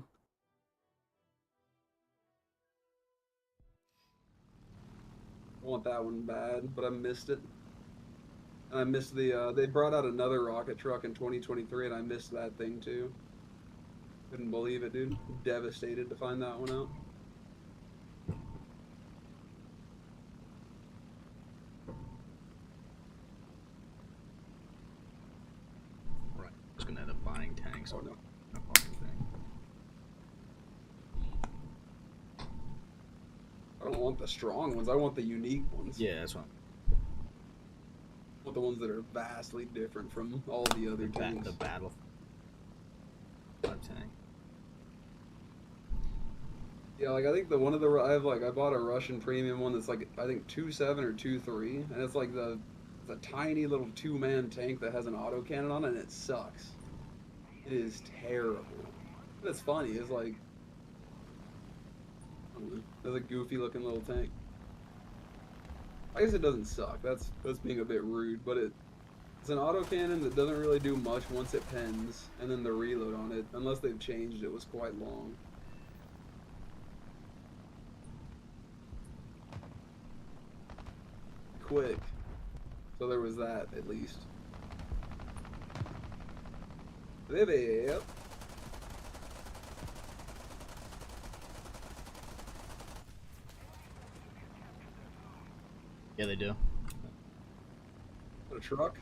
I want that one bad, but I missed it. And I missed the, they brought out another rocket truck in 2023, and I missed that thing too. Couldn't believe it, dude. Devastated to find that one out. Right. I was gonna end up buying tanks. Oh no. Not buying thing. I don't want the strong ones. I want the unique ones. Yeah, that's what. I want the ones that are vastly different from all the other tanks. The battle. tank. Yeah, like I think the one of the I bought a Russian premium one that's like I think 2.7 or 2.3, and it's like it's a tiny little 2-man tank that has an autocannon on it, and it sucks. It is terrible. But it's funny. It's like I don't know. It's a goofy looking little tank. I guess it doesn't suck. That's being a bit rude, but it's an autocannon that doesn't really do much once it pens, and then the reload on it, unless they've changed it, was quite long. Quick. So there was that, at least. Yep. Yeah, they do. A truck?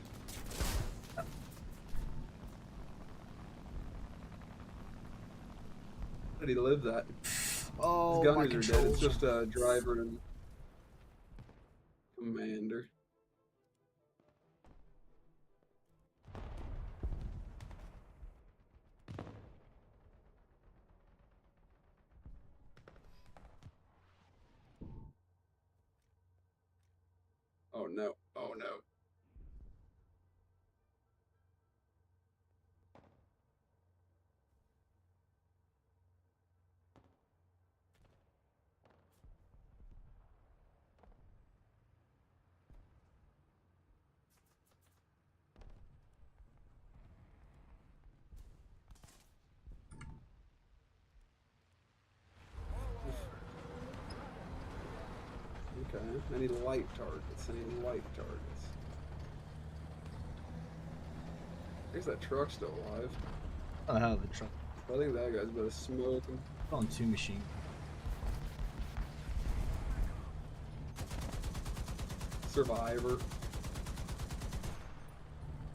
How did he live that? Oh, His my gunners are dead. It's controls. just a driver and commander. Oh no. Oh no. Okay, I need light targets. I need light targets. I guess that truck's still alive. Oh, hell, the truck. I think that guy's about to smoke him. On 2 machine. Survivor.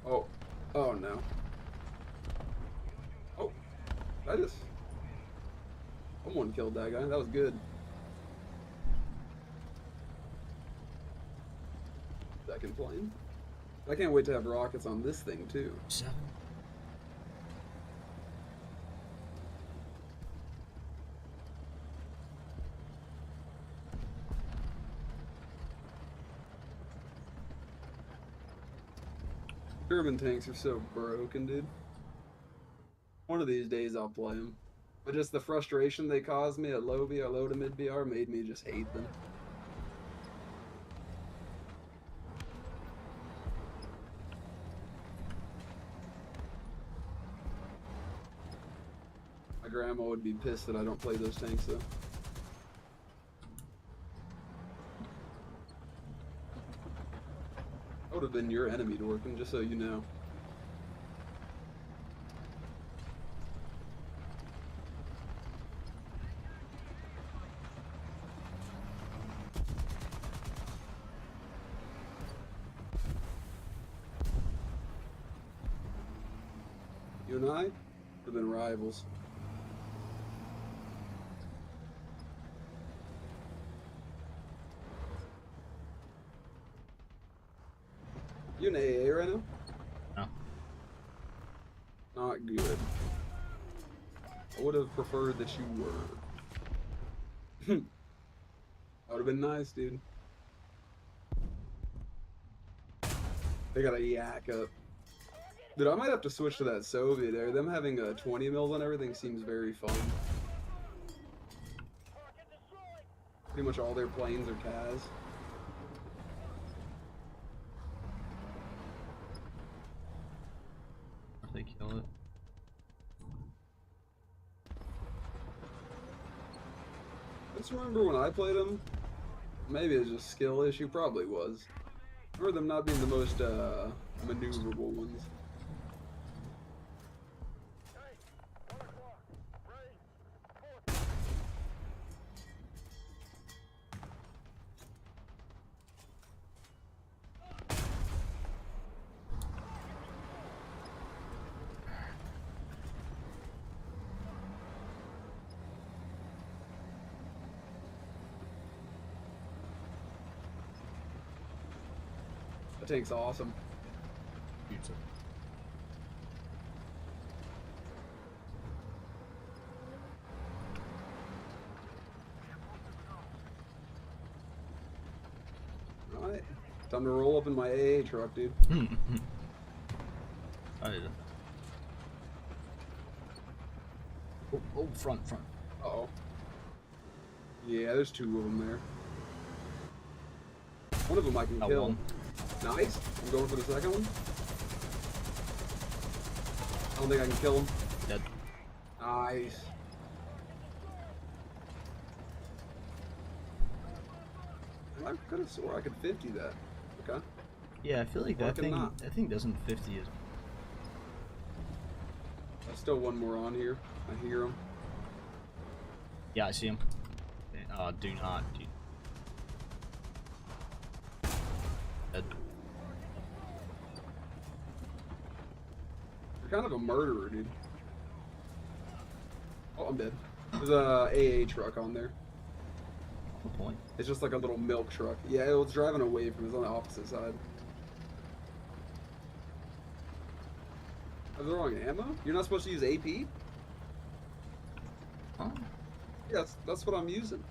Oh. Oh no. Oh. Someone killed that guy. That was good. Second plane. I can't wait to have rockets on this thing too. 7. German tanks are so broken, dude. One of these days I'll play them. But just the frustration they caused me at low BR, low to mid BR made me just hate them. My grandma would be pissed that I don't play those tanks though. I would have been your enemy, Dorkin, just so you know. You and I would have been rivals. You in AA right now? No. Not good. I would have preferred that you were. That would have been nice, dude. They got a yak up. Dude, I might have to switch to that Soviet air. Them having 20 mils on everything seems very fun. Pretty much all their planes are CAS. If they kill it. I just remember when I played them, maybe it was just a skill issue, probably was. I remember them not being the most maneuverable ones. That tank's awesome. Pizza. Alright. Time to roll up in my AA truck, dude. I did it. Oh, front. Uh-oh. Yeah, there's 2 of them there. One of them I can Got kill. one. Nice. I'm going for the second one. I don't think I can kill him. Dead. Nice. I could have swore I could 50 that. Okay. Yeah, I feel like that Fucking thing. not. That thing doesn't 50 as. There's still one more on here. I hear him. Yeah, I see him. Do not. Dead. You're kind of a murderer, dude. Oh, I'm dead. There's a AA truck on there. Good point. It's just like a little milk truck. Yeah, it was driving away from us on the opposite side. I have the wrong ammo? You're not supposed to use AP? Huh? Yeah, that's what I'm using.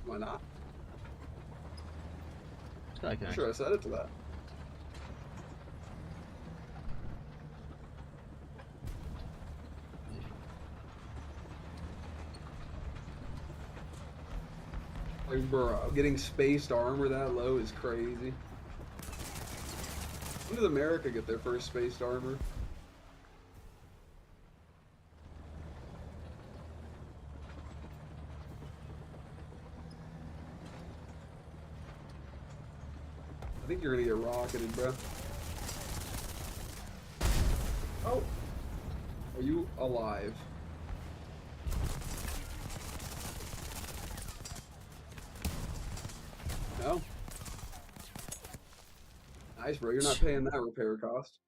Why not? This guy can I'm sure I set it to that. Like, bro, getting spaced armor that low is crazy. When did America get their first spaced armor? I think you're gonna get rocketed, bro. Oh! Are you alive? No? Nice, bro. You're not paying that repair cost.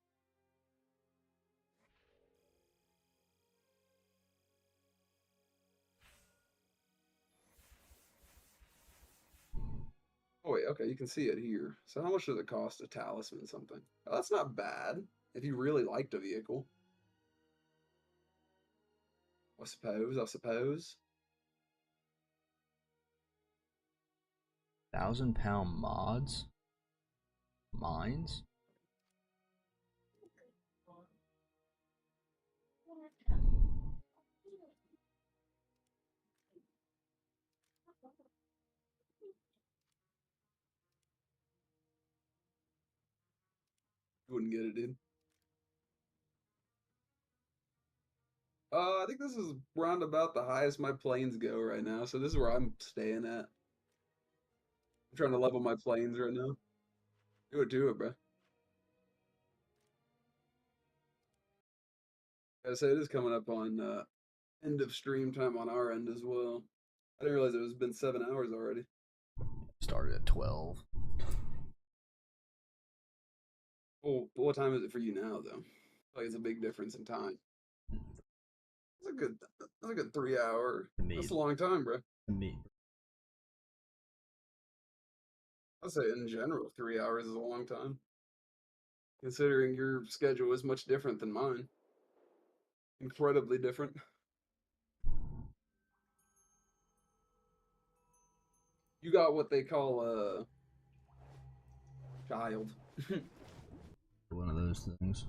Oh wait, okay, you can see it here. So how much does it cost a talisman something? Oh, that's not bad if you really liked a vehicle. I suppose. 1,000-pound mods? Mines? You wouldn't get it, dude. I think this is round about the highest my planes go right now, so this is where I'm staying at. I'm trying to level my planes right now. Do it, bro. Gotta say, it is coming up on end of stream time on our end as well. I didn't realize it was been 7 hours already. Started at 12. Oh, what time is it for you now, though? Like, it's a big difference in time. That's a good 3 hour. That's a long time, bro. Me. I'd say in general, 3 hours is a long time. Considering your schedule is much different than mine. Incredibly different. You got what they call a child. One of those things.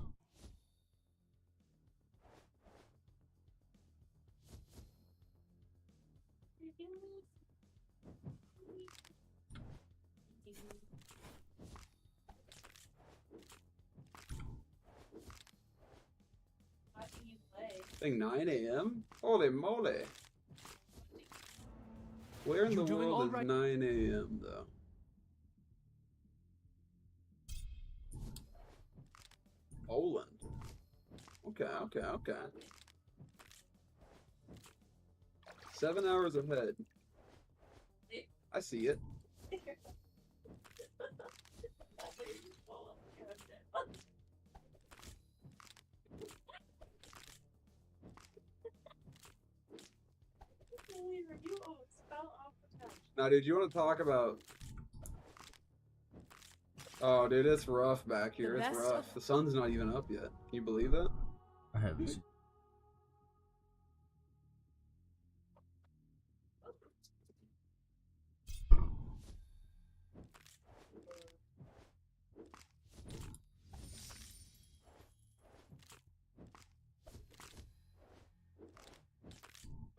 Saying 9 a.m.? Holy moly. Where in the world is 9 a.m. though? Poland. Okay. 7 hours ahead. I see it. Now, dude, you want to talk about... Oh, dude, it's rough back here. It's rough. The sun's not even up yet. Can you believe that? I haven't seen.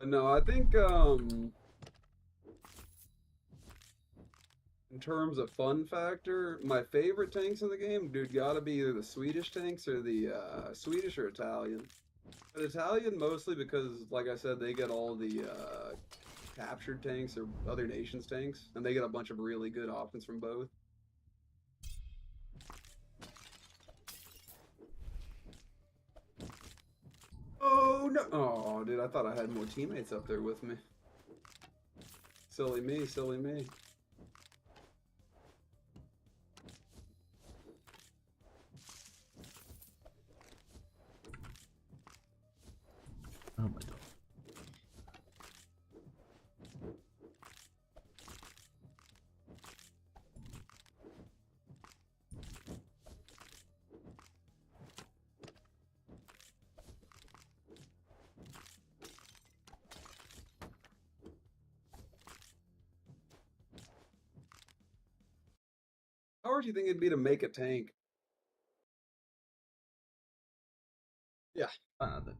No, I think in terms of fun factor, my favorite tanks in the game, dude, gotta be either the Swedish tanks or the Swedish or Italian. But Italian mostly because, like I said, they get all the captured tanks or other nations' tanks, and they get a bunch of really good options from both. Oh no! Oh, dude, I thought I had more teammates up there with me. Silly me, silly me. Oh my god. How hard do you think it'd be to make a tank? Yeah. I don't think